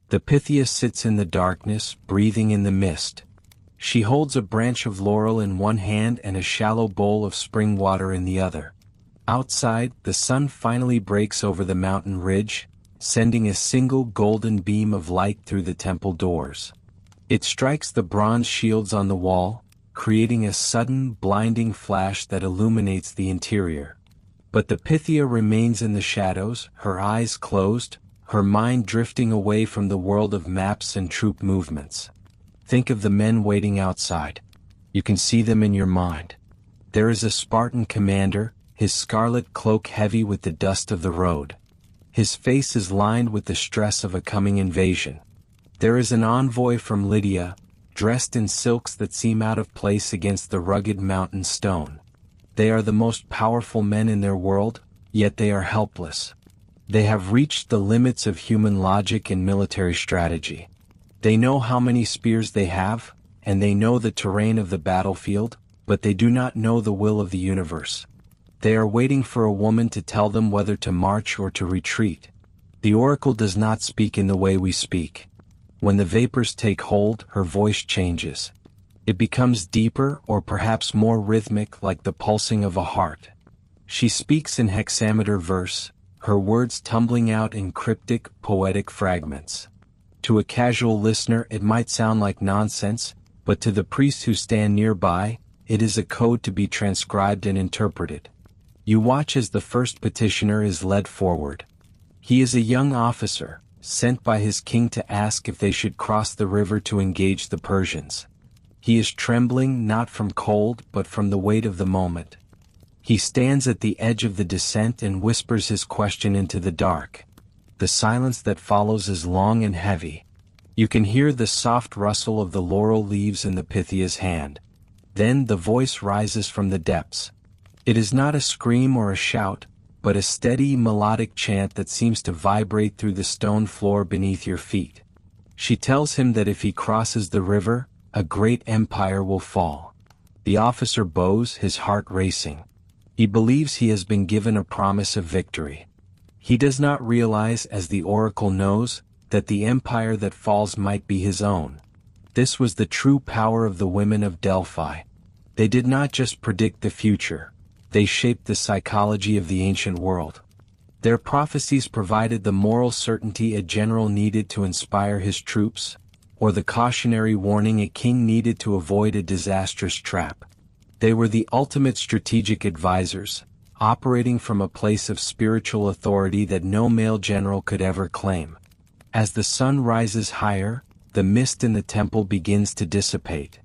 The Pythia sits in the darkness, breathing in the mist. She holds a branch of laurel in one hand and a shallow bowl of spring water in the other. Outside, the sun finally breaks over the mountain ridge, sending a single golden beam of light through the temple doors. It strikes the bronze shields on the wall, creating a sudden, blinding flash that illuminates the interior. But the Pythia remains in the shadows, her eyes closed, her mind drifting away from the world of maps and troop movements. Think of the men waiting outside. You can see them in your mind. There is a Spartan commander, his scarlet cloak heavy with the dust of the road. His face is lined with the stress of a coming invasion. There is an envoy from Lydia, dressed in silks that seem out of place against the rugged mountain stone. They are the most powerful men in their world, yet they are helpless. They have reached the limits of human logic and military strategy. They know how many spears they have, and they know the terrain of the battlefield, but they do not know the will of the universe. They are waiting for a woman to tell them whether to march or to retreat. The oracle does not speak in the way we speak. When the vapors take hold, her voice changes. It becomes deeper or perhaps more rhythmic, like the pulsing of a heart. She speaks in hexameter verse, her words tumbling out in cryptic, poetic fragments. To a casual listener it might sound like nonsense, but to the priests who stand nearby, it is a code to be transcribed and interpreted. You watch as the first petitioner is led forward. He is a young officer, sent by his king to ask if they should cross the river to engage the Persians. He is trembling not from cold but from the weight of the moment. He stands at the edge of the descent and whispers his question into the dark. The silence that follows is long and heavy. You can hear the soft rustle of the laurel leaves in the Pythia's hand. Then the voice rises from the depths. It is not a scream or a shout, but a steady melodic chant that seems to vibrate through the stone floor beneath your feet. She tells him that if he crosses the river, a great empire will fall. The officer bows, his heart racing. He believes he has been given a promise of victory. He does not realize, as the oracle knows, that the empire that falls might be his own. This was the true power of the women of Delphi. They did not just predict the future. They shaped the psychology of the ancient world. Their prophecies provided the moral certainty a general needed to inspire his troops, or the cautionary warning a king needed to avoid a disastrous trap. They were the ultimate strategic advisors, operating from a place of spiritual authority that no male general could ever claim. As the sun rises higher, the mist in the temple begins to dissipate.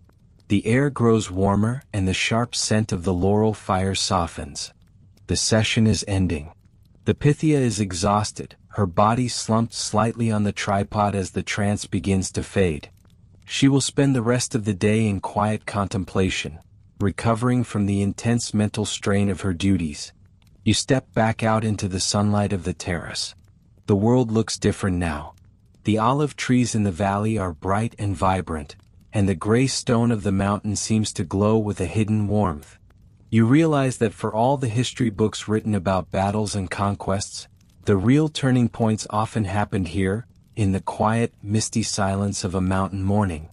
The air grows warmer and the sharp scent of the laurel fire softens. The session is ending. The Pythia is exhausted, her body slumped slightly on the tripod as the trance begins to fade. She will spend the rest of the day in quiet contemplation, recovering from the intense mental strain of her duties. You step back out into the sunlight of the terrace. The world looks different now. The olive trees in the valley are bright and vibrant, and the gray stone of the mountain seems to glow with a hidden warmth. You realize that for all the history books written about battles and conquests, the real turning points often happened here, in the quiet, misty silence of a mountain morning.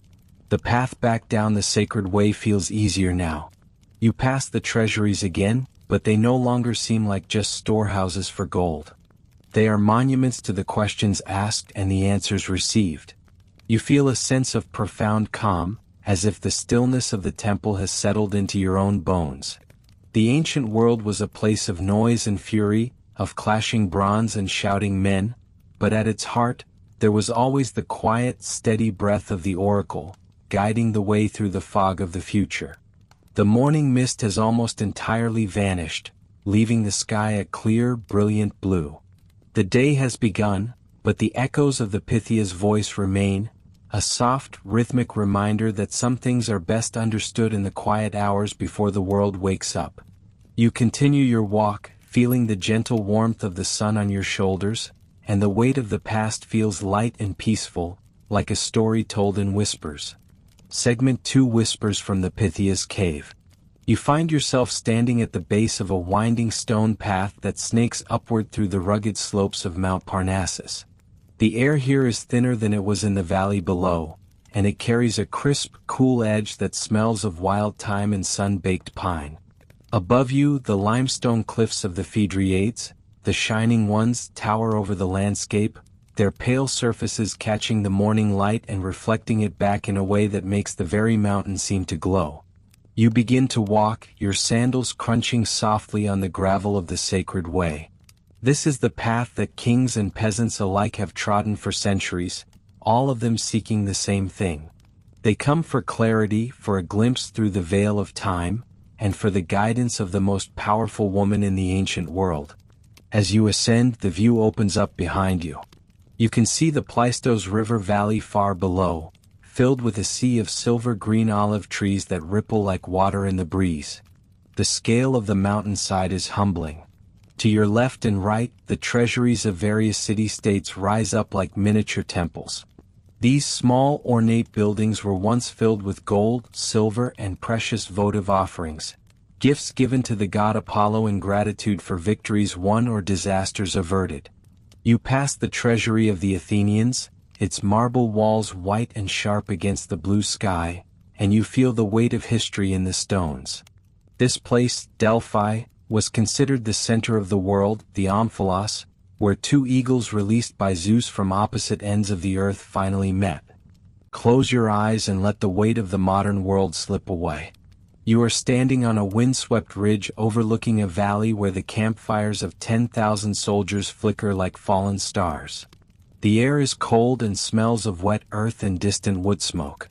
The path back down the sacred way feels easier now. You pass the treasuries again, but they no longer seem like just storehouses for gold. They are monuments to the questions asked and the answers received. You feel a sense of profound calm, as if the stillness of the temple has settled into your own bones. The ancient world was a place of noise and fury, of clashing bronze and shouting men, but at its heart, there was always the quiet, steady breath of the oracle, guiding the way through the fog of the future. The morning mist has almost entirely vanished, leaving the sky a clear, brilliant blue. The day has begun, but the echoes of the Pythia's voice remain, a soft, rhythmic reminder that some things are best understood in the quiet hours before the world wakes up. You continue your walk, feeling the gentle warmth of the sun on your shoulders, and the weight of the past feels light and peaceful, like a story told in whispers. Segment 2: Whispers from the Pythia's Cave. You find yourself standing at the base of a winding stone path that snakes upward through the rugged slopes of Mount Parnassus. The air here is thinner than it was in the valley below, and it carries a crisp, cool edge that smells of wild thyme and sun-baked pine. Above you, the limestone cliffs of the Phaedriades, the shining ones, tower over the landscape, their pale surfaces catching the morning light and reflecting it back in a way that makes the very mountain seem to glow. You begin to walk, your sandals crunching softly on the gravel of the sacred way. This is the path that kings and peasants alike have trodden for centuries, all of them seeking the same thing. They come for clarity, for a glimpse through the veil of time, and for the guidance of the most powerful woman in the ancient world. As you ascend, the view opens up behind you. You can see the Pleistos River valley far below, filled with a sea of silver-green olive trees that ripple like water in the breeze. The scale of the mountainside is humbling. To your left and right, the treasuries of various city-states rise up like miniature temples. These small, ornate buildings were once filled with gold, silver, and precious votive offerings, gifts given to the god Apollo in gratitude for victories won or disasters averted. You pass the treasury of the Athenians, its marble walls white and sharp against the blue sky, and you feel the weight of history in the stones. This place, Delphi, was considered the center of the world, the Omphalos, where two eagles released by Zeus from opposite ends of the earth finally met. Close your eyes and let the weight of the modern world slip away. You are standing on a windswept ridge overlooking a valley where the campfires of 10,000 soldiers flicker like fallen stars. The air is cold and smells of wet earth and distant wood smoke.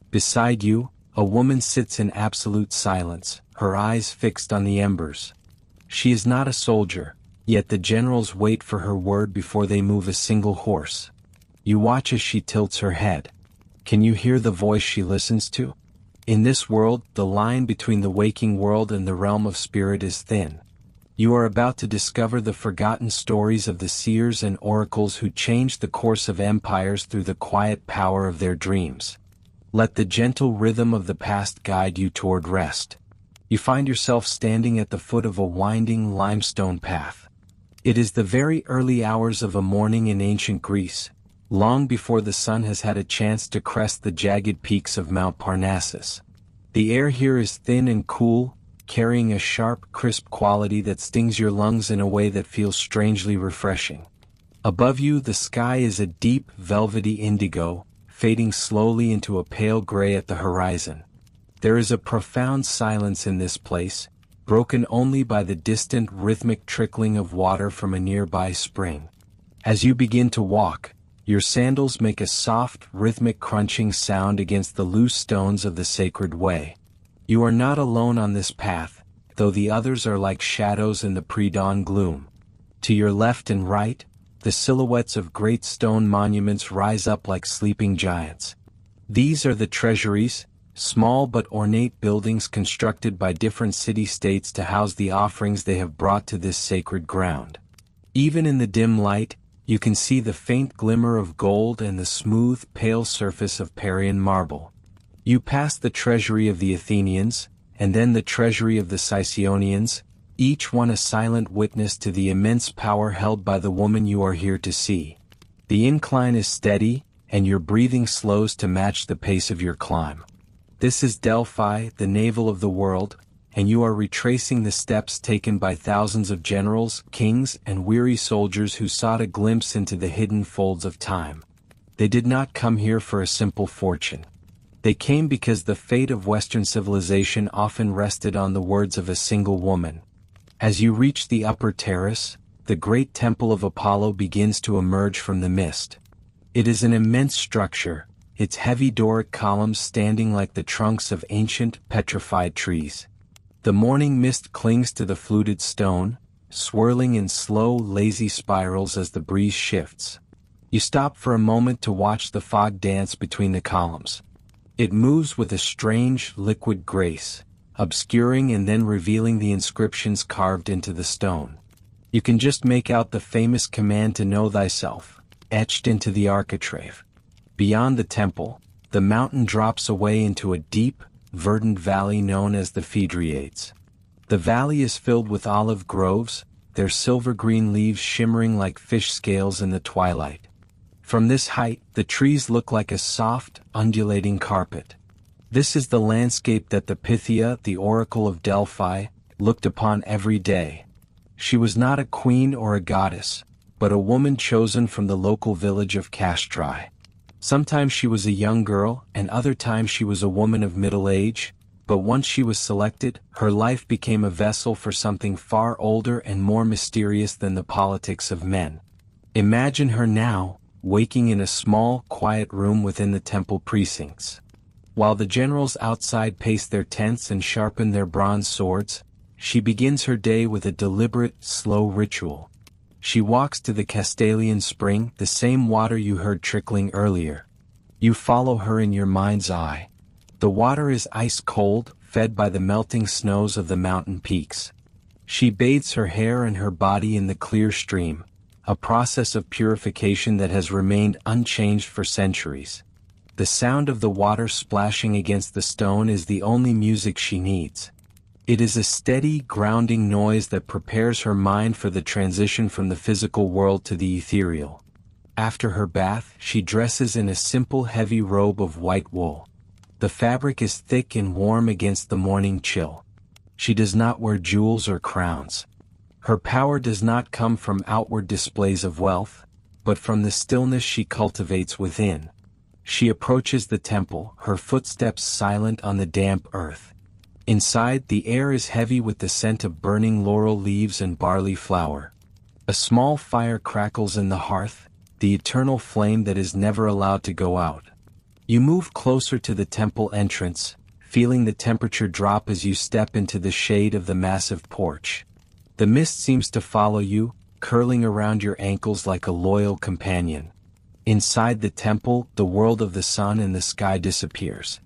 Beside you, a woman sits in absolute silence, her eyes fixed on the embers. She is not a soldier, yet the generals wait for her word before they move a single horse. You watch as she tilts her head. Can you hear the voice she listens to? In this world, the line between the waking world and the realm of spirit is thin. You are about to discover the forgotten stories of the seers and oracles who changed the course of empires through the quiet power of their dreams. Let the gentle rhythm of the past guide you toward rest. You find yourself standing at the foot of a winding limestone path. It is the very early hours of a morning in ancient Greece, long before the sun has had a chance to crest the jagged peaks of Mount Parnassus. The air here is thin and cool, carrying a sharp, crisp quality that stings your lungs in a way that feels strangely refreshing. Above you, the sky is a deep, velvety indigo, fading slowly into a pale gray at the horizon. There is a profound silence in this place, broken only by the distant, rhythmic trickling of water from a nearby spring. As you begin to walk, your sandals make a soft, rhythmic crunching sound against the loose stones of the sacred way. You are not alone on this path, though the others are like shadows in the pre-dawn gloom. To your left and right, the silhouettes of great stone monuments rise up like sleeping giants. These are the treasuries, small but ornate buildings constructed by different city-states to house the offerings they have brought to this sacred ground. Even in the dim light, you can see the faint glimmer of gold and the smooth, pale surface of Parian marble. You pass the treasury of the Athenians, and then the treasury of the Sicyonians, each one a silent witness to the immense power held by the woman you are here to see. The incline is steady, and your breathing slows to match the pace of your climb. This is Delphi, the navel of the world, and you are retracing the steps taken by thousands of generals, kings, and weary soldiers who sought a glimpse into the hidden folds of time. They did not come here for a simple fortune. They came because the fate of Western civilization often rested on the words of a single woman. As you reach the upper terrace, the great temple of Apollo begins to emerge from the mist. It is an immense structure, its heavy Doric columns standing like the trunks of ancient, petrified trees. The morning mist clings to the fluted stone, swirling in slow, lazy spirals as the breeze shifts. You stop for a moment to watch the fog dance between the columns. It moves with a strange, liquid grace, obscuring and then revealing the inscriptions carved into the stone. You can just make out the famous command to know thyself, etched into the architrave. Beyond the temple, the mountain drops away into a deep, verdant valley known as the Phaedriades. The valley is filled with olive groves, their silver-green leaves shimmering like fish scales in the twilight. From this height, the trees look like a soft, undulating carpet. This is the landscape that the Pythia, the oracle of Delphi, looked upon every day. She was not a queen or a goddess, but a woman chosen from the local village of Castri. Sometimes she was a young girl, and other times she was a woman of middle age, but once she was selected, her life became a vessel for something far older and more mysterious than the politics of men. Imagine her now, waking in a small, quiet room within the temple precincts. While the generals outside pace their tents and sharpen their bronze swords, she begins her day with a deliberate, slow ritual. She walks to the Castalian spring, the same water you heard trickling earlier. You follow her in your mind's eye. The water is ice cold, fed by the melting snows of the mountain peaks. She bathes her hair and her body in the clear stream, a process of purification that has remained unchanged for centuries. The sound of the water splashing against the stone is the only music she needs. It is a steady, grounding noise that prepares her mind for the transition from the physical world to the ethereal. After her bath, she dresses in a simple, heavy robe of white wool. The fabric is thick and warm against the morning chill. She does not wear jewels or crowns. Her power does not come from outward displays of wealth, but from the stillness she cultivates within. She approaches the temple, her footsteps silent on the damp earth. Inside, the air is heavy with the scent of burning laurel leaves and barley flour. A small fire crackles in the hearth, the eternal flame that is never allowed to go out. You move closer to the temple entrance, feeling the temperature drop as you step into the shade of the massive porch. The mist seems to follow you, curling around your ankles like a loyal companion. Inside the temple, the world of the sun and the sky disappears.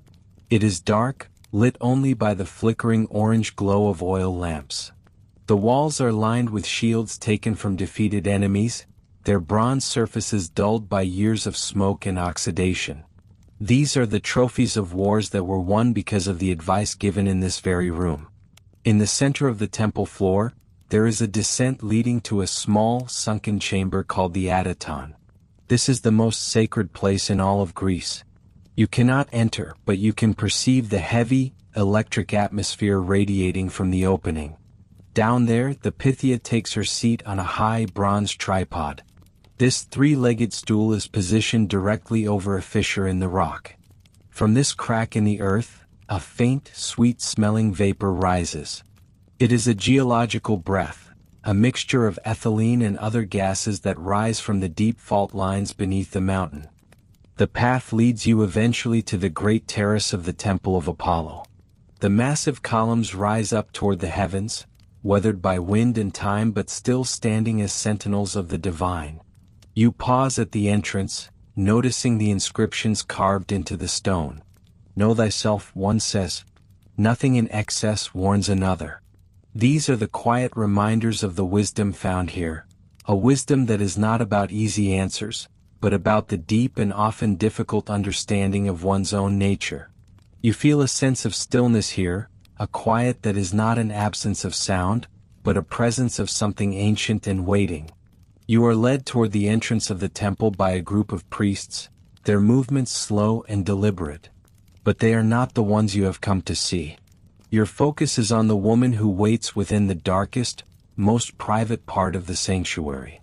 It is dark, lit only by the flickering orange glow of oil lamps. The walls are lined with shields taken from defeated enemies, their bronze surfaces dulled by years of smoke and oxidation. These are the trophies of wars that were won because of the advice given in this very room. In the center of the temple floor, there is a descent leading to a small, sunken chamber called the Adaton. This is the most sacred place in all of Greece. You cannot enter, but you can perceive the heavy, electric atmosphere radiating from the opening. Down there, the Pythia takes her seat on a high bronze tripod. This three-legged stool is positioned directly over a fissure in the rock. From this crack in the earth, a faint, sweet-smelling vapor rises. It is a geological breath, a mixture of ethylene and other gases that rise from the deep fault lines beneath the mountain. The path leads you eventually to the great terrace of the Temple of Apollo. The massive columns rise up toward the heavens, weathered by wind and time but still standing as sentinels of the divine. You pause at the entrance, noticing the inscriptions carved into the stone. Know thyself, one says. Nothing in excess warns another. These are the quiet reminders of the wisdom found here, a wisdom that is not about easy answers, but about the deep and often difficult understanding of one's own nature. You feel a sense of stillness here, a quiet that is not an absence of sound, but a presence of something ancient and waiting. You are led toward the entrance of the temple by a group of priests, their movements slow and deliberate. But they are not the ones you have come to see. Your focus is on the woman who waits within the darkest, most private part of the sanctuary.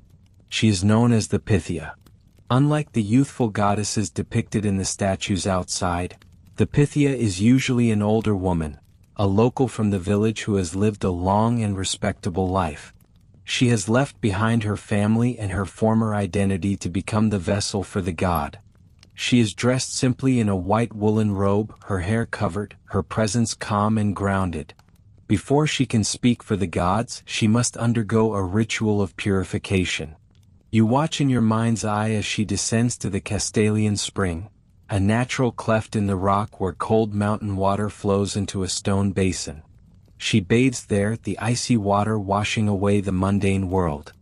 She is known as the Pythia. Unlike the youthful goddesses depicted in the statues outside, the Pythia is usually an older woman, a local from the village who has lived a long and respectable life. She has left behind her family and her former identity to become the vessel for the god. She is dressed simply in a white woolen robe, her hair covered, her presence calm and grounded. Before she can speak for the gods, she must undergo a ritual of purification. You watch in your mind's eye as she descends to the Castalian spring, a natural cleft in the rock where cold mountain water flows into a stone basin. She bathes there, the icy water washing away the mundane world.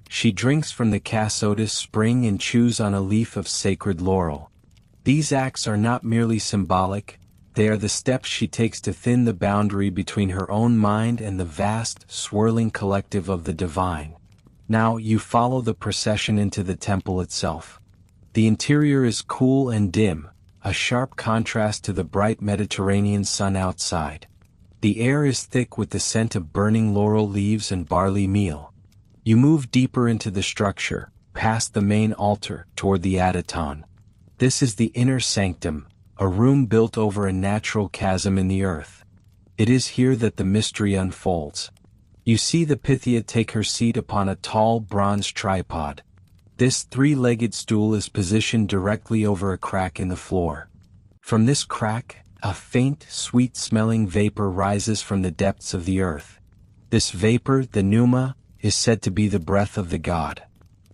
She drinks from the Cassotis spring and chews on a leaf of sacred laurel. These acts are not merely symbolic, they are the steps she takes to thin the boundary between her own mind and the vast, swirling collective of the divine. Now you follow the procession into the temple itself. The interior is cool and dim, a sharp contrast to the bright Mediterranean sun outside. The air is thick with the scent of burning laurel leaves and barley meal. You move deeper into the structure, past the main altar, toward the Adyton. This is the inner sanctum, a room built over a natural chasm in the earth. It is here that the mystery unfolds. You see the Pythia take her seat upon a tall bronze tripod. This three-legged stool is positioned directly over a crack in the floor. From this crack, a faint, sweet-smelling vapor rises from the depths of the earth. This vapor, the pneuma, is said to be the breath of the god.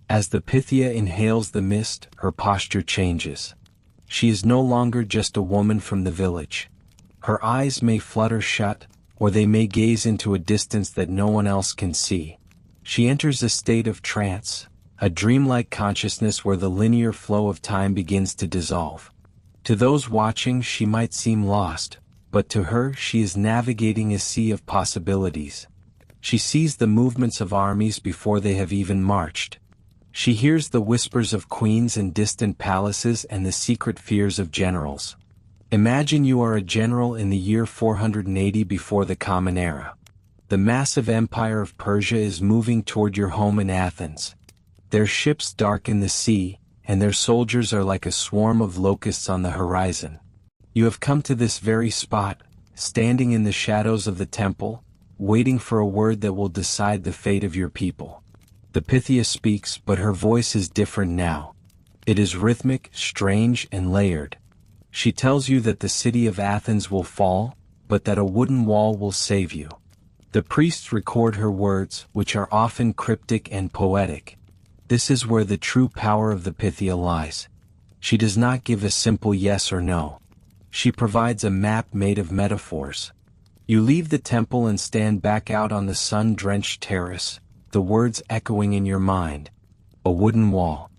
As the Pythia inhales the mist, her posture changes. She is no longer just a woman from the village. Her eyes may flutter shut, or they may gaze into a distance that no one else can see. She enters a state of trance, a dreamlike consciousness where the linear flow of time begins to dissolve. To those watching she might seem lost, but to her she is navigating a sea of possibilities. She sees the movements of armies before they have even marched. She hears the whispers of queens in distant palaces and the secret fears of generals. Imagine you are a general in the year 480 before the Common Era. The massive empire of Persia is moving toward your home in Athens. Their ships darken the sea, and their soldiers are like a swarm of locusts on the horizon. You have come to this very spot, standing in the shadows of the temple, waiting for a word that will decide the fate of your people. The Pythia speaks, but her voice is different now. It is rhythmic, strange, and layered. She tells you that the city of Athens will fall, but that a wooden wall will save you. The priests record her words, which are often cryptic and poetic. This is where the true power of the Pythia lies. She does not give a simple yes or no. She provides a map made of metaphors. You leave the temple and stand back out on the sun-drenched terrace, the words echoing in your mind. A wooden wall.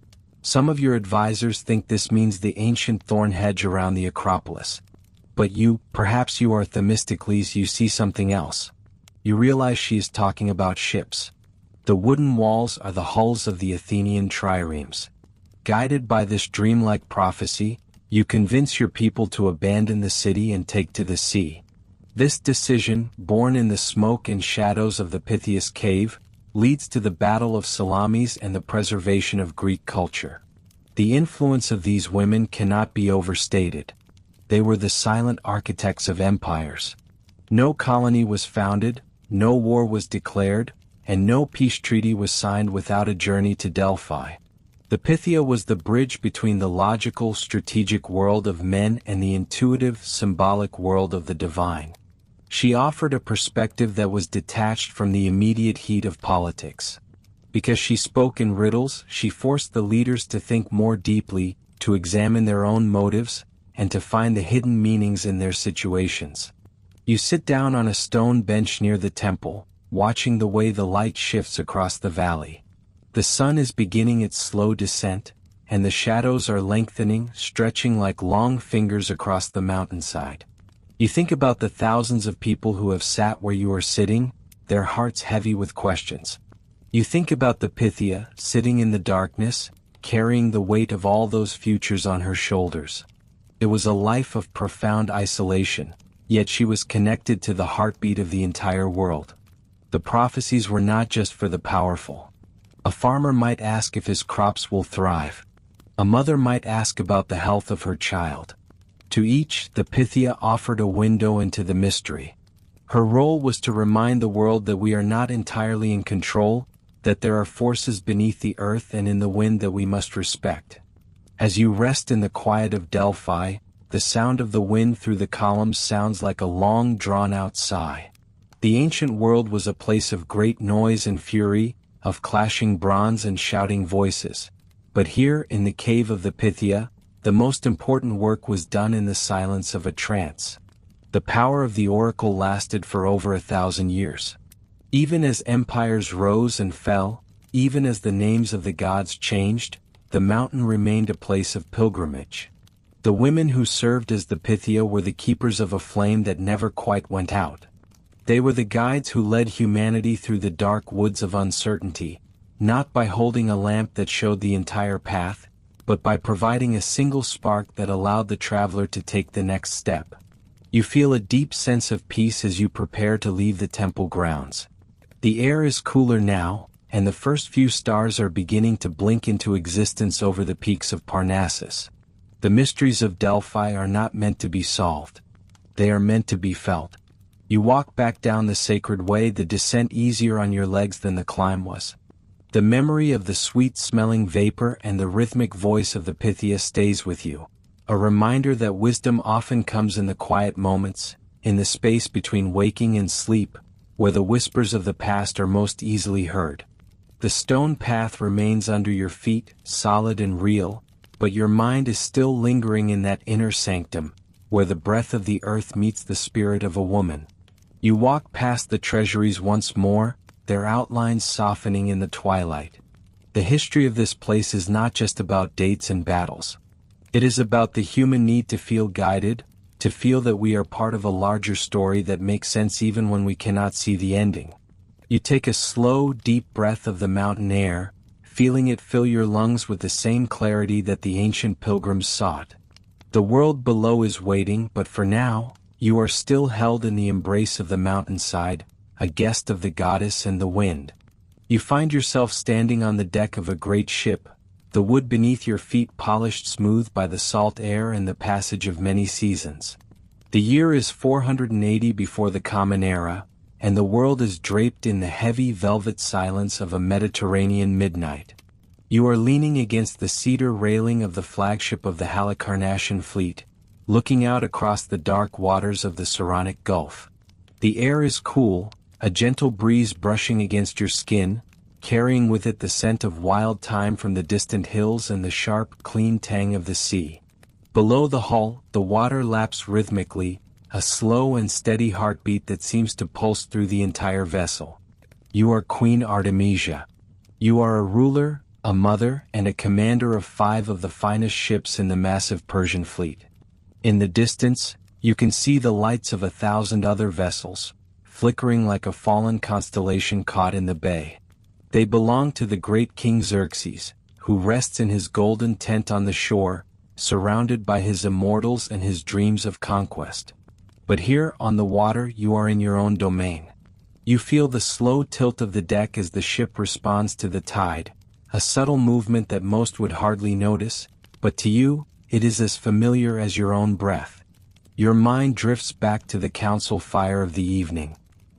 Some of your advisors think this means the ancient thorn hedge around the Acropolis. But you, perhaps you are Themistocles, you see something else. You realize she is talking about ships. The wooden walls are the hulls of the Athenian triremes. Guided by this dreamlike prophecy, you convince your people to abandon the city and take to the sea. This decision, born in the smoke and shadows of the Pythia's cave, leads to the Battle of Salamis and the preservation of Greek culture. The influence of these women cannot be overstated. They were the silent architects of empires. No colony was founded, no war was declared, and no peace treaty was signed without a journey to Delphi. The Pythia was the bridge between the logical, strategic world of men and the intuitive, symbolic world of the divine. She offered a perspective that was detached from the immediate heat of politics. Because she spoke in riddles, she forced the leaders to think more deeply, to examine their own motives, and to find the hidden meanings in their situations. You sit down on a stone bench near the temple, watching the way the light shifts across the valley. The sun is beginning its slow descent, and the shadows are lengthening, stretching like long fingers across the mountainside. You think about the thousands of people who have sat where you are sitting, their hearts heavy with questions. You think about the Pythia, sitting in the darkness, carrying the weight of all those futures on her shoulders. It was a life of profound isolation, yet she was connected to the heartbeat of the entire world. The prophecies were not just for the powerful. A farmer might ask if his crops will thrive. A mother might ask about the health of her child. To each, the Pythia offered a window into the mystery. Her role was to remind the world that we are not entirely in control, that there are forces beneath the earth and in the wind that we must respect. As you rest in the quiet of Delphi, the sound of the wind through the columns sounds like a long drawn-out sigh. The ancient world was a place of great noise and fury, of clashing bronze and shouting voices. But here, in the cave of the Pythia, the most important work was done in the silence of a trance. The power of the oracle lasted for over 1,000 years. Even as empires rose and fell, even as the names of the gods changed, the mountain remained a place of pilgrimage. The women who served as the Pythia were the keepers of a flame that never quite went out. They were the guides who led humanity through the dark woods of uncertainty, not by holding a lamp that showed the entire path, but by providing a single spark that allowed the traveler to take the next step. You feel a deep sense of peace as you prepare to leave the temple grounds. The air is cooler now, and the first few stars are beginning to blink into existence over the peaks of Parnassus. The mysteries of Delphi are not meant to be solved. They are meant to be felt. You walk back down the sacred way, the descent easier on your legs than the climb was. The memory of the sweet-smelling vapor and the rhythmic voice of the Pythia stays with you, a reminder that wisdom often comes in the quiet moments, in the space between waking and sleep, where the whispers of the past are most easily heard. The stone path remains under your feet, solid and real, but your mind is still lingering in that inner sanctum, where the breath of the earth meets the spirit of a woman. You walk past the treasuries once more, their outlines softening in the twilight. The history of this place is not just about dates and battles. It is about the human need to feel guided, to feel that we are part of a larger story that makes sense even when we cannot see the ending. You take a slow, deep breath of the mountain air, feeling it fill your lungs with the same clarity that the ancient pilgrims sought. The world below is waiting, but for now, you are still held in the embrace of the mountainside, a guest of the goddess and the wind. You find yourself standing on the deck of a great ship, the wood beneath your feet polished smooth by the salt air and the passage of many seasons. The year is 480 before the Common Era, and the world is draped in the heavy velvet silence of a Mediterranean midnight. You are leaning against the cedar railing of the flagship of the Halicarnassian fleet, looking out across the dark waters of the Saronic Gulf. The air is cool, a gentle breeze brushing against your skin, carrying with it the scent of wild thyme from the distant hills and the sharp, clean tang of the sea. Below the hull, the water laps rhythmically, a slow and steady heartbeat that seems to pulse through the entire vessel. You are Queen Artemisia. You are a ruler, a mother, and a commander of 5 of the finest ships in the massive Persian fleet. In the distance, you can see the lights of 1,000 other vessels, flickering like a fallen constellation caught in the bay. They belong to the great King Xerxes, who rests in his golden tent on the shore, surrounded by his immortals and his dreams of conquest. But here on the water you are in your own domain. You feel the slow tilt of the deck as the ship responds to the tide, a subtle movement that most would hardly notice, but to you, it is as familiar as your own breath. Your mind drifts back to the council fire of the evening.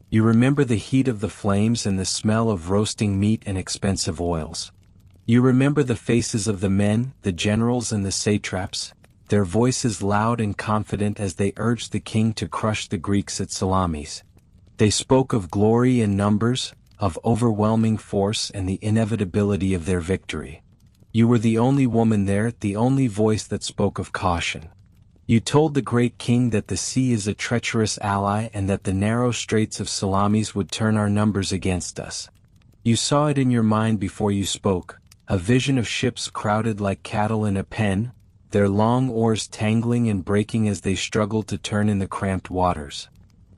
You remember the heat of the flames and the smell of roasting meat and expensive oils. You remember the faces of the men, the generals and the satraps, their voices loud and confident as they urged the king to crush the Greeks at Salamis. They spoke of glory and numbers, of overwhelming force and the inevitability of their victory. You were the only woman there, the only voice that spoke of caution. You told the great king that the sea is a treacherous ally and that the narrow straits of Salamis would turn our numbers against us. You saw it in your mind before you spoke, a vision of ships crowded like cattle in a pen, their long oars tangling and breaking as they struggled to turn in the cramped waters.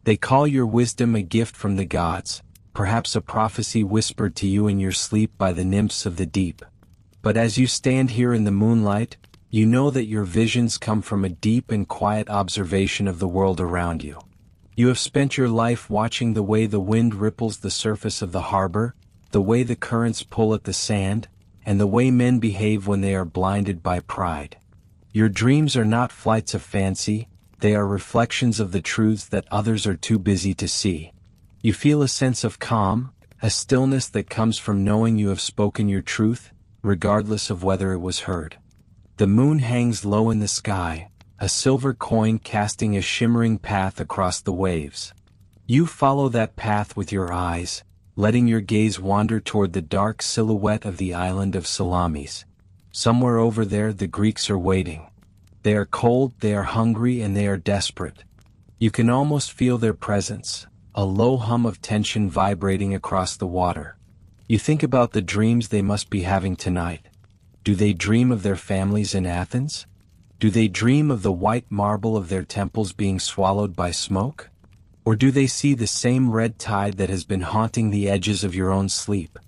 They call your wisdom a gift from the gods, perhaps a prophecy whispered to you in your sleep by the nymphs of the deep. But as you stand here in the moonlight, you know that your visions come from a deep and quiet observation of the world around you. You have spent your life watching the way the wind ripples the surface of the harbor, the way the currents pull at the sand, and the way men behave when they are blinded by pride. Your dreams are not flights of fancy, they are reflections of the truths that others are too busy to see. You feel a sense of calm, a stillness that comes from knowing you have spoken your truth, regardless of whether it was heard. The moon hangs low in the sky, a silver coin casting a shimmering path across the waves. You follow that path with your eyes, letting your gaze wander toward the dark silhouette of the island of Salamis. Somewhere over there the Greeks are waiting. They are cold, they are hungry, and they are desperate. You can almost feel their presence, a low hum of tension vibrating across the water. You think about the dreams they must be having tonight. Do they dream of their families in Athens? Do they dream of the white marble of their temples being swallowed by smoke? Or do they see the same red tide that has been haunting the edges of your own sleep?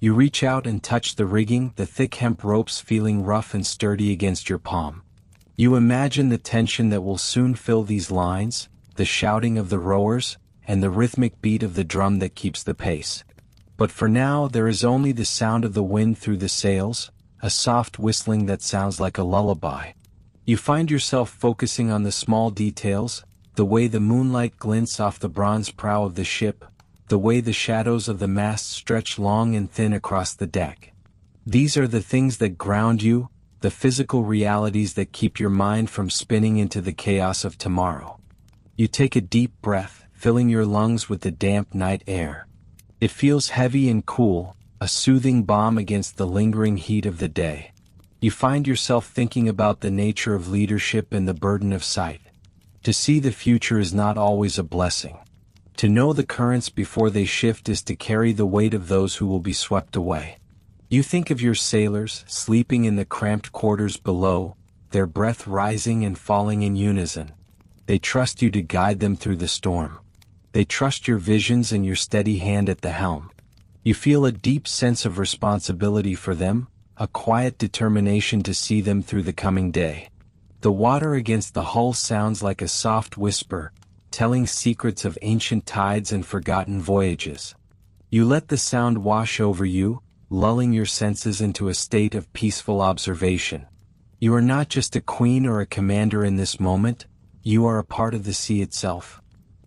You reach out and touch the rigging, the thick hemp ropes feeling rough and sturdy against your palm. You imagine the tension that will soon fill these lines, the shouting of the rowers, and the rhythmic beat of the drum that keeps the pace. But for now there is only the sound of the wind through the sails, a soft whistling that sounds like a lullaby. You find yourself focusing on the small details, the way the moonlight glints off the bronze prow of the ship, the way the shadows of the masts stretch long and thin across the deck. These are the things that ground you, the physical realities that keep your mind from spinning into the chaos of tomorrow. You take a deep breath, filling your lungs with the damp night air. It feels heavy and cool, a soothing balm against the lingering heat of the day. You find yourself thinking about the nature of leadership and the burden of sight. To see the future is not always a blessing. To know the currents before they shift is to carry the weight of those who will be swept away. You think of your sailors, sleeping in the cramped quarters below, their breath rising and falling in unison. They trust you to guide them through the storm. They trust your visions and your steady hand at the helm. You feel a deep sense of responsibility for them, a quiet determination to see them through the coming day. The water against the hull sounds like a soft whisper, telling secrets of ancient tides and forgotten voyages. You let the sound wash over you, lulling your senses into a state of peaceful observation. You are not just a queen or a commander in this moment, you are a part of the sea itself.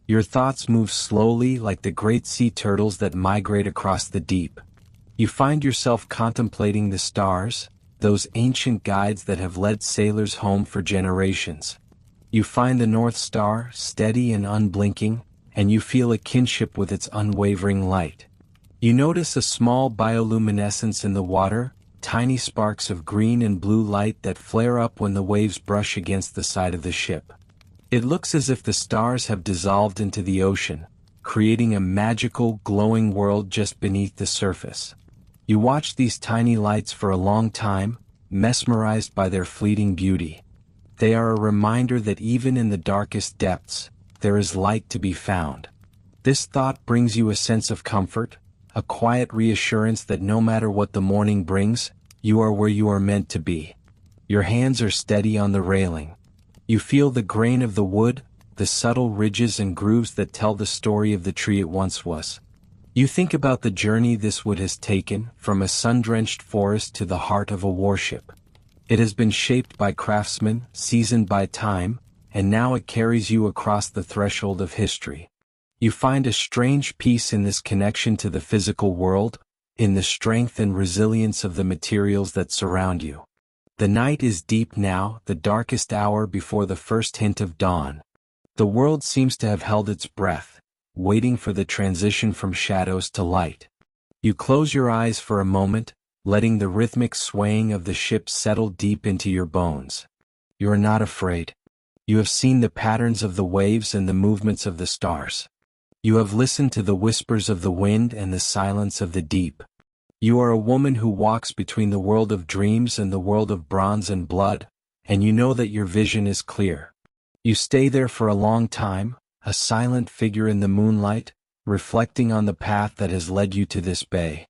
Your thoughts move slowly like the great sea turtles that migrate across the deep. You find yourself contemplating the stars, those ancient guides that have led sailors home for generations. You find the North Star, steady and unblinking, and you feel a kinship with its unwavering light. You notice a small bioluminescence in the water, tiny sparks of green and blue light that flare up when the waves brush against the side of the ship. It looks as if the stars have dissolved into the ocean, creating a magical, glowing world just beneath the surface. You watch these tiny lights for a long time, mesmerized by their fleeting beauty. They are a reminder that even in the darkest depths, there is light to be found. This thought brings you a sense of comfort, a quiet reassurance that no matter what the morning brings, you are where you are meant to be. Your hands are steady on the railing. You feel the grain of the wood, the subtle ridges and grooves that tell the story of the tree it once was. You think about the journey this wood has taken, from a sun-drenched forest to the heart of a warship. It has been shaped by craftsmen, seasoned by time, and now it carries you across the threshold of history. You find a strange peace in this connection to the physical world, in the strength and resilience of the materials that surround you. The night is deep now, the darkest hour before the first hint of dawn. The world seems to have held its breath, waiting for the transition from shadows to light. You close your eyes for a moment, letting the rhythmic swaying of the ship settle deep into your bones. You are not afraid. You have seen the patterns of the waves and the movements of the stars. You have listened to the whispers of the wind and the silence of the deep. You are a woman who walks between the world of dreams and the world of bronze and blood, and you know that your vision is clear. You stay there for a long time, a silent figure in the moonlight, reflecting on the path that has led you to this bay.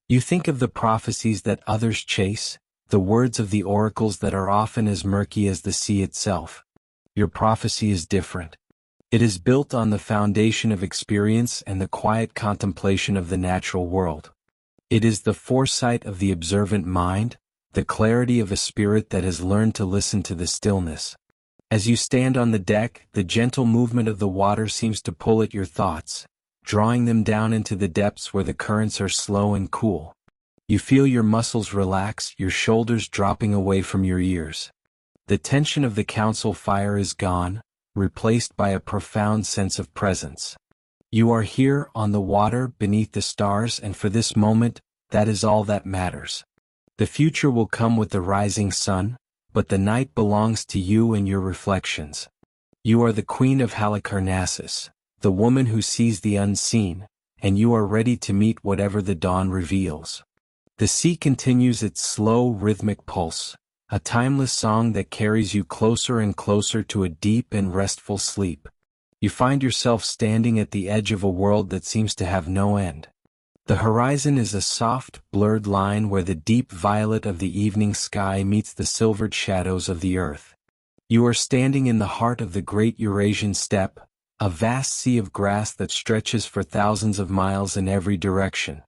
You think of the prophecies that others chase, the words of the oracles that are often as murky as the sea itself. Your prophecy is different. It is built on the foundation of experience and the quiet contemplation of the natural world. It is the foresight of the observant mind, the clarity of a spirit that has learned to listen to the stillness. As you stand on the deck, the gentle movement of the water seems to pull at your thoughts, drawing them down into the depths where the currents are slow and cool. You feel your muscles relax, your shoulders dropping away from your ears. The tension of the council fire is gone, replaced by a profound sense of presence. You are here on the water beneath the stars, and for this moment, that is all that matters. The future will come with the rising sun, but the night belongs to you and your reflections. You are the queen of Halicarnassus, the woman who sees the unseen, and you are ready to meet whatever the dawn reveals. The sea continues its slow rhythmic pulse, a timeless song that carries you closer and closer to a deep and restful sleep. You find yourself standing at the edge of a world that seems to have no end. The horizon is a soft, blurred line where the deep violet of the evening sky meets the silvered shadows of the earth. You are standing in the heart of the great Eurasian steppe, a vast sea of grass that stretches for thousands of miles in every direction.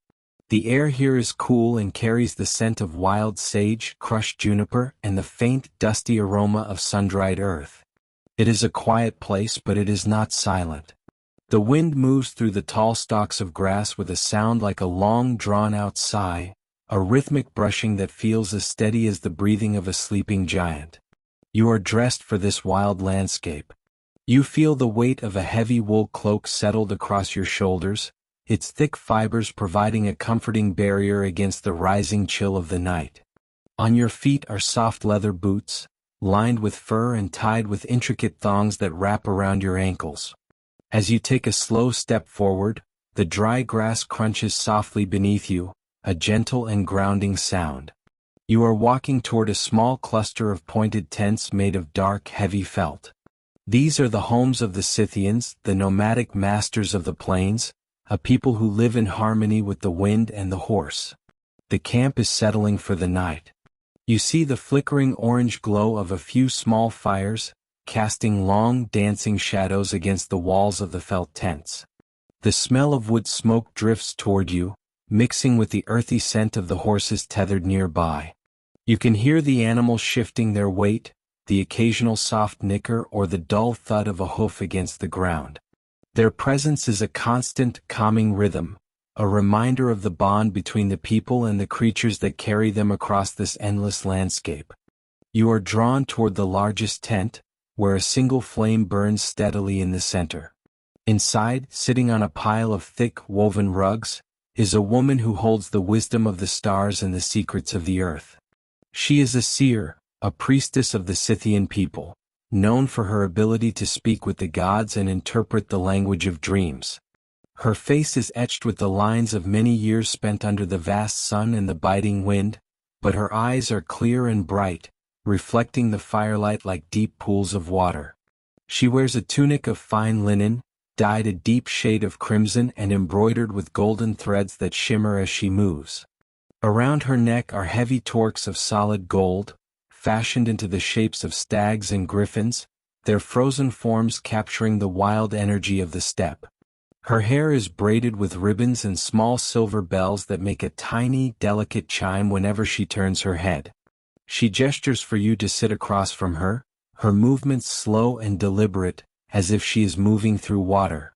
The air here is cool and carries the scent of wild sage, crushed juniper, and the faint, dusty aroma of sun-dried earth. It is a quiet place, but it is not silent. The wind moves through the tall stalks of grass with a sound like a long drawn-out sigh, a rhythmic brushing that feels as steady as the breathing of a sleeping giant. You are dressed for this wild landscape. You feel the weight of a heavy wool cloak settled across your shoulders, its thick fibers providing a comforting barrier against the rising chill of the night. On your feet are soft leather boots, lined with fur and tied with intricate thongs that wrap around your ankles. As you take a slow step forward, the dry grass crunches softly beneath you, a gentle and grounding sound. You are walking toward a small cluster of pointed tents made of dark, heavy felt. These are the homes of the Scythians, the nomadic masters of the plains, a people who live in harmony with the wind and the horse. The camp is settling for the night. You see the flickering orange glow of a few small fires, casting long, dancing shadows against the walls of the felt tents. The smell of wood smoke drifts toward you, mixing with the earthy scent of the horses tethered nearby. You can hear the animals shifting their weight, the occasional soft nicker or the dull thud of a hoof against the ground. Their presence is a constant, calming rhythm, a reminder of the bond between the people and the creatures that carry them across this endless landscape. You are drawn toward the largest tent, where a single flame burns steadily in the center. Inside, sitting on a pile of thick, woven rugs, is a woman who holds the wisdom of the stars and the secrets of the earth. She is a seer, a priestess of the Scythian people, known for her ability to speak with the gods and interpret the language of dreams. Her face is etched with the lines of many years spent under the vast sun and the biting wind, but her eyes are clear and bright, reflecting the firelight like deep pools of water. She wears a tunic of fine linen, dyed a deep shade of crimson and embroidered with golden threads that shimmer as she moves. Around her neck are heavy torques of solid gold, fashioned into the shapes of stags and griffins, their frozen forms capturing the wild energy of the steppe. Her hair is braided with ribbons and small silver bells that make a tiny, delicate chime whenever she turns her head. She gestures for you to sit across from her, her movements slow and deliberate, as if she is moving through water.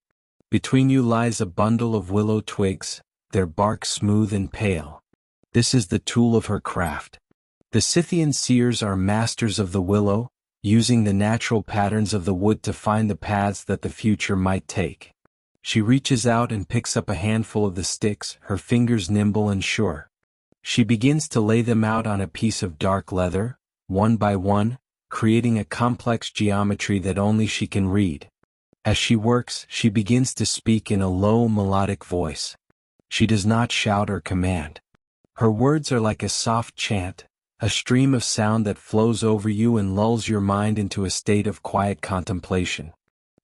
Between you lies a bundle of willow twigs, their bark smooth and pale. This is the tool of her craft. The Scythian seers are masters of the willow, using the natural patterns of the wood to find the paths that the future might take. She reaches out and picks up a handful of the sticks, her fingers nimble and sure. She begins to lay them out on a piece of dark leather, one by one, creating a complex geometry that only she can read. As she works, she begins to speak in a low, melodic voice. She does not shout or command. Her words are like a soft chant, a stream of sound that flows over you and lulls your mind into a state of quiet contemplation.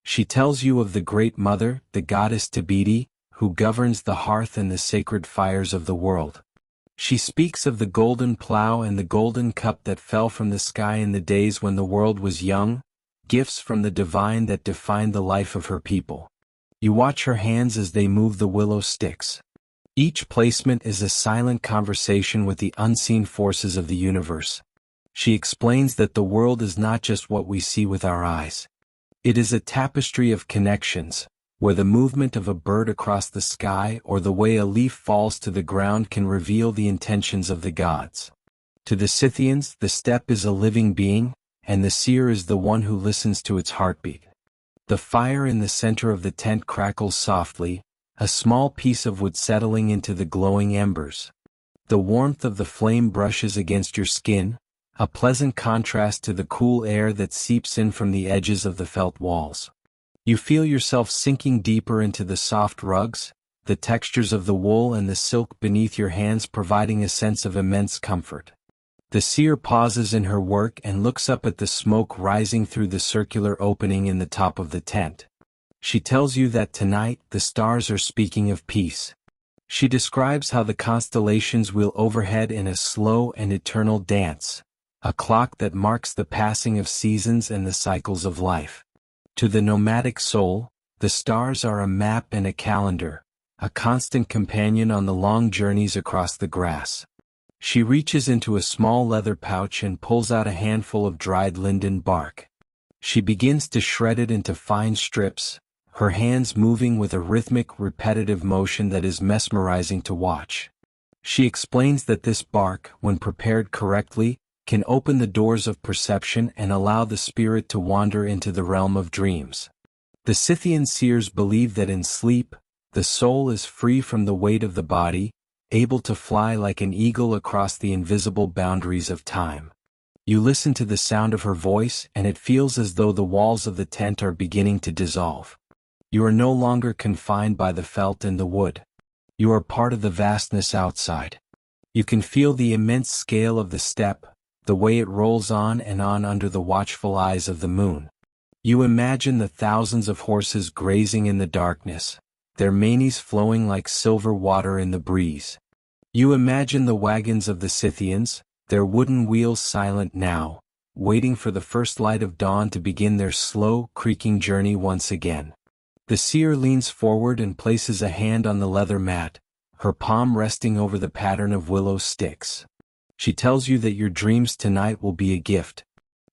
She tells you of the Great Mother, the goddess Tabidi, who governs the hearth and the sacred fires of the world. She speaks of the golden plow and the golden cup that fell from the sky in the days when the world was young, gifts from the divine that defined the life of her people. You watch her hands as they move the willow sticks. Each placement is a silent conversation with the unseen forces of the universe. She explains that the world is not just what we see with our eyes. It is a tapestry of connections, where the movement of a bird across the sky or the way a leaf falls to the ground can reveal the intentions of the gods. To the Scythians, the steppe is a living being, and the seer is the one who listens to its heartbeat. The fire in the center of the tent crackles softly, a small piece of wood settling into the glowing embers. The warmth of the flame brushes against your skin, a pleasant contrast to the cool air that seeps in from the edges of the felt walls. You feel yourself sinking deeper into the soft rugs, the textures of the wool and the silk beneath your hands providing a sense of immense comfort. The seer pauses in her work and looks up at the smoke rising through the circular opening in the top of the tent. She tells you that tonight the stars are speaking of peace. She describes how the constellations wheel overhead in a slow and eternal dance, a clock that marks the passing of seasons and the cycles of life. To the nomadic soul, the stars are a map and a calendar, a constant companion on the long journeys across the grass. She reaches into a small leather pouch and pulls out a handful of dried linden bark. She begins to shred it into fine strips, her hands moving with a rhythmic, repetitive motion that is mesmerizing to watch. She explains that this bark, when prepared correctly, can open the doors of perception and allow the spirit to wander into the realm of dreams. The Scythian seers believe that in sleep, the soul is free from the weight of the body, able to fly like an eagle across the invisible boundaries of time. You listen to the sound of her voice and it feels as though the walls of the tent are beginning to dissolve. You are no longer confined by the felt and the wood. You are part of the vastness outside. You can feel the immense scale of the steppe, the way it rolls on and on under the watchful eyes of the moon. You imagine the thousands of horses grazing in the darkness, their manes flowing like silver water in the breeze. You imagine the wagons of the Scythians, their wooden wheels silent now, waiting for the first light of dawn to begin their slow, creaking journey once again. The seer leans forward and places a hand on the leather mat, her palm resting over the pattern of willow sticks. She tells you that your dreams tonight will be a gift.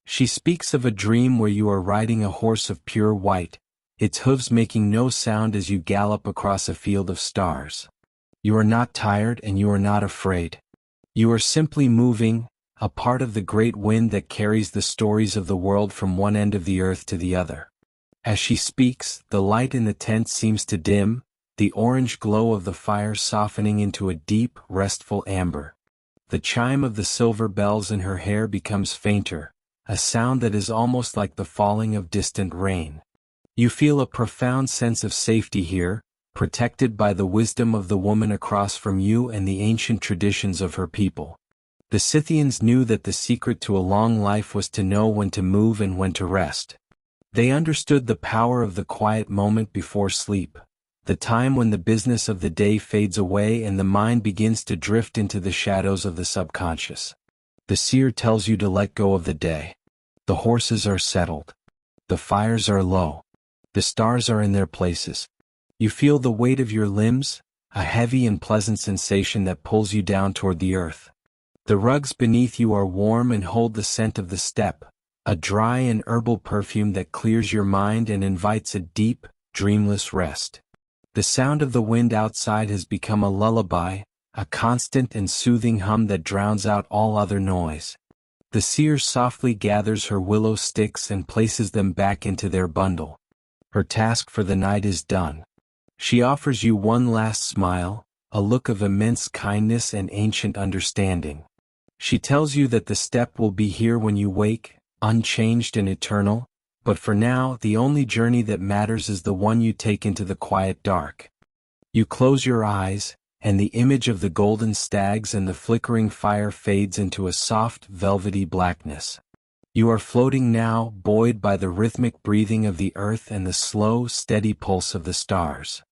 She speaks of a dream where you are riding a horse of pure white, its hooves making no sound as you gallop across a field of stars. You are not tired and you are not afraid. You are simply moving, a part of the great wind that carries the stories of the world from one end of the earth to the other. As she speaks, the light in the tent seems to dim, the orange glow of the fire softening into a deep, restful amber. The chime of the silver bells in her hair becomes fainter, a sound that is almost like the falling of distant rain. You feel a profound sense of safety here, protected by the wisdom of the woman across from you and the ancient traditions of her people. The Scythians knew that the secret to a long life was to know when to move and when to rest. They understood the power of the quiet moment before sleep, the time when the business of the day fades away and the mind begins to drift into the shadows of the subconscious. The seer tells you to let go of the day. The horses are settled. The fires are low. The stars are in their places. You feel the weight of your limbs, a heavy and pleasant sensation that pulls you down toward the earth. The rugs beneath you are warm and hold the scent of the steppe, a dry and herbal perfume that clears your mind and invites a deep, dreamless rest. The sound of the wind outside has become a lullaby, a constant and soothing hum that drowns out all other noise. The seer softly gathers her willow sticks and places them back into their bundle. Her task for the night is done. She offers you one last smile, a look of immense kindness and ancient understanding. She tells you that the steppe will be here when you wake, unchanged and eternal, but for now the only journey that matters is the one you take into the quiet dark. You close your eyes, and the image of the golden stags and the flickering fire fades into a soft, velvety blackness. You are floating now, buoyed by the rhythmic breathing of the earth and the slow, steady pulse of the stars.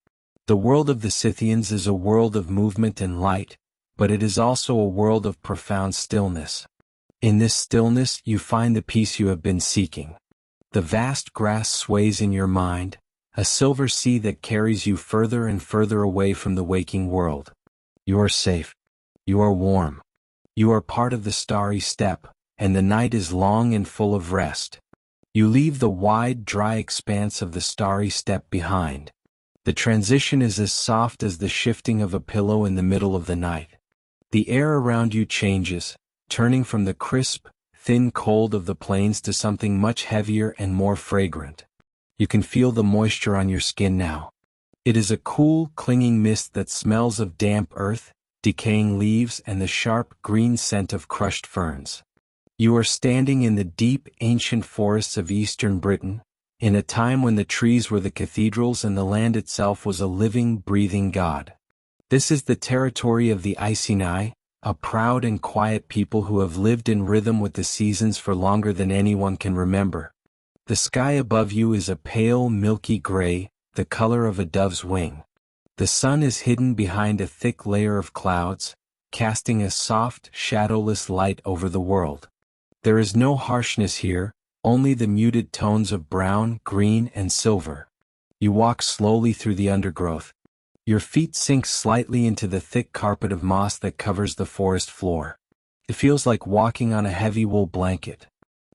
The world of the Scythians is a world of movement and light, but it is also a world of profound stillness. In this stillness you find the peace you have been seeking. The vast grass sways in your mind, a silver sea that carries you further and further away from the waking world. You are safe. You are warm. You are part of the starry steppe, and the night is long and full of rest. You leave the wide, dry expanse of the starry steppe behind. The transition is as soft as the shifting of a pillow in the middle of the night. The air around you changes, turning from the crisp, thin cold of the plains to something much heavier and more fragrant. You can feel the moisture on your skin now. It is a cool, clinging mist that smells of damp earth, decaying leaves and the sharp green scent of crushed ferns. You are standing in the deep, ancient forests of eastern Britain, in a time when the trees were the cathedrals and the land itself was a living, breathing god. This is the territory of the Iceni, a proud and quiet people who have lived in rhythm with the seasons for longer than anyone can remember. The sky above you is a pale, milky gray, the color of a dove's wing. The sun is hidden behind a thick layer of clouds, casting a soft, shadowless light over the world. There is no harshness here, only the muted tones of brown, green, and silver. You walk slowly through the undergrowth. Your feet sink slightly into the thick carpet of moss that covers the forest floor. It feels like walking on a heavy wool blanket.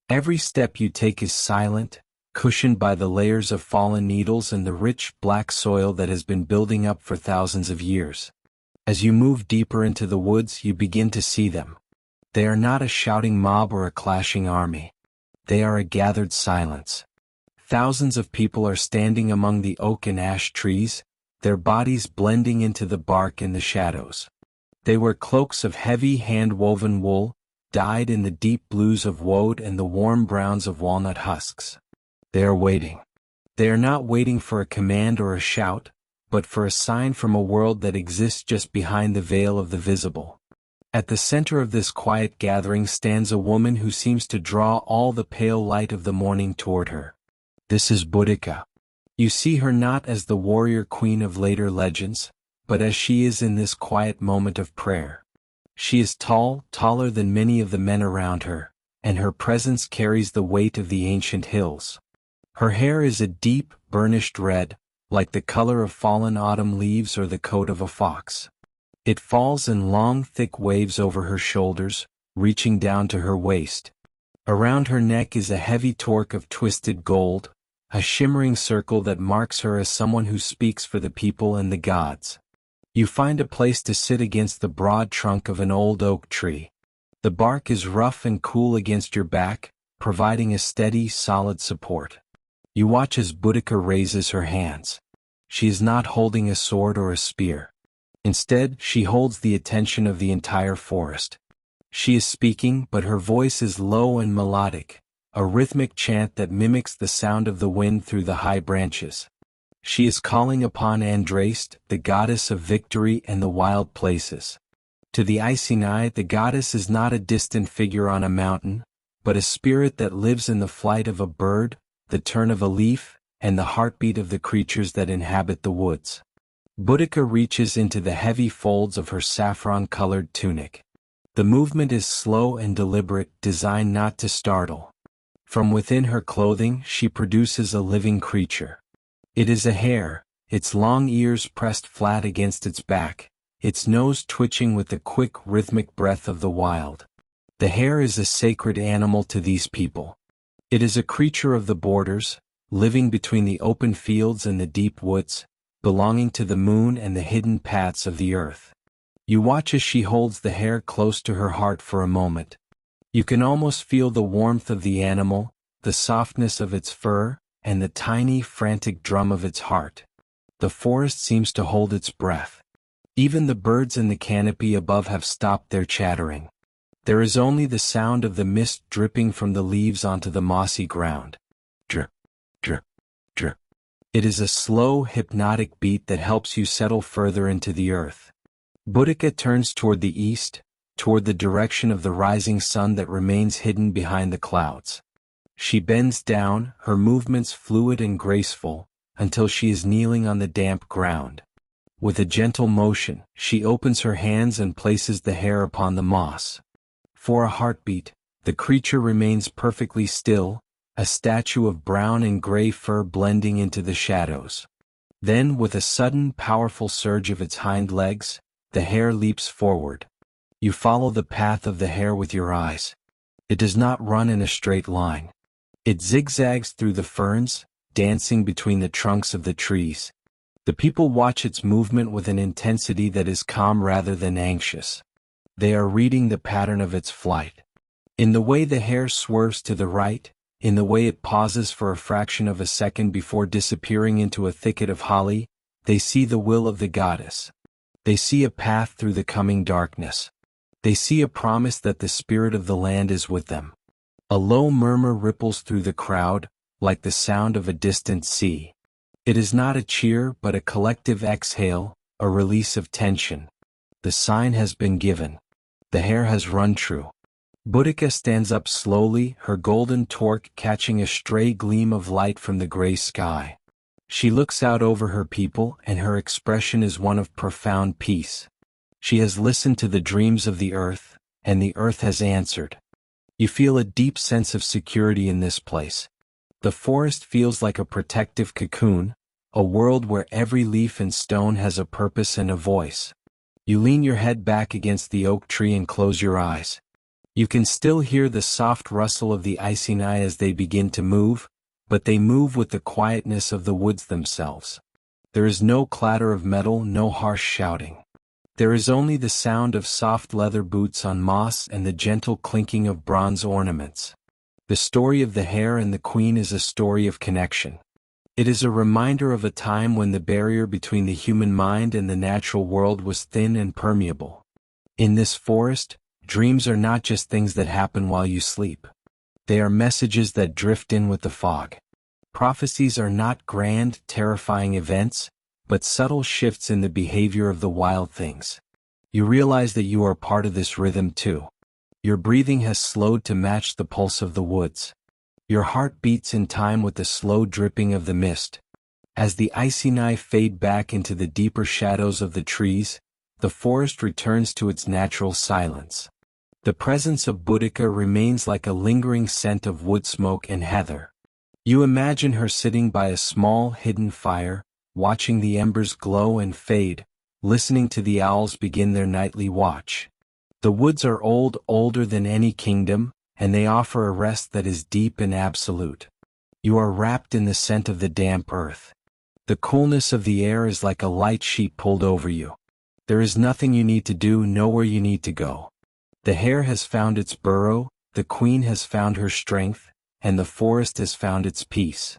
Every step you take is silent, cushioned by the layers of fallen needles and the rich, black soil that has been building up for thousands of years. As you move deeper into the woods, you begin to see them. They are not a shouting mob or a clashing army. They are a gathered silence. Thousands of people are standing among the oak and ash trees, their bodies blending into the bark and the shadows. They wear cloaks of heavy hand-woven wool, dyed in the deep blues of woad and the warm browns of walnut husks. They are waiting. They are not waiting for a command or a shout, but for a sign from a world that exists just behind the veil of the visible. At the center of this quiet gathering stands a woman who seems to draw all the pale light of the morning toward her. This is Boudica. You see her not as the warrior queen of later legends, but as she is in this quiet moment of prayer. She is tall, taller than many of the men around her, and her presence carries the weight of the ancient hills. Her hair is a deep, burnished red, like the color of fallen autumn leaves or the coat of a fox. It falls in long, thick waves over her shoulders, reaching down to her waist. Around her neck is a heavy torque of twisted gold, a shimmering circle that marks her as someone who speaks for the people and the gods. You find a place to sit against the broad trunk of an old oak tree. The bark is rough and cool against your back, providing a steady, solid support. You watch as Boudica raises her hands. She is not holding a sword or a spear. Instead, she holds the attention of the entire forest. She is speaking, but her voice is low and melodic, a rhythmic chant that mimics the sound of the wind through the high branches. She is calling upon Andraste, the goddess of victory and the wild places. To the Iceni, the goddess is not a distant figure on a mountain, but a spirit that lives in the flight of a bird, the turn of a leaf, and the heartbeat of the creatures that inhabit the woods. Boudica reaches into the heavy folds of her saffron-colored tunic. The movement is slow and deliberate, designed not to startle. From within her clothing, she produces a living creature. It is a hare, its long ears pressed flat against its back, its nose twitching with the quick, rhythmic breath of the wild. The hare is a sacred animal to these people. It is a creature of the borders, living between the open fields and the deep woods, belonging to the moon and the hidden paths of the earth. You watch as she holds the hare close to her heart for a moment. You can almost feel the warmth of the animal, the softness of its fur, and the tiny, frantic drum of its heart. The forest seems to hold its breath. Even the birds in the canopy above have stopped their chattering. There is only the sound of the mist dripping from the leaves onto the mossy ground. Drip, drip, drip. It is a slow, hypnotic beat that helps you settle further into the earth. Boudica turns toward the east, toward the direction of the rising sun that remains hidden behind the clouds. She bends down, her movements fluid and graceful, until she is kneeling on the damp ground. With a gentle motion, she opens her hands and places the hare upon the moss. For a heartbeat, the creature remains perfectly still, a statue of brown and gray fur blending into the shadows. Then, with a sudden, powerful surge of its hind legs, the hare leaps forward. You follow the path of the hare with your eyes. It does not run in a straight line. It zigzags through the ferns, dancing between the trunks of the trees. The people watch its movement with an intensity that is calm rather than anxious. They are reading the pattern of its flight. In the way the hare swerves to the right, in the way it pauses for a fraction of a second before disappearing into a thicket of holly, they see the will of the goddess. They see a path through the coming darkness. They see a promise that the spirit of the land is with them. A low murmur ripples through the crowd, like the sound of a distant sea. It is not a cheer but a collective exhale, a release of tension. The sign has been given. The hare has run true. Boudica stands up slowly, her golden torque catching a stray gleam of light from the gray sky. She looks out over her people and her expression is one of profound peace. She has listened to the dreams of the earth, and the earth has answered. You feel a deep sense of security in this place. The forest feels like a protective cocoon, a world where every leaf and stone has a purpose and a voice. You lean your head back against the oak tree and close your eyes. You can still hear the soft rustle of the iceni as they begin to move, but they move with the quietness of the woods themselves. There is no clatter of metal, no harsh shouting. There is only the sound of soft leather boots on moss and the gentle clinking of bronze ornaments. The story of the hare and the queen is a story of connection. It is a reminder of a time when the barrier between the human mind and the natural world was thin and permeable. In this forest, dreams are not just things that happen while you sleep. They are messages that drift in with the fog. Prophecies are not grand, terrifying events, but subtle shifts in the behavior of the wild things. You realize that you are part of this rhythm too. Your breathing has slowed to match the pulse of the woods. Your heart beats in time with the slow dripping of the mist. As the iceni fade back into the deeper shadows of the trees, the forest returns to its natural silence. The presence of Boudica remains like a lingering scent of wood smoke and heather. You imagine her sitting by a small hidden fire, watching the embers glow and fade, listening to the owls begin their nightly watch. The woods are old, older than any kingdom, and they offer a rest that is deep and absolute. You are wrapped in the scent of the damp earth. The coolness of the air is like a light sheet pulled over you. There is nothing you need to do, nowhere you need to go. The hare has found its burrow, the queen has found her strength, and the forest has found its peace.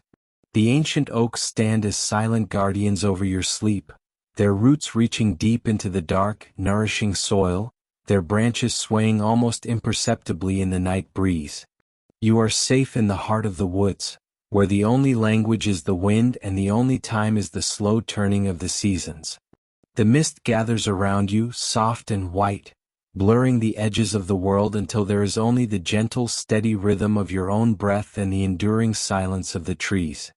The ancient oaks stand as silent guardians over your sleep, their roots reaching deep into the dark, nourishing soil, their branches swaying almost imperceptibly in the night breeze. You are safe in the heart of the woods, where the only language is the wind and the only time is the slow turning of the seasons. The mist gathers around you, soft and white, blurring the edges of the world until there is only the gentle, steady rhythm of your own breath and the enduring silence of the trees.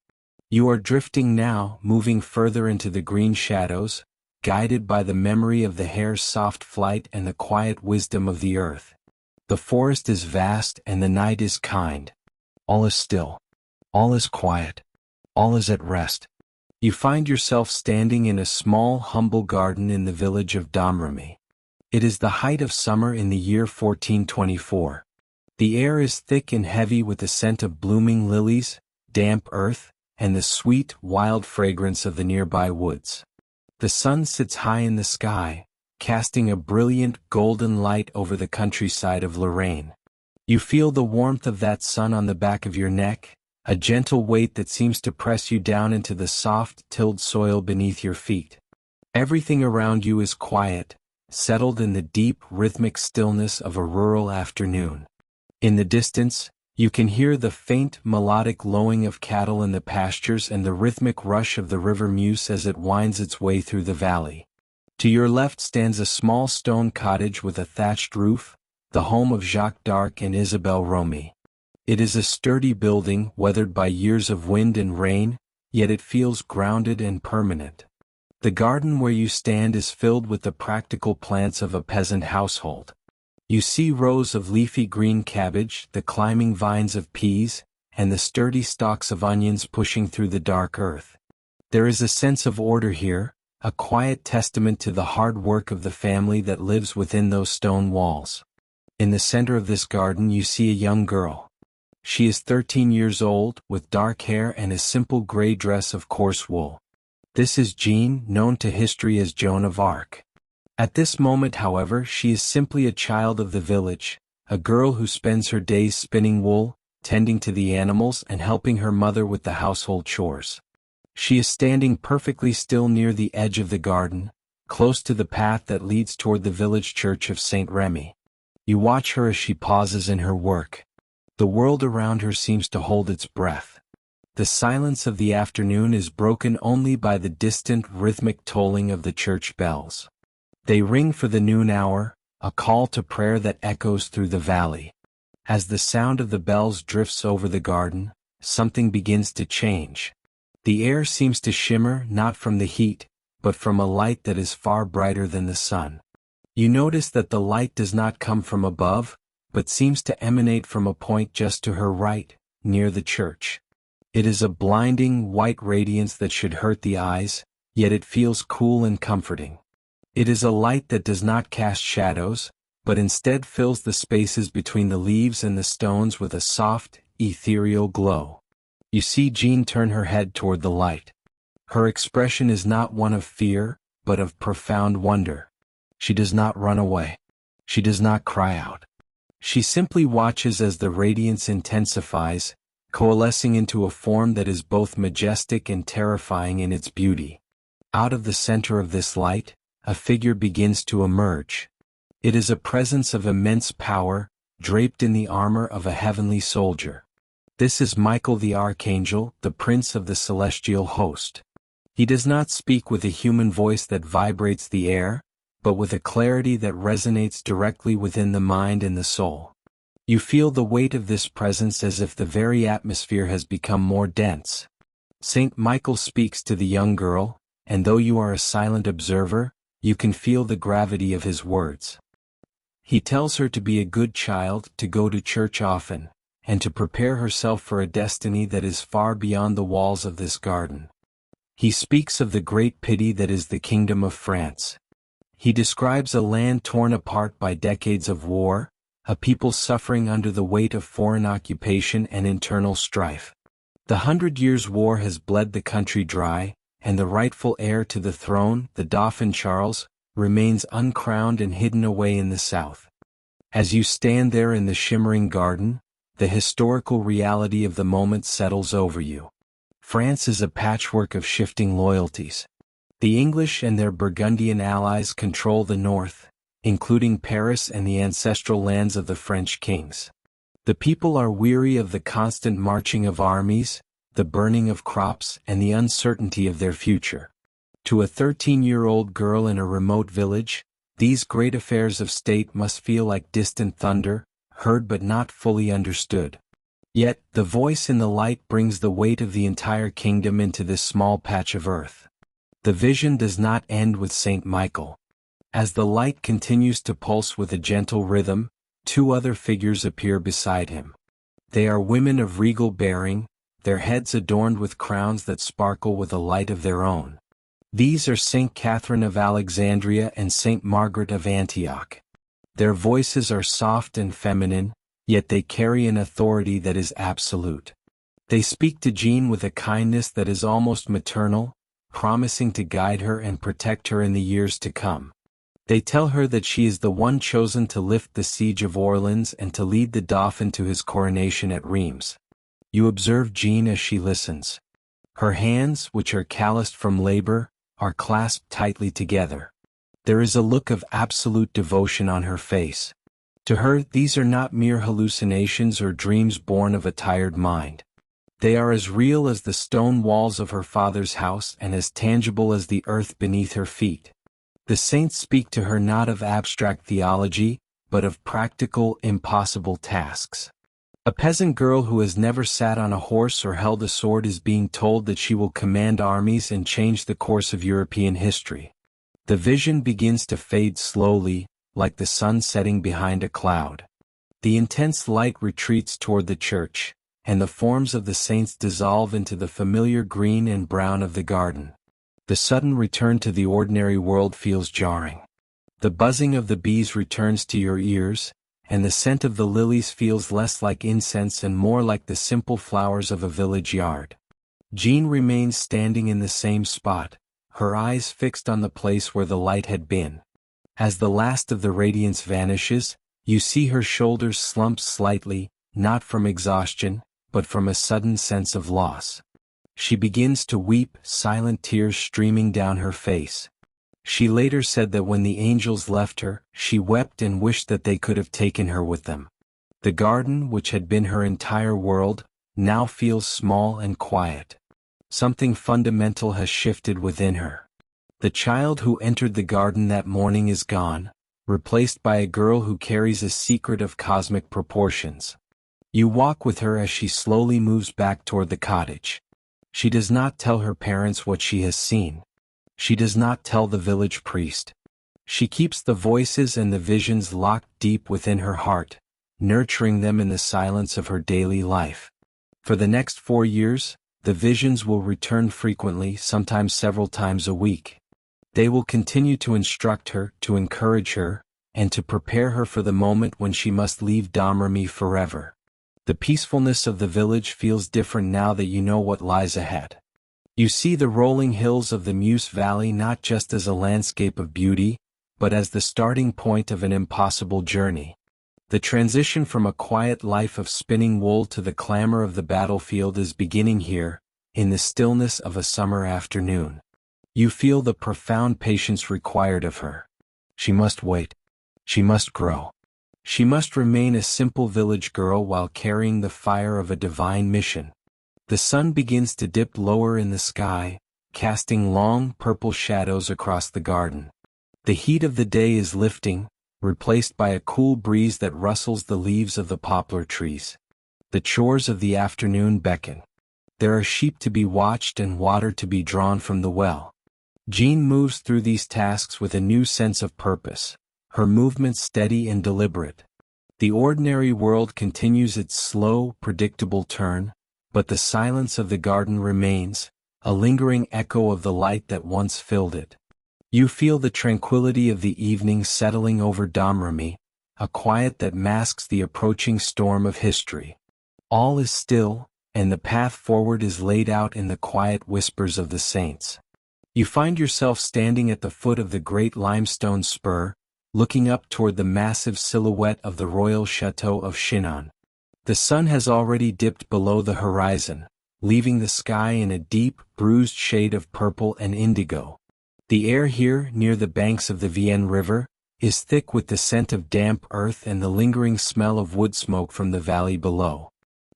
You are drifting now, moving further into the green shadows, guided by the memory of the hare's soft flight and the quiet wisdom of the earth. The forest is vast and the night is kind. All is still. All is quiet. All is at rest. You find yourself standing in a small, humble garden in the village of Domremy. It is the height of summer in the year 1424. The air is thick and heavy with the scent of blooming lilies, damp earth, and the sweet, wild fragrance of the nearby woods. The sun sits high in the sky, casting a brilliant, golden light over the countryside of Lorraine. You feel the warmth of that sun on the back of your neck, a gentle weight that seems to press you down into the soft, tilled soil beneath your feet. Everything around you is quiet, settled in the deep, rhythmic stillness of a rural afternoon. In the distance, you can hear the faint, melodic lowing of cattle in the pastures and the rhythmic rush of the river Meuse as it winds its way through the valley. To your left stands a small stone cottage with a thatched roof, the home of Jacques d'Arc and Isabelle Romy. It is a sturdy building, weathered by years of wind and rain, yet it feels grounded and permanent. The garden where you stand is filled with the practical plants of a peasant household. You see rows of leafy green cabbage, the climbing vines of peas, and the sturdy stalks of onions pushing through the dark earth. There is a sense of order here, a quiet testament to the hard work of the family that lives within those stone walls. In the center of this garden you see a young girl. She is 13 years old, with dark hair and a simple gray dress of coarse wool. This is Jean, known to history as Joan of Arc. At this moment, however, she is simply a child of the village, a girl who spends her days spinning wool, tending to the animals and helping her mother with the household chores. She is standing perfectly still near the edge of the garden, close to the path that leads toward the village church of Saint Remy. You watch her as she pauses in her work. The world around her seems to hold its breath. The silence of the afternoon is broken only by the distant rhythmic tolling of the church bells. They ring for the noon hour, a call to prayer that echoes through the valley. As the sound of the bells drifts over the garden, something begins to change. The air seems to shimmer not from the heat, but from a light that is far brighter than the sun. You notice that the light does not come from above, but seems to emanate from a point just to her right, near the church. It is a blinding white radiance that should hurt the eyes, yet it feels cool and comforting. It is a light that does not cast shadows, but instead fills the spaces between the leaves and the stones with a soft, ethereal glow. You see Jean turn her head toward the light. Her expression is not one of fear, but of profound wonder. She does not run away. She does not cry out. She simply watches as the radiance intensifies, coalescing into a form that is both majestic and terrifying in its beauty. Out of the center of this light, a figure begins to emerge. It is a presence of immense power, draped in the armor of a heavenly soldier. This is Michael the Archangel, the prince of the celestial host. He does not speak with a human voice that vibrates the air, but with a clarity that resonates directly within the mind and the soul. You feel the weight of this presence as if the very atmosphere has become more dense. Saint Michael speaks to the young girl, and though you are a silent observer, you can feel the gravity of his words. He tells her to be a good child, to go to church often, and to prepare herself for a destiny that is far beyond the walls of this garden. He speaks of the great pity that is the kingdom of France. He describes a land torn apart by decades of war, a people suffering under the weight of foreign occupation and internal strife. The 100 Years' War has bled the country dry, and the rightful heir to the throne, the Dauphin Charles, remains uncrowned and hidden away in the south. As you stand there in the shimmering garden, the historical reality of the moment settles over you. France is a patchwork of shifting loyalties. The English and their Burgundian allies control the north, including Paris and the ancestral lands of the French kings. The people are weary of the constant marching of armies, the burning of crops, and the uncertainty of their future. To a 13-year-old girl in a remote village, these great affairs of state must feel like distant thunder, heard but not fully understood. Yet, the voice in the light brings the weight of the entire kingdom into this small patch of earth. The vision does not end with Saint Michael. As the light continues to pulse with a gentle rhythm, two other figures appear beside him. They are women of regal bearing, their heads adorned with crowns that sparkle with a light of their own. These are Saint Catherine of Alexandria and Saint Margaret of Antioch. Their voices are soft and feminine, yet they carry an authority that is absolute. They speak to Jean with a kindness that is almost maternal, promising to guide her and protect her in the years to come. They tell her that she is the one chosen to lift the siege of Orleans and to lead the Dauphin to his coronation at Reims. You observe Jean as she listens. Her hands, which are calloused from labor, are clasped tightly together. There is a look of absolute devotion on her face. To her, these are not mere hallucinations or dreams born of a tired mind. They are as real as the stone walls of her father's house and as tangible as the earth beneath her feet. The saints speak to her not of abstract theology, but of practical, impossible tasks. A peasant girl who has never sat on a horse or held a sword is being told that she will command armies and change the course of European history. The vision begins to fade slowly, like the sun setting behind a cloud. The intense light retreats toward the church, and the forms of the saints dissolve into the familiar green and brown of the garden. The sudden return to the ordinary world feels jarring. The buzzing of the bees returns to your ears, and the scent of the lilies feels less like incense and more like the simple flowers of a village yard. Jean remains standing in the same spot, her eyes fixed on the place where the light had been. As the last of the radiance vanishes, you see her shoulders slump slightly, not from exhaustion, but from a sudden sense of loss. She begins to weep, silent tears streaming down her face. She later said that when the angels left her, she wept and wished that they could have taken her with them. The garden, which had been her entire world, now feels small and quiet. Something fundamental has shifted within her. The child who entered the garden that morning is gone, replaced by a girl who carries a secret of cosmic proportions. You walk with her as she slowly moves back toward the cottage. She does not tell her parents what she has seen. She does not tell the village priest. She keeps the voices and the visions locked deep within her heart, nurturing them in the silence of her daily life. For the next 4 years, the visions will return frequently, sometimes several times a week. They will continue to instruct her, to encourage her, and to prepare her for the moment when she must leave Domremy forever. The peacefulness of the village feels different now that you know what lies ahead. You see the rolling hills of the Meuse Valley not just as a landscape of beauty, but as the starting point of an impossible journey. The transition from a quiet life of spinning wool to the clamor of the battlefield is beginning here, in the stillness of a summer afternoon. You feel the profound patience required of her. She must wait. She must grow. She must remain a simple village girl while carrying the fire of a divine mission. The sun begins to dip lower in the sky, casting long purple shadows across the garden. The heat of the day is lifting, replaced by a cool breeze that rustles the leaves of the poplar trees. The chores of the afternoon beckon. There are sheep to be watched and water to be drawn from the well. Jean moves through these tasks with a new sense of purpose, her movements steady and deliberate. The ordinary world continues its slow, predictable turn, but the silence of the garden remains, a lingering echo of the light that once filled it. You feel the tranquility of the evening settling over Domremy, a quiet that masks the approaching storm of history. All is still, and the path forward is laid out in the quiet whispers of the saints. You find yourself standing at the foot of the great limestone spur, looking up toward the massive silhouette of the royal chateau of Chinon. The sun has already dipped below the horizon, leaving the sky in a deep, bruised shade of purple and indigo. The air here, near the banks of the Vienne River, is thick with the scent of damp earth and the lingering smell of wood smoke from the valley below.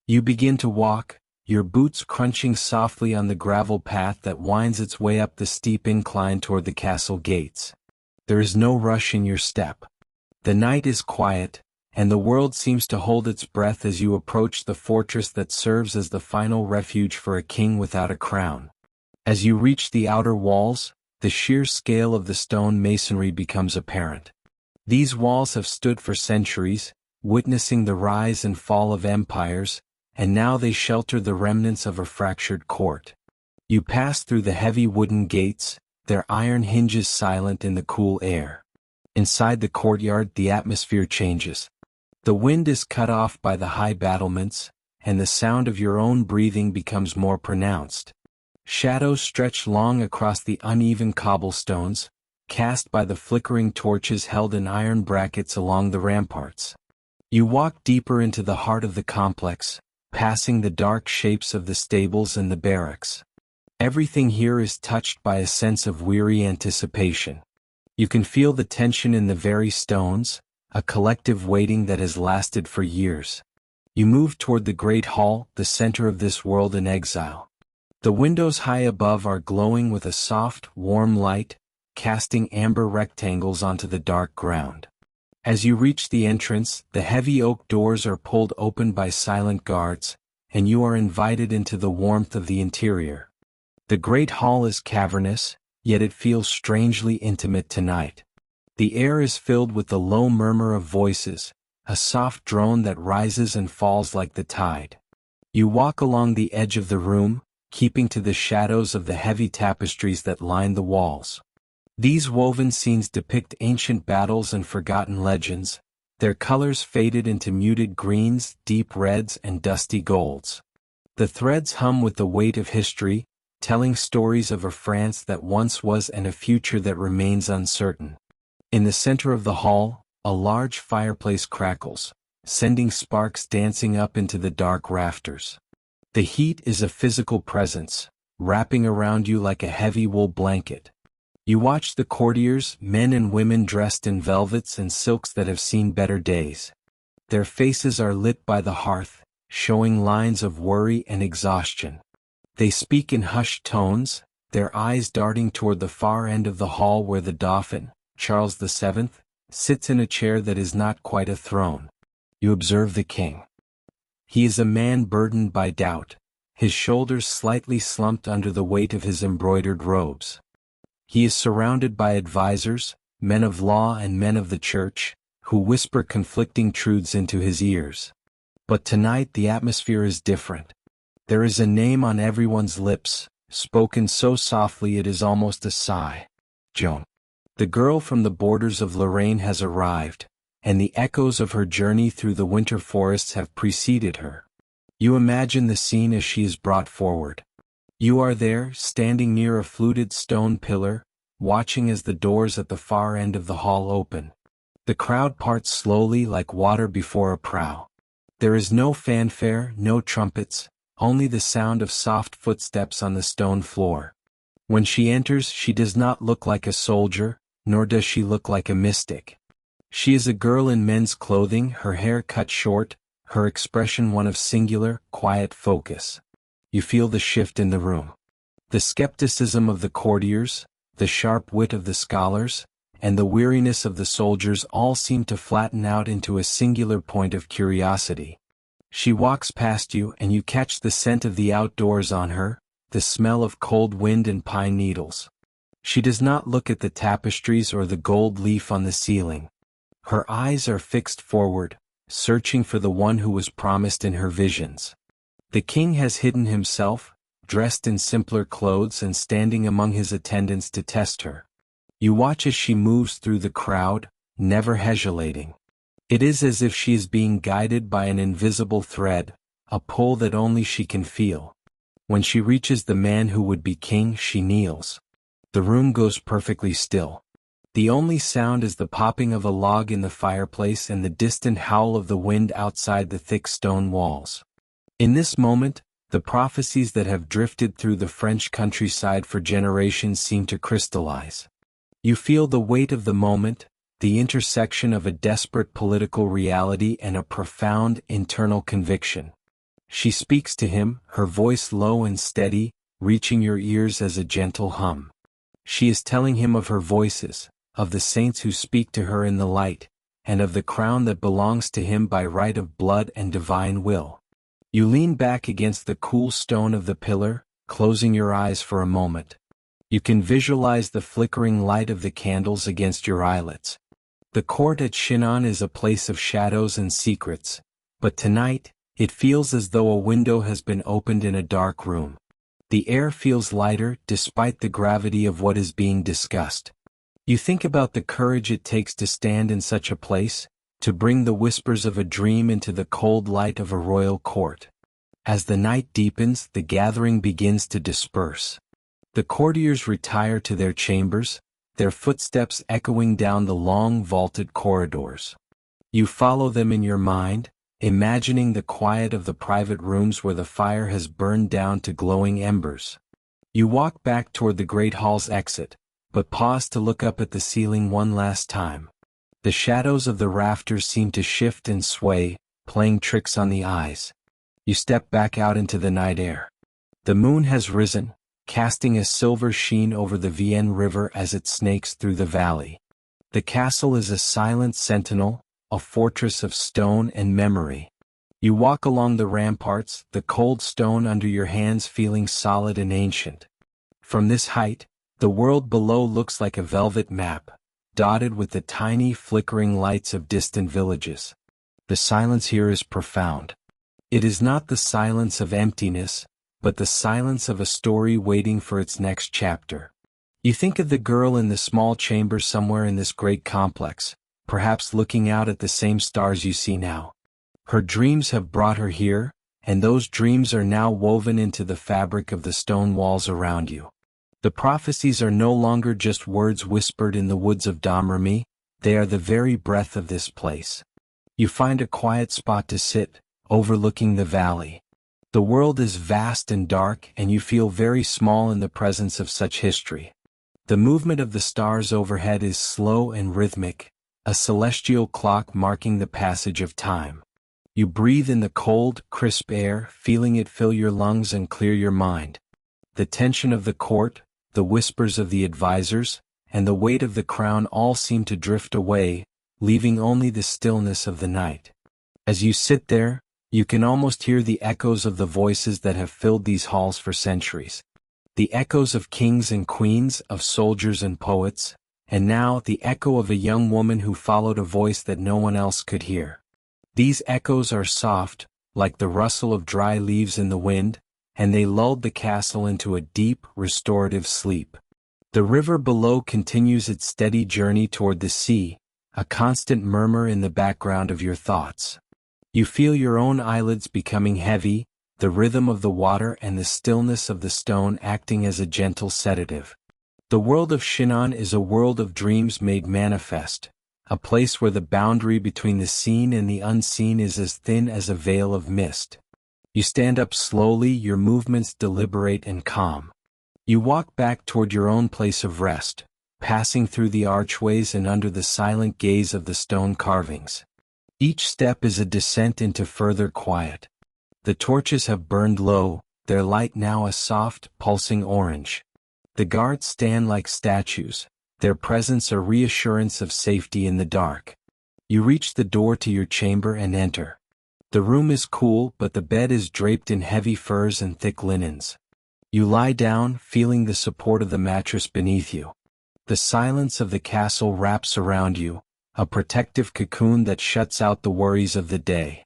You begin to walk, your boots crunching softly on the gravel path that winds its way up the steep incline toward the castle gates. There is no rush in your step. The night is quiet, and the world seems to hold its breath as you approach the fortress that serves as the final refuge for a king without a crown. As you reach the outer walls, the sheer scale of the stone masonry becomes apparent. These walls have stood for centuries, witnessing the rise and fall of empires, and now they shelter the remnants of a fractured court. You pass through the heavy wooden gates, their iron hinges silent in the cool air. Inside the courtyard the atmosphere changes. The wind is cut off by the high battlements, and the sound of your own breathing becomes more pronounced. Shadows stretch long across the uneven cobblestones, cast by the flickering torches held in iron brackets along the ramparts. You walk deeper into the heart of the complex, passing the dark shapes of the stables and the barracks. Everything here is touched by a sense of weary anticipation. You can feel the tension in the very stones, a collective waiting that has lasted for years. You move toward the great hall, the center of this world in exile. The windows high above are glowing with a soft, warm light, casting amber rectangles onto the dark ground. As you reach the entrance, the heavy oak doors are pulled open by silent guards, and you are invited into the warmth of the interior. The great hall is cavernous, yet it feels strangely intimate tonight. The air is filled with the low murmur of voices, a soft drone that rises and falls like the tide. You walk along the edge of the room, keeping to the shadows of the heavy tapestries that line the walls. These woven scenes depict ancient battles and forgotten legends, their colors faded into muted greens, deep reds, and dusty golds. The threads hum with the weight of history, telling stories of a France that once was and a future that remains uncertain. In the center of the hall, a large fireplace crackles, sending sparks dancing up into the dark rafters. The heat is a physical presence, wrapping around you like a heavy wool blanket. You watch the courtiers, men and women dressed in velvets and silks that have seen better days. Their faces are lit by the hearth, showing lines of worry and exhaustion. They speak in hushed tones, their eyes darting toward the far end of the hall where the Dauphin, Charles VII, sits in a chair that is not quite a throne. You observe the king. He is a man burdened by doubt, his shoulders slightly slumped under the weight of his embroidered robes. He is surrounded by advisors, men of law and men of the church, who whisper conflicting truths into his ears. But tonight the atmosphere is different. There is a name on everyone's lips, spoken so softly it is almost a sigh. Joan. The girl from the borders of Lorraine has arrived, and the echoes of her journey through the winter forests have preceded her. You imagine the scene as she is brought forward. You are there, standing near a fluted stone pillar, watching as the doors at the far end of the hall open. The crowd parts slowly like water before a prow. There is no fanfare, no trumpets, only the sound of soft footsteps on the stone floor. When she enters, she does not look like a soldier, nor does she look like a mystic. She is a girl in men's clothing, her hair cut short, her expression one of singular, quiet focus. You feel the shift in the room. The skepticism of the courtiers, the sharp wit of the scholars, and the weariness of the soldiers all seem to flatten out into a singular point of curiosity. She walks past you and you catch the scent of the outdoors on her, the smell of cold wind and pine needles. She does not look at the tapestries or the gold leaf on the ceiling. Her eyes are fixed forward, searching for the one who was promised in her visions. The king has hidden himself, dressed in simpler clothes and standing among his attendants to test her. You watch as she moves through the crowd, never hesitating. It is as if she is being guided by an invisible thread, a pull that only she can feel. When she reaches the man who would be king, she kneels. The room goes perfectly still. The only sound is the popping of a log in the fireplace and the distant howl of the wind outside the thick stone walls. In this moment, the prophecies that have drifted through the French countryside for generations seem to crystallize. You feel the weight of the moment, the intersection of a desperate political reality and a profound internal conviction. She speaks to him, her voice low and steady, reaching your ears as a gentle hum. She is telling him of her voices, of the saints who speak to her in the light, and of the crown that belongs to him by right of blood and divine will. You lean back against the cool stone of the pillar, closing your eyes for a moment. You can visualize the flickering light of the candles against your eyelids. The court at Chinon is a place of shadows and secrets, but tonight, it feels as though a window has been opened in a dark room. The air feels lighter despite the gravity of what is being discussed. You think about the courage it takes to stand in such a place, to bring the whispers of a dream into the cold light of a royal court. As the night deepens, the gathering begins to disperse. The courtiers retire to their chambers, their footsteps echoing down the long vaulted corridors. You follow them in your mind, imagining the quiet of the private rooms where the fire has burned down to glowing embers. You walk back toward the great hall's exit, but pause to look up at the ceiling one last time. The shadows of the rafters seem to shift and sway, playing tricks on the eyes. You step back out into the night air. The moon has risen, casting a silver sheen over the Vienne River as it snakes through the valley. The castle is a silent sentinel, a fortress of stone and memory. You walk along the ramparts, the cold stone under your hands feeling solid and ancient. From this height, the world below looks like a velvet map, dotted with the tiny flickering lights of distant villages. The silence here is profound. It is not the silence of emptiness, but the silence of a story waiting for its next chapter. You think of the girl in the small chamber somewhere in this great complex, perhaps looking out at the same stars you see now. Her dreams have brought her here, and those dreams are now woven into the fabric of the stone walls around you. The prophecies are no longer just words whispered in the woods of Domremy, they are the very breath of this place. You find a quiet spot to sit, overlooking the valley. The world is vast and dark, and you feel very small in the presence of such history. The movement of the stars overhead is slow and rhythmic, a celestial clock marking the passage of time. You breathe in the cold, crisp air, feeling it fill your lungs and clear your mind. The tension of the court, the whispers of the advisors, and the weight of the crown all seem to drift away, leaving only the stillness of the night. As you sit there, You can almost hear the echoes of the voices that have filled these halls for centuries. The echoes of kings and queens, of soldiers and poets, and now the echo of a young woman who followed a voice that no one else could hear. These echoes are soft, like the rustle of dry leaves in the wind, and they lulled the castle into a deep, restorative sleep. The river below continues its steady journey toward the sea, a constant murmur in the background of your thoughts. You feel your own eyelids becoming heavy, the rhythm of the water and the stillness of the stone acting as a gentle sedative. The world of Shinan is a world of dreams made manifest, a place where the boundary between the seen and the unseen is as thin as a veil of mist. You stand up slowly, your movements deliberate and calm. You walk back toward your own place of rest, passing through the archways and under the silent gaze of the stone carvings. Each step is a descent into further quiet. The torches have burned low, their light now a soft, pulsing orange. The guards stand like statues, their presence a reassurance of safety in the dark. You reach the door to your chamber and enter. The room is cool, but the bed is draped in heavy furs and thick linens. You lie down, feeling the support of the mattress beneath you. The silence of the castle wraps around you, a protective cocoon that shuts out the worries of the day.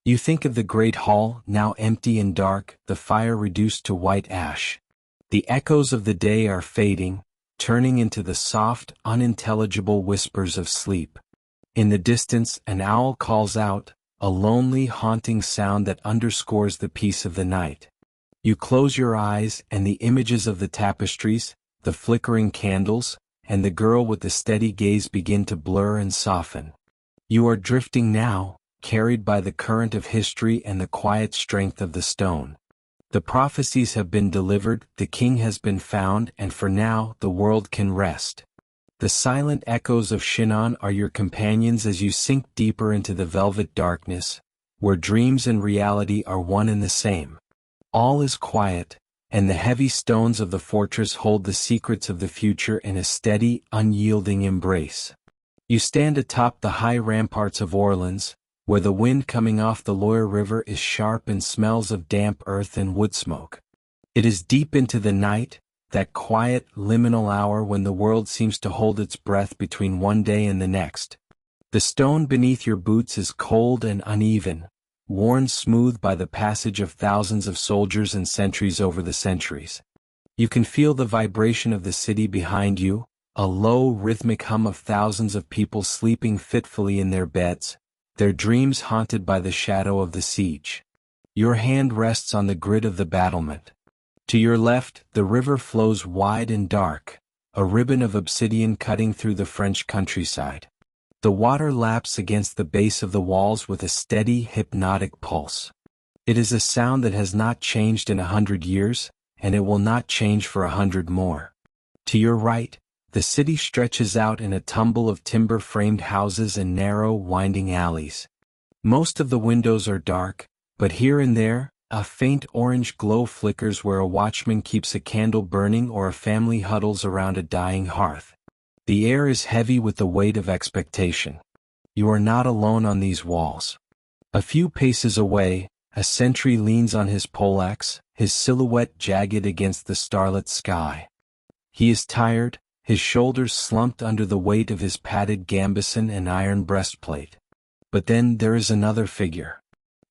You think of the great hall, now empty and dark, the fire reduced to white ash. The echoes of the day are fading, turning into the soft, unintelligible whispers of sleep. In the distance, an owl calls out, a lonely, haunting sound that underscores the peace of the night. You close your eyes and the images of the tapestries, the flickering candles, and the girl with the steady gaze begin to blur and soften. You are drifting now, carried by the current of history and the quiet strength of the stone. The prophecies have been delivered, the king has been found, and for now the world can rest. The silent echoes of Shinan are your companions as you sink deeper into the velvet darkness, where dreams and reality are one and the same. All is quiet, and the heavy stones of the fortress hold the secrets of the future in a steady, unyielding embrace. You stand atop the high ramparts of Orleans, where the wind coming off the Loire River is sharp and smells of damp earth and wood smoke. It is deep into the night, that quiet, liminal hour when the world seems to hold its breath between one day and the next. The stone beneath your boots is cold and uneven, worn smooth by the passage of thousands of soldiers and sentries over the centuries. You can feel the vibration of the city behind you, a low, rhythmic hum of thousands of people sleeping fitfully in their beds, their dreams haunted by the shadow of the siege. Your hand rests on the grid of the battlement. To your left, the river flows wide and dark, a ribbon of obsidian cutting through the French countryside. The water laps against the base of the walls with a steady, hypnotic pulse. It is a sound that has not changed in 100 years, and it will not change for 100 more. To your right, the city stretches out in a tumble of timber-framed houses and narrow, winding alleys. Most of the windows are dark, but here and there, a faint orange glow flickers where a watchman keeps a candle burning or a family huddles around a dying hearth. The air is heavy with the weight of expectation. You are not alone on these walls. A few paces away, a sentry leans on his poleaxe, his silhouette jagged against the starlit sky. He is tired, his shoulders slumped under the weight of his padded gambeson and iron breastplate. But then there is another figure.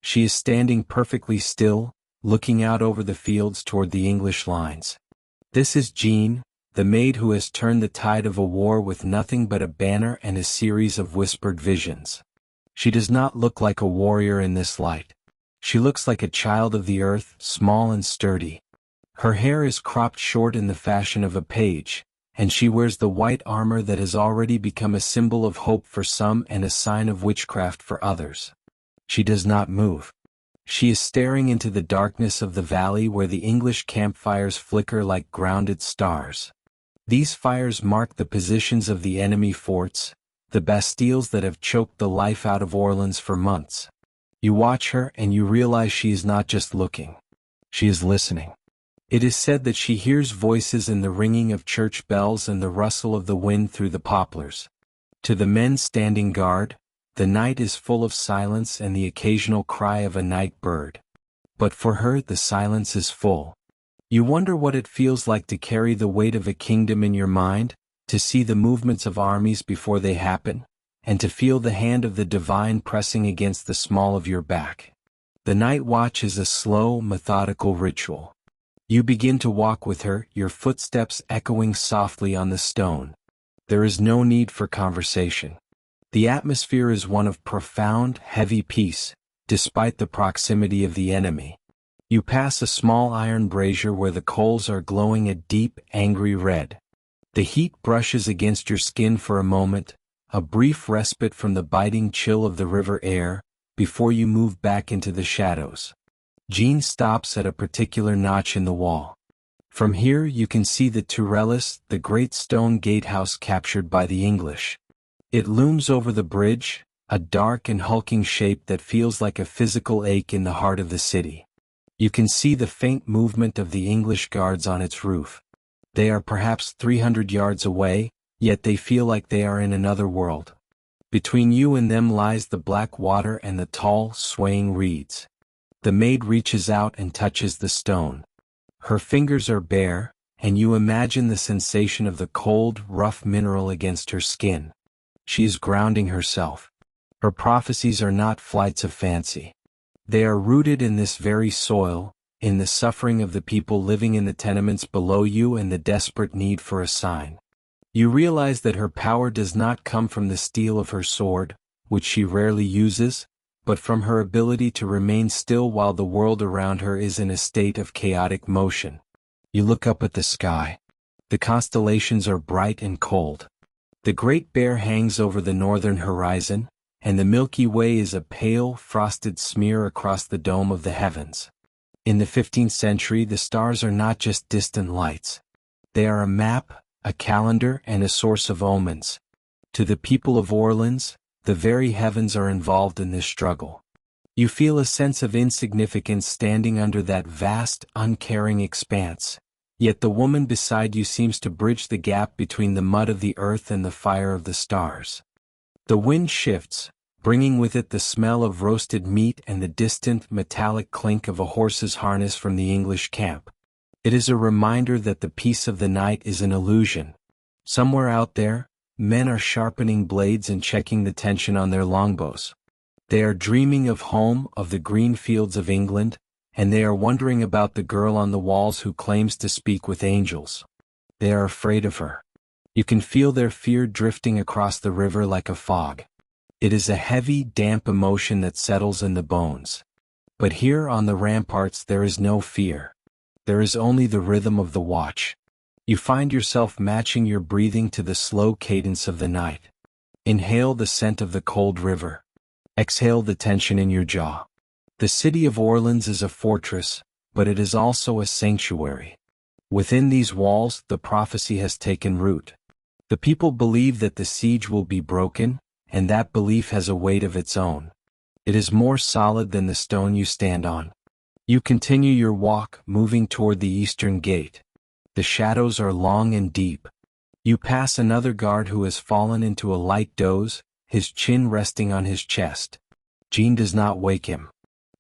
She is standing perfectly still, looking out over the fields toward the English lines. This is Jean, the maid who has turned the tide of a war with nothing but a banner and a series of whispered visions. She does not look like a warrior in this light. She looks like a child of the earth, small and sturdy. Her hair is cropped short in the fashion of a page, and she wears the white armor that has already become a symbol of hope for some and a sign of witchcraft for others. She does not move. She is staring into the darkness of the valley where the English campfires flicker like grounded stars. These fires mark the positions of the enemy forts, the bastilles that have choked the life out of Orleans for months. You watch her and you realize she is not just looking. She is listening. It is said that she hears voices in the ringing of church bells and the rustle of the wind through the poplars. To the men standing guard, The night is full of silence and the occasional cry of a night bird. But for her the silence is full. You wonder what it feels like to carry the weight of a kingdom in your mind, to see the movements of armies before they happen, and to feel the hand of the divine pressing against the small of your back. The night watch is a slow, methodical ritual. You begin to walk with her, your footsteps echoing softly on the stone. There is no need for conversation. The atmosphere is one of profound, heavy peace, despite the proximity of the enemy. You pass a small iron brazier where the coals are glowing a deep, angry red. The heat brushes against your skin for a moment, a brief respite from the biting chill of the river air, before you move back into the shadows. Jean stops at a particular notch in the wall. From here you can see the Turellis, the great stone gatehouse captured by the English. It looms over the bridge, a dark and hulking shape that feels like a physical ache in the heart of the city. You can see the faint movement of the English guards on its roof. They are perhaps 300 yards away, yet they feel like they are in another world. Between you and them lies the black water and the tall, swaying reeds. The maid reaches out and touches the stone. Her fingers are bare, and you imagine the sensation of the cold, rough mineral against her skin. She is grounding herself. Her prophecies are not flights of fancy. They are rooted in this very soil, in the suffering of the people living in the tenements below you and the desperate need for a sign. You realize that her power does not come from the steel of her sword, which she rarely uses, but from her ability to remain still while the world around her is in a state of chaotic motion. You look up at the sky. The constellations are bright and cold. The Great Bear hangs over the northern horizon, and the Milky Way is a pale, frosted smear across the dome of the heavens. In the 15th century, the stars are not just distant lights. They are a map, a calendar, and a source of omens. To the people of Orleans, the very heavens are involved in this struggle. You feel a sense of insignificance standing under that vast, uncaring expanse, yet the woman beside you seems to bridge the gap between the mud of the earth and the fire of the stars. The wind shifts, bringing with it the smell of roasted meat and the distant, metallic clink of a horse's harness from the English camp. It is a reminder that the peace of the night is an illusion. Somewhere out there, men are sharpening blades and checking the tension on their longbows. They are dreaming of home, of the green fields of England, and they are wondering about the girl on the walls who claims to speak with angels. They are afraid of her. You can feel their fear drifting across the river like a fog. It is a heavy, damp emotion that settles in the bones. But here on the ramparts there is no fear. There is only the rhythm of the watch. You find yourself matching your breathing to the slow cadence of the night. Inhale the scent of the cold river. Exhale the tension in your jaw. The city of Orleans is a fortress, but it is also a sanctuary. Within these walls, the prophecy has taken root. The people believe that the siege will be broken, and that belief has a weight of its own. It is more solid than the stone you stand on. You continue your walk, moving toward the eastern gate. The shadows are long and deep. You pass another guard who has fallen into a light doze, his chin resting on his chest. Jean does not wake him.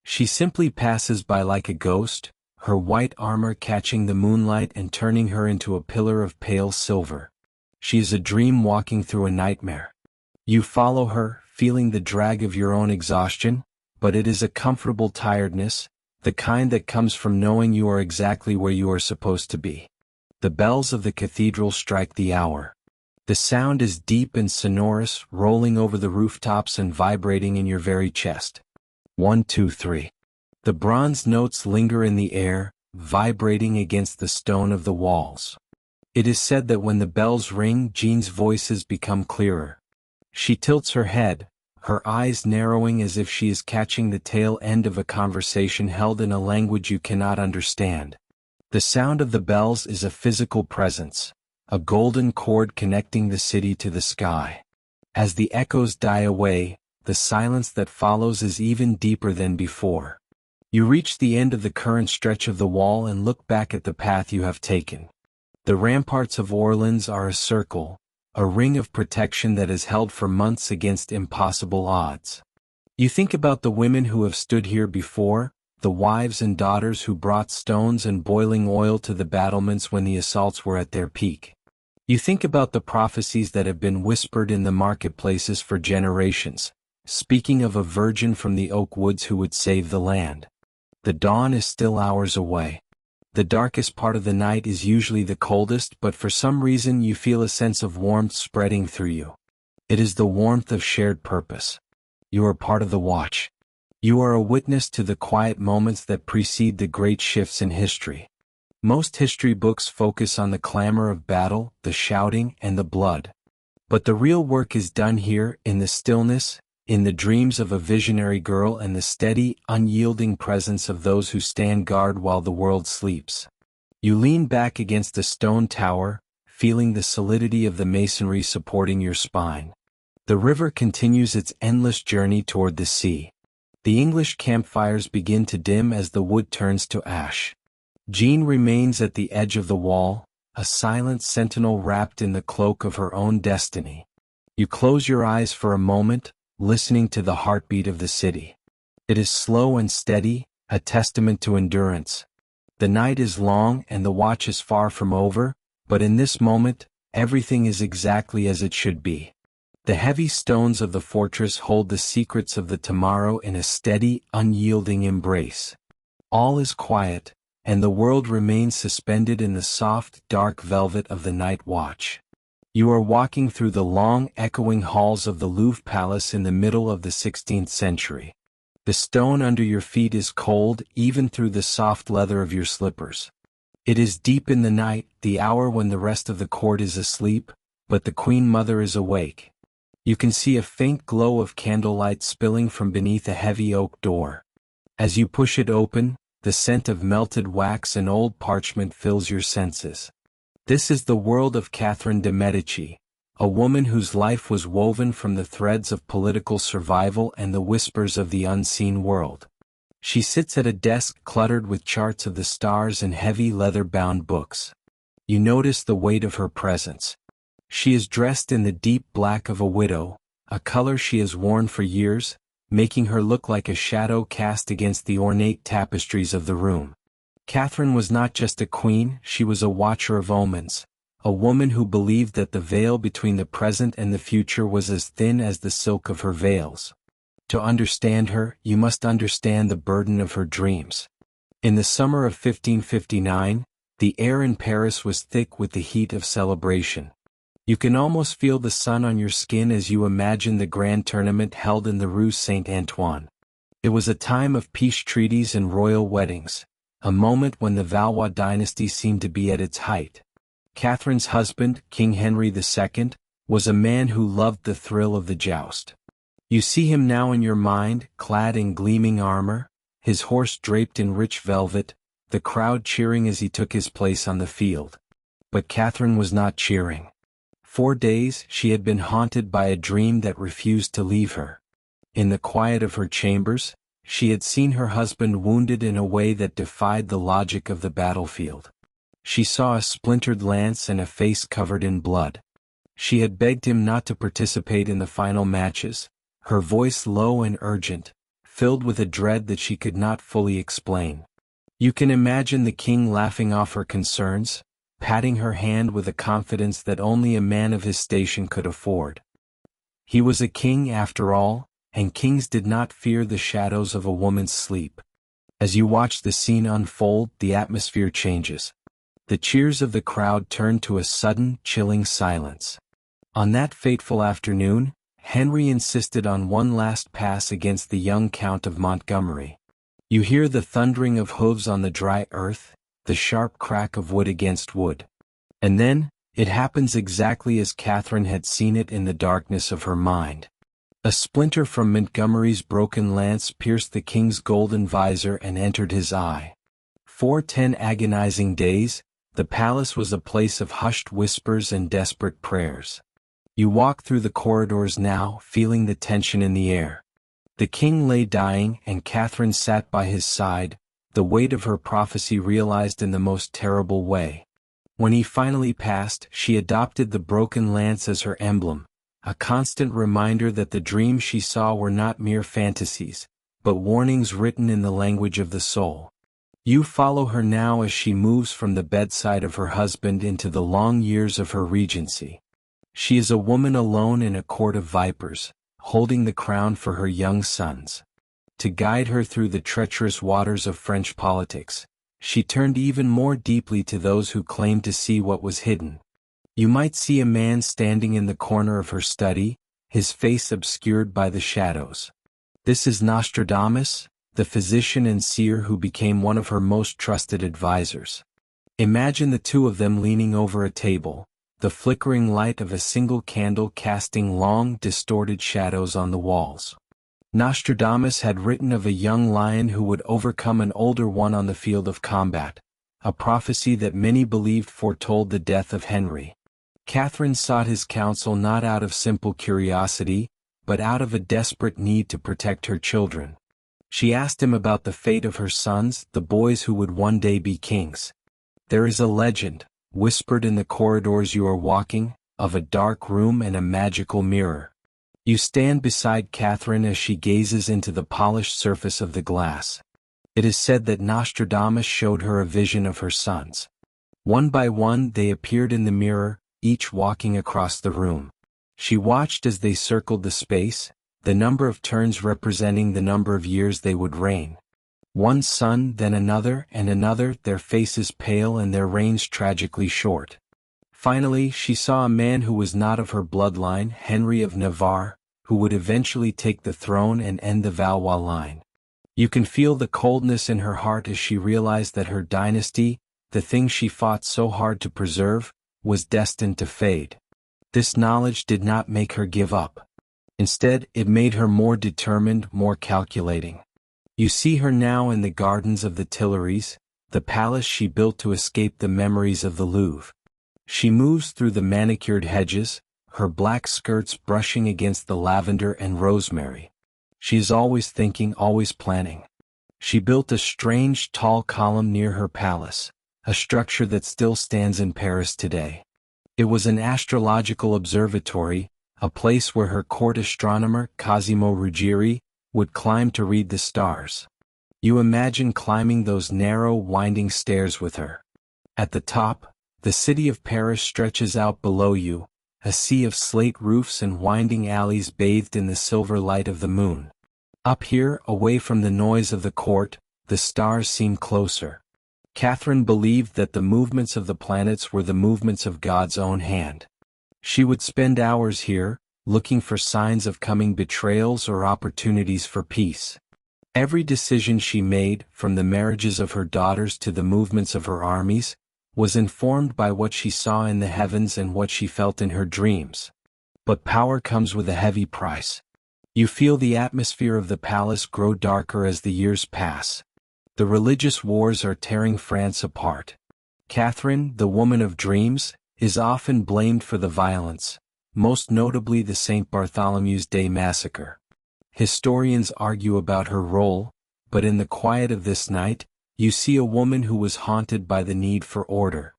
She simply passes by like a ghost, her white armor catching the moonlight and turning her into a pillar of pale silver. She is a dream walking through a nightmare. You follow her, feeling the drag of your own exhaustion, but it is a comfortable tiredness, the kind that comes from knowing you are exactly where you are supposed to be. The bells of the cathedral strike the hour. The sound is deep and sonorous, rolling over the rooftops and vibrating in your very chest. 1, 2, 3. The bronze notes linger in the air, vibrating against the stone of the walls. It is said that when the bells ring, Jean's voices become clearer. She tilts her head, her eyes narrowing as if she is catching the tail end of a conversation held in a language you cannot understand. The sound of the bells is a physical presence, a golden cord connecting the city to the sky. As the echoes die away, the silence that follows is even deeper than before. You reach the end of the current stretch of the wall and look back at the path you have taken. The ramparts of Orleans are a circle, a ring of protection that is held for months against impossible odds. You think about the women who have stood here before, the wives and daughters who brought stones and boiling oil to the battlements when the assaults were at their peak. You think about the prophecies that have been whispered in the marketplaces for generations, speaking of a virgin from the oak woods who would save the land. The dawn is still hours away. The darkest part of the night is usually the coldest, but for some reason you feel a sense of warmth spreading through you. It is the warmth of shared purpose. You are part of the watch. You are a witness to the quiet moments that precede the great shifts in history. Most history books focus on the clamor of battle, the shouting, and the blood. But the real work is done here, in the stillness, in the dreams of a visionary girl and the steady, unyielding presence of those who stand guard while the world sleeps. You lean back against a stone tower, feeling the solidity of the masonry supporting your spine. The river continues its endless journey toward the sea. The English campfires begin to dim as the wood turns to ash. Jean remains at the edge of the wall, a silent sentinel wrapped in the cloak of her own destiny. You close your eyes for a moment, listening to the heartbeat of the city. It is slow and steady, a testament to endurance. The night is long and the watch is far from over, but in this moment, everything is exactly as it should be. The heavy stones of the fortress hold the secrets of the tomorrow in a steady, unyielding embrace. All is quiet, and the world remains suspended in the soft, dark velvet of the night watch. You are walking through the long, echoing halls of the Louvre Palace in the middle of the 16th century. The stone under your feet is cold, even through the soft leather of your slippers. It is deep in the night, the hour when the rest of the court is asleep, but the Queen Mother is awake. You can see a faint glow of candlelight spilling from beneath a heavy oak door. As you push it open, the scent of melted wax and old parchment fills your senses. This is the world of Catherine de' Medici, a woman whose life was woven from the threads of political survival and the whispers of the unseen world. She sits at a desk cluttered with charts of the stars and heavy leather-bound books. You notice the weight of her presence. She is dressed in the deep black of a widow, a color she has worn for years, making her look like a shadow cast against the ornate tapestries of the room. Catherine was not just a queen, she was a watcher of omens, a woman who believed that the veil between the present and the future was as thin as the silk of her veils. To understand her, you must understand the burden of her dreams. In the summer of 1559, the air in Paris was thick with the heat of celebration. You can almost feel the sun on your skin as you imagine the grand tournament held in the Rue Saint-Antoine. It was a time of peace treaties and royal weddings, a moment when the Valois dynasty seemed to be at its height. Catherine's husband, King Henry II, was a man who loved the thrill of the joust. You see him now in your mind, clad in gleaming armor, his horse draped in rich velvet, the crowd cheering as he took his place on the field. But Catherine was not cheering. For days she had been haunted by a dream that refused to leave her. In the quiet of her chambers, she had seen her husband wounded in a way that defied the logic of the battlefield. She saw a splintered lance and a face covered in blood. She had begged him not to participate in the final matches, her voice low and urgent, filled with a dread that she could not fully explain. You can imagine the king laughing off her concerns, patting her hand with a confidence that only a man of his station could afford. He was a king after all, and kings did not fear the shadows of a woman's sleep. As you watch the scene unfold, the atmosphere changes. The cheers of the crowd turn to a sudden, chilling silence. On that fateful afternoon, Henry insisted on one last pass against the young Count of Montgomery. You hear the thundering of hooves on the dry earth, the sharp crack of wood against wood. And then, it happens exactly as Catherine had seen it in the darkness of her mind. A splinter from Montgomery's broken lance pierced the king's golden visor and entered his eye. For 10 agonizing days, the palace was a place of hushed whispers and desperate prayers. You walk through the corridors now, feeling the tension in the air. The king lay dying, and Catherine sat by his side, the weight of her prophecy realized in the most terrible way. When he finally passed, she adopted the broken lance as her emblem, a constant reminder that the dreams she saw were not mere fantasies, but warnings written in the language of the soul. You follow her now as she moves from the bedside of her husband into the long years of her regency. She is a woman alone in a court of vipers, holding the crown for her young sons. To guide her through the treacherous waters of French politics, she turned even more deeply to those who claimed to see what was hidden. You might see a man standing in the corner of her study, his face obscured by the shadows. This is Nostradamus, the physician and seer who became one of her most trusted advisors. Imagine the two of them leaning over a table, the flickering light of a single candle casting long, distorted shadows on the walls. Nostradamus had written of a young lion who would overcome an older one on the field of combat, a prophecy that many believed foretold the death of Henry. Catherine sought his counsel not out of simple curiosity, but out of a desperate need to protect her children. She asked him about the fate of her sons, the boys who would one day be kings. There is a legend, whispered in the corridors you are walking, of a dark room and a magical mirror. You stand beside Catherine as she gazes into the polished surface of the glass. It is said that Nostradamus showed her a vision of her sons. One by one they appeared in the mirror, each walking across the room. She watched as they circled the space, the number of turns representing the number of years they would reign. One son, then another, and another, their faces pale and their reigns tragically short. Finally, she saw a man who was not of her bloodline, Henry of Navarre, who would eventually take the throne and end the Valois line. You can feel the coldness in her heart as she realized that her dynasty, the thing she fought so hard to preserve, was destined to fade. This knowledge did not make her give up. Instead, it made her more determined, more calculating. You see her now in the gardens of the Tuileries, the palace she built to escape the memories of the Louvre. She moves through the manicured hedges, her black skirts brushing against the lavender and rosemary. She is always thinking, always planning. She built a strange tall column near her palace, a structure that still stands in Paris today. It was an astrological observatory, a place where her court astronomer, Cosimo Ruggieri, would climb to read the stars. You imagine climbing those narrow, winding stairs with her. At the top, the city of Paris stretches out below you, a sea of slate roofs and winding alleys bathed in the silver light of the moon. Up here, away from the noise of the court, the stars seem closer. Catherine believed that the movements of the planets were the movements of God's own hand. She would spend hours here, looking for signs of coming betrayals or opportunities for peace. Every decision she made, from the marriages of her daughters to the movements of her armies, was informed by what she saw in the heavens and what she felt in her dreams. But power comes with a heavy price. You feel the atmosphere of the palace grow darker as the years pass. The religious wars are tearing France apart. Catherine, the woman of dreams, is often blamed for the violence, most notably the St. Bartholomew's Day massacre. Historians argue about her role, but in the quiet of this night, you see a woman who was haunted by the need for order.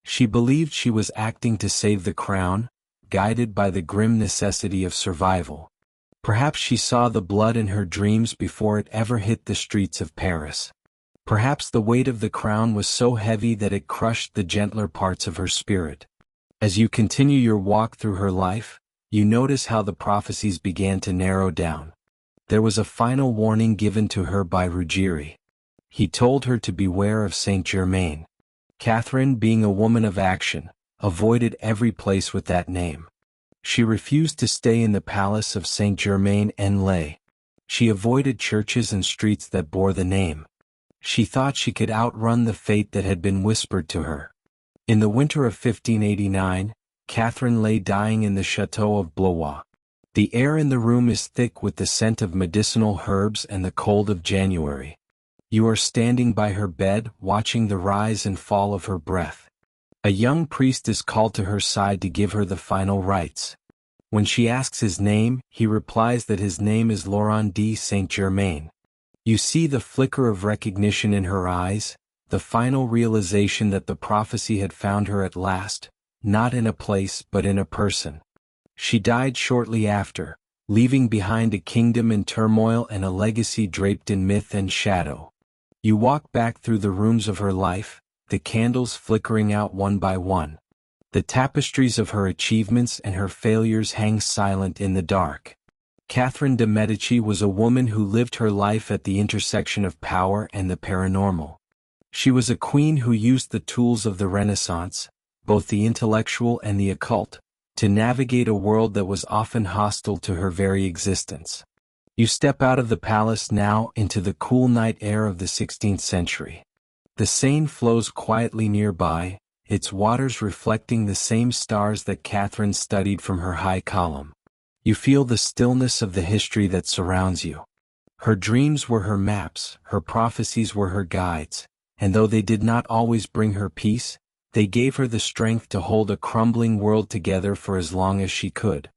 She believed she was acting to save the crown, guided by the grim necessity of survival. Perhaps she saw the blood in her dreams before it ever hit the streets of Paris. Perhaps the weight of the crown was so heavy that it crushed the gentler parts of her spirit. As you continue your walk through her life, you notice how the prophecies began to narrow down. There was a final warning given to her by Ruggieri. He told her to beware of Saint Germain. Catherine, being a woman of action, avoided every place with that name. She refused to stay in the palace of Saint Germain-en-Laye. She avoided churches and streets that bore the name. She thought she could outrun the fate that had been whispered to her. In the winter of 1589, Catherine lay dying in the chateau of Blois. The air in the room is thick with the scent of medicinal herbs and the cold of January. You are standing by her bed, watching the rise and fall of her breath. A young priest is called to her side to give her the final rites. When she asks his name, he replies that his name is Laurent de Saint-Germain. You see the flicker of recognition in her eyes, the final realization that the prophecy had found her at last, not in a place but in a person. She died shortly after, leaving behind a kingdom in turmoil and a legacy draped in myth and shadow. You walk back through the rooms of her life, the candles flickering out one by one. The tapestries of her achievements and her failures hang silent in the dark. Catherine de' Medici was a woman who lived her life at the intersection of power and the paranormal. She was a queen who used the tools of the Renaissance, both the intellectual and the occult, to navigate a world that was often hostile to her very existence. You step out of the palace now into the cool night air of the 16th century. The Seine flows quietly nearby, its waters reflecting the same stars that Catherine studied from her high column. You feel the stillness of the history that surrounds you. Her dreams were her maps, her prophecies were her guides, and though they did not always bring her peace, they gave her the strength to hold a crumbling world together for as long as she could.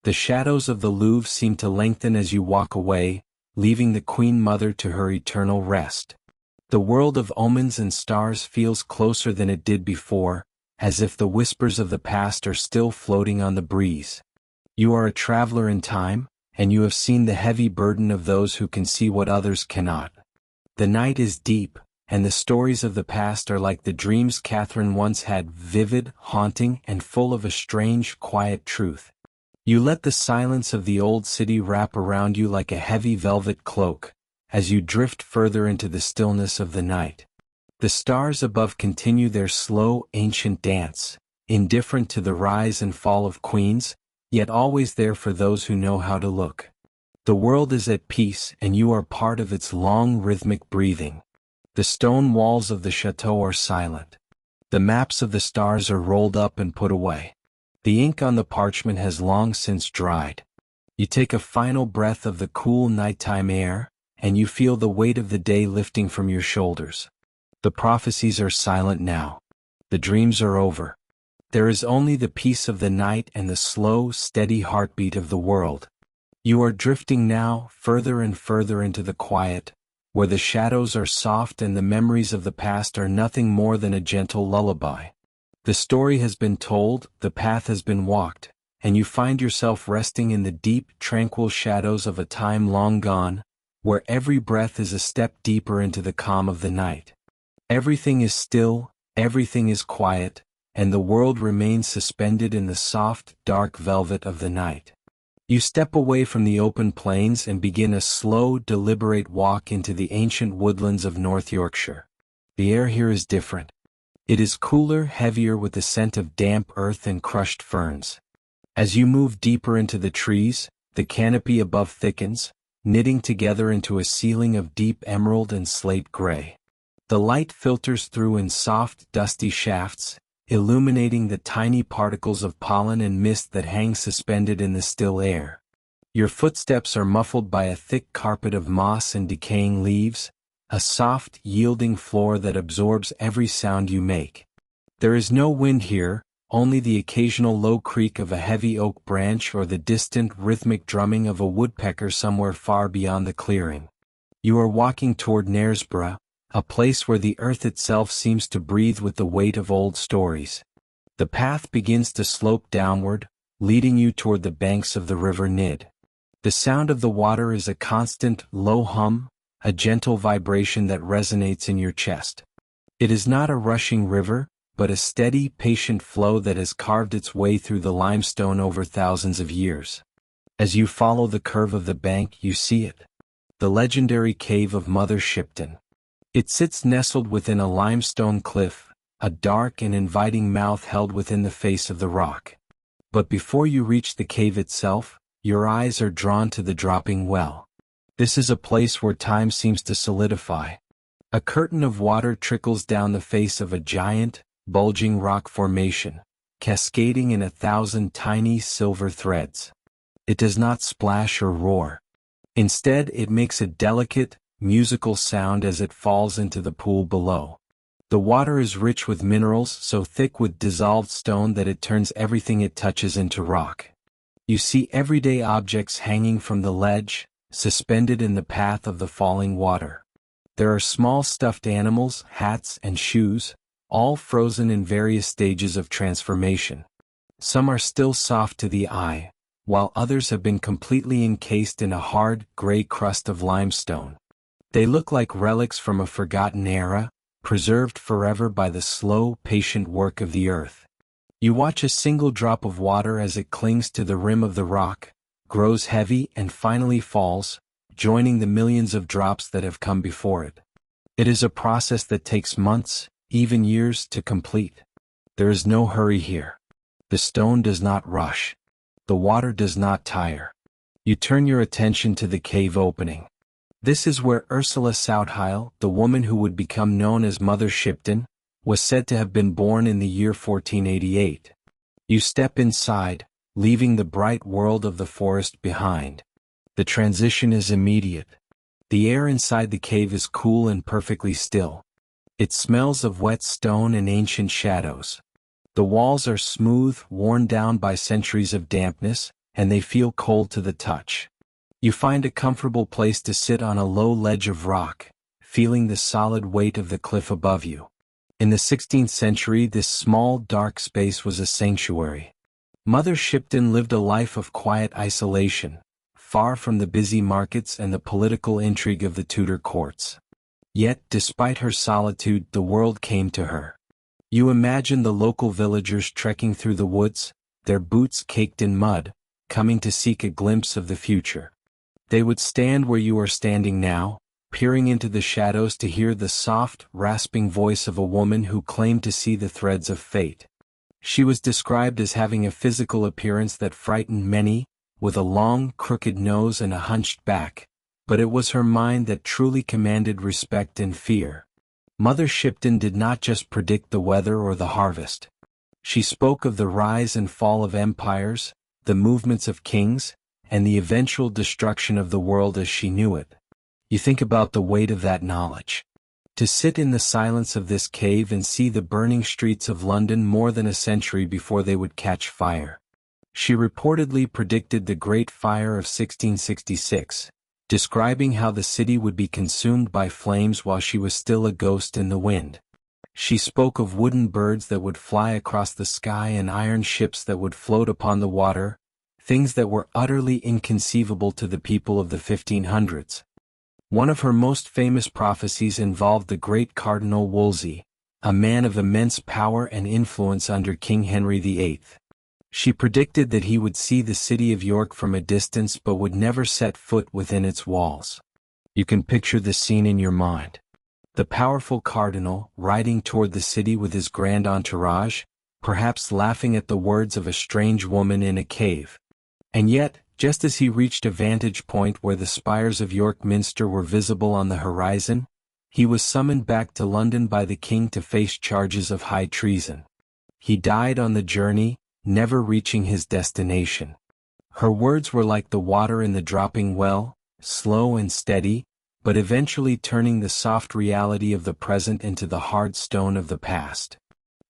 The shadows of the Louvre seem to lengthen as you walk away, leaving the Queen Mother to her eternal rest. The world of omens and stars feels closer than it did before, as if the whispers of the past are still floating on the breeze. You are a traveler in time, and you have seen the heavy burden of those who can see what others cannot. The night is deep, and the stories of the past are like the dreams Catherine once had, vivid, haunting, and full of a strange, quiet truth. You let the silence of the old city wrap around you like a heavy velvet cloak, as you drift further into the stillness of the night. The stars above continue their slow, ancient dance, indifferent to the rise and fall of queens, yet always there for those who know how to look. The world is at peace, and you are part of its long, rhythmic breathing. The stone walls of the chateau are silent. The maps of the stars are rolled up and put away. The ink on the parchment has long since dried. You take a final breath of the cool nighttime air, and you feel the weight of the day lifting from your shoulders. The prophecies are silent now. The dreams are over. There is only the peace of the night and the slow, steady heartbeat of the world. You are drifting now, further and further into the quiet, where the shadows are soft and the memories of the past are nothing more than a gentle lullaby. The story has been told, the path has been walked, and you find yourself resting in the deep, tranquil shadows of a time long gone, where every breath is a step deeper into the calm of the night. Everything is still, everything is quiet, and the world remains suspended in the soft, dark velvet of the night. You step away from the open plains and begin a slow, deliberate walk into the ancient woodlands of North Yorkshire. The air here is different. It is cooler, heavier with the scent of damp earth and crushed ferns. As you move deeper into the trees, the canopy above thickens, knitting together into a ceiling of deep emerald and slate gray. The light filters through in soft, dusty shafts, illuminating the tiny particles of pollen and mist that hang suspended in the still air. Your footsteps are muffled by a thick carpet of moss and decaying leaves, a soft, yielding floor that absorbs every sound you make. There is no wind here, only the occasional low creak of a heavy oak branch or the distant, rhythmic drumming of a woodpecker somewhere far beyond the clearing. You are walking toward Knaresborough, a place where the earth itself seems to breathe with the weight of old stories. The path begins to slope downward, leading you toward the banks of the River Nid. The sound of the water is a constant, low hum, a gentle vibration that resonates in your chest. It is not a rushing river, but a steady, patient flow that has carved its way through the limestone over thousands of years. As you follow the curve of the bank, you see it. The legendary cave of Mother Shipton. It sits nestled within a limestone cliff, a dark and inviting mouth held within the face of the rock. But before you reach the cave itself, your eyes are drawn to the dropping well. This is a place where time seems to solidify. A curtain of water trickles down the face of a giant, bulging rock formation, cascading in 1,000 tiny silver threads. It does not splash or roar. Instead, it makes a delicate, musical sound as it falls into the pool below. The water is rich with minerals so thick with dissolved stone that it turns everything it touches into rock. You see everyday objects hanging from the ledge, suspended in the path of the falling water. There are small stuffed animals, hats, and shoes, all frozen in various stages of transformation. Some are still soft to the eye, while others have been completely encased in a hard, gray crust of limestone. They look like relics from a forgotten era, preserved forever by the slow, patient work of the earth. You watch a single drop of water as it clings to the rim of the rock, grows heavy and finally falls, joining the millions of drops that have come before it. It is a process that takes months, even years, to complete. There is no hurry here. The stone does not rush. The water does not tire. You turn your attention to the cave opening. This is where Ursula Southeil, the woman who would become known as Mother Shipton, was said to have been born in the year 1488. You step inside, leaving the bright world of the forest behind. The transition is immediate. The air inside the cave is cool and perfectly still. It smells of wet stone and ancient shadows. The walls are smooth, worn down by centuries of dampness, and they feel cold to the touch. You find a comfortable place to sit on a low ledge of rock, feeling the solid weight of the cliff above you. In the 16th century, this small, dark space was a sanctuary. Mother Shipton lived a life of quiet isolation, far from the busy markets and the political intrigue of the Tudor courts. Yet, despite her solitude, the world came to her. You imagine the local villagers trekking through the woods, their boots caked in mud, coming to seek a glimpse of the future. They would stand where you are standing now, peering into the shadows to hear the soft, rasping voice of a woman who claimed to see the threads of fate. She was described as having a physical appearance that frightened many, with a long, crooked nose and a hunched back, but it was her mind that truly commanded respect and fear. Mother Shipton did not just predict the weather or the harvest. She spoke of the rise and fall of empires, the movements of kings, and the eventual destruction of the world as she knew it. You think about the weight of that knowledge. To sit in the silence of this cave and see the burning streets of London more than a century before they would catch fire. She reportedly predicted the Great Fire of 1666, describing how the city would be consumed by flames while she was still a ghost in the wind. She spoke of wooden birds that would fly across the sky and iron ships that would float upon the water, things that were utterly inconceivable to the people of the 1500s. One of her most famous prophecies involved the great Cardinal Wolsey, a man of immense power and influence under King Henry VIII. She predicted that he would see the city of York from a distance but would never set foot within its walls. You can picture the scene in your mind. The powerful cardinal, riding toward the city with his grand entourage, perhaps laughing at the words of a strange woman in a cave. And yet, just as he reached a vantage point where the spires of York Minster were visible on the horizon, he was summoned back to London by the king to face charges of high treason. He died on the journey, never reaching his destination. Her words were like the water in the dropping well, slow and steady, but eventually turning the soft reality of the present into the hard stone of the past.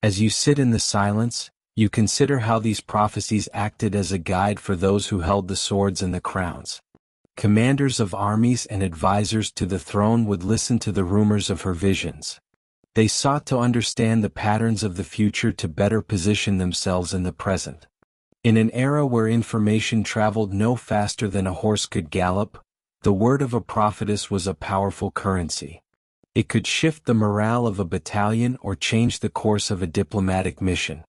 As you sit in the silence, you consider how these prophecies acted as a guide for those who held the swords and the crowns. Commanders of armies and advisors to the throne would listen to the rumors of her visions. They sought to understand the patterns of the future to better position themselves in the present. In an era where information traveled no faster than a horse could gallop, the word of a prophetess was a powerful currency. It could shift the morale of a battalion or change the course of a diplomatic mission.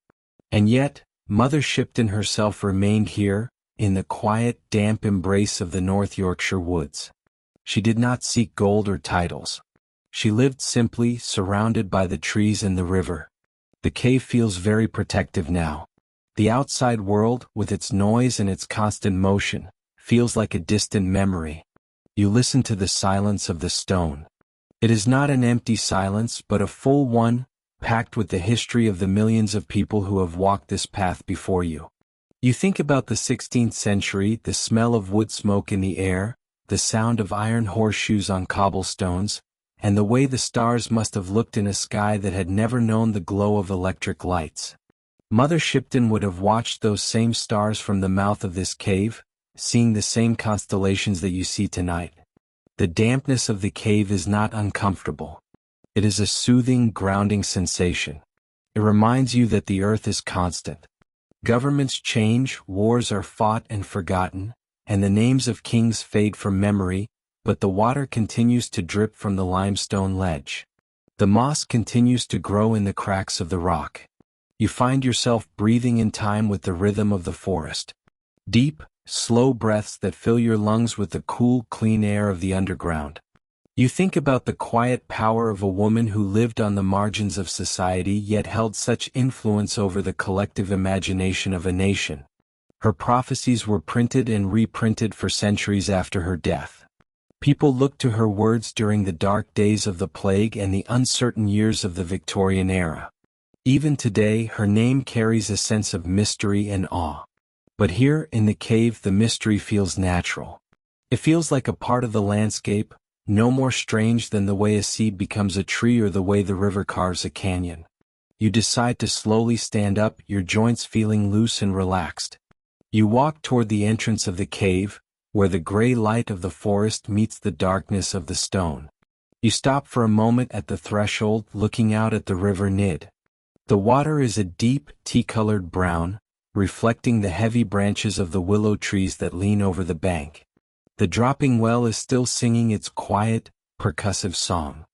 And yet, Mother Shipton herself remained here, in the quiet, damp embrace of the North Yorkshire woods. She did not seek gold or titles. She lived simply, surrounded by the trees and the river. The cave feels very protective now. The outside world, with its noise and its constant motion, feels like a distant memory. You listen to the silence of the stone. It is not an empty silence but a full one, packed with the history of the millions of people who have walked this path before you. You think about the 16th century, the smell of wood smoke in the air, the sound of iron horseshoes on cobblestones, and the way the stars must have looked in a sky that had never known the glow of electric lights. Mother Shipton would have watched those same stars from the mouth of this cave, seeing the same constellations that you see tonight. The dampness of the cave is not uncomfortable. It is a soothing, grounding sensation. It reminds you that the earth is constant. Governments change, wars are fought and forgotten, and the names of kings fade from memory, but the water continues to drip from the limestone ledge. The moss continues to grow in the cracks of the rock. You find yourself breathing in time with the rhythm of the forest. Deep, slow breaths that fill your lungs with the cool, clean air of the underground. You think about the quiet power of a woman who lived on the margins of society yet held such influence over the collective imagination of a nation. Her prophecies were printed and reprinted for centuries after her death. People looked to her words during the dark days of the plague and the uncertain years of the Victorian era. Even today, her name carries a sense of mystery and awe. But here, in the cave, the mystery feels natural. It feels like a part of the landscape, no more strange than the way a seed becomes a tree or the way the river carves a canyon. You decide to slowly stand up, your joints feeling loose and relaxed. You walk toward the entrance of the cave, where the gray light of the forest meets the darkness of the stone. You stop for a moment at the threshold, looking out at the river Nid. The water is a deep, tea-colored brown, reflecting the heavy branches of the willow trees that lean over the bank. The dropping well is still singing its quiet, percussive song.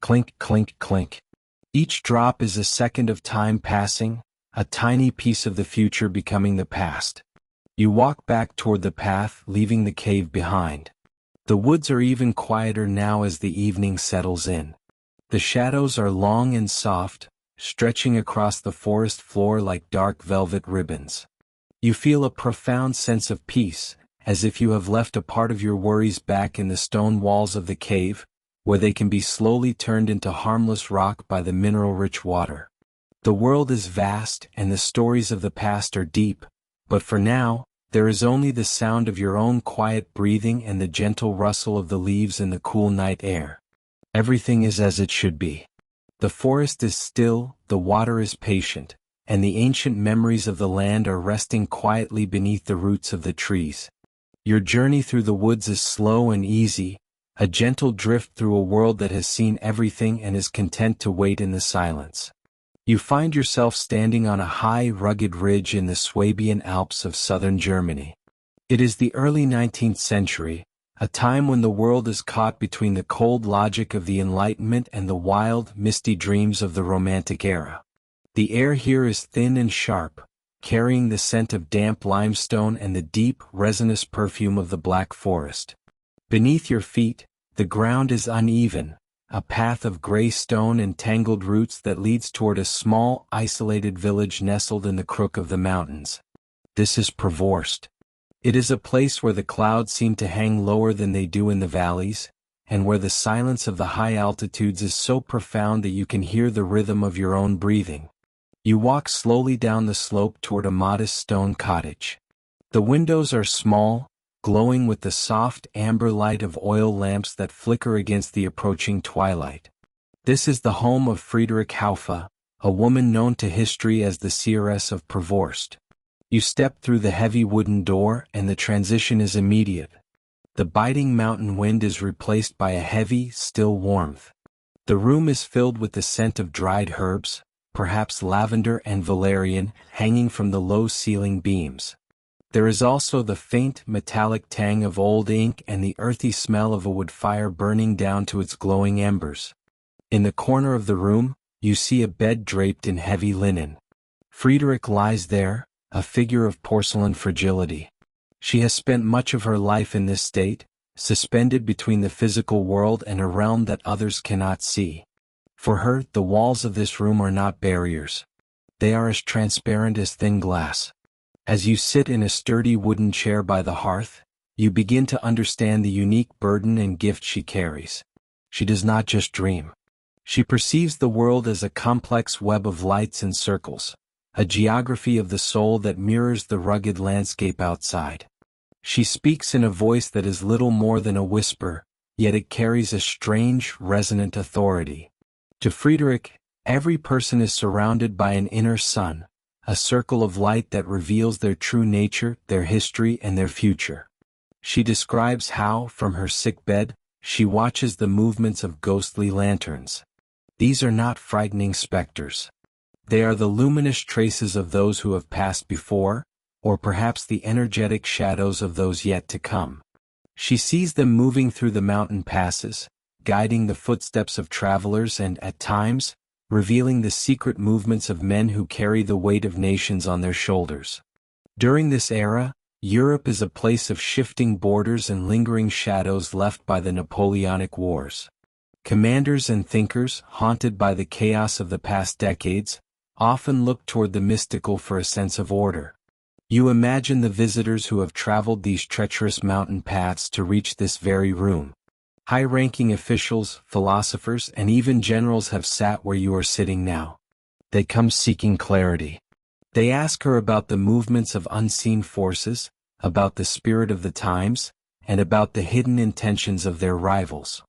Clink, clink, clink. Each drop is a second of time passing, a tiny piece of the future becoming the past. You walk back toward the path, leaving the cave behind. The woods are even quieter now as the evening settles in. The shadows are long and soft, stretching across the forest floor like dark velvet ribbons. You feel a profound sense of peace, as if you have left a part of your worries back in the stone walls of the cave, where they can be slowly turned into harmless rock by the mineral-rich water. The world is vast and the stories of the past are deep, but for now, there is only the sound of your own quiet breathing and the gentle rustle of the leaves in the cool night air. Everything is as it should be. The forest is still, the water is patient, and the ancient memories of the land are resting quietly beneath the roots of the trees. Your journey through the woods is slow and easy, a gentle drift through a world that has seen everything and is content to wait in the silence. You find yourself standing on a high, rugged ridge in the Swabian Alps of southern Germany. It is the early 19th century, a time when the world is caught between the cold logic of the Enlightenment and the wild, misty dreams of the Romantic era. The air here is thin and sharp, carrying the scent of damp limestone and the deep, resinous perfume of the Black Forest. Beneath your feet, the ground is uneven, a path of gray stone and tangled roots that leads toward a small, isolated village nestled in the crook of the mountains. This is Provorst. It is a place where the clouds seem to hang lower than they do in the valleys, and where the silence of the high altitudes is so profound that you can hear the rhythm of your own breathing. You walk slowly down the slope toward a modest stone cottage. The windows are small, glowing with the soft amber light of oil lamps that flicker against the approaching twilight. This is the home of Friederich Haufe, a woman known to history as the seeress of Provorst. You step through the heavy wooden door and the transition is immediate. The biting mountain wind is replaced by a heavy, still warmth. The room is filled with the scent of dried herbs, perhaps lavender and valerian, hanging from the low ceiling beams. There is also the faint, metallic tang of old ink and the earthy smell of a wood fire burning down to its glowing embers. In the corner of the room, you see a bed draped in heavy linen. Friederich lies there, a figure of porcelain fragility. She has spent much of her life in this state, suspended between the physical world and a realm that others cannot see. For her, the walls of this room are not barriers. They are as transparent as thin glass. As you sit in a sturdy wooden chair by the hearth, you begin to understand the unique burden and gift she carries. She does not just dream. She perceives the world as a complex web of lights and circles, a geography of the soul that mirrors the rugged landscape outside. She speaks in a voice that is little more than a whisper, yet it carries a strange, resonant authority. To Friederich, every person is surrounded by an inner sun, a circle of light that reveals their true nature, their history, and their future. She describes how, from her sick bed, She watches the movements of ghostly lanterns. These are not frightening specters. They are the luminous traces of those who have passed before, or perhaps the energetic shadows of those yet to come. She sees them moving through the mountain passes, guiding the footsteps of travelers and, at times, revealing the secret movements of men who carry the weight of nations on their shoulders. During this era, Europe is a place of shifting borders and lingering shadows left by the Napoleonic Wars. Commanders and thinkers, haunted by the chaos of the past decades, often look toward the mystical for a sense of order. You imagine the visitors who have traveled these treacherous mountain paths to reach this very room. High-ranking officials, philosophers, and even generals have sat where you are sitting now. They come seeking clarity. They ask her about the movements of unseen forces, about the spirit of the times, and about the hidden intentions of their rivals.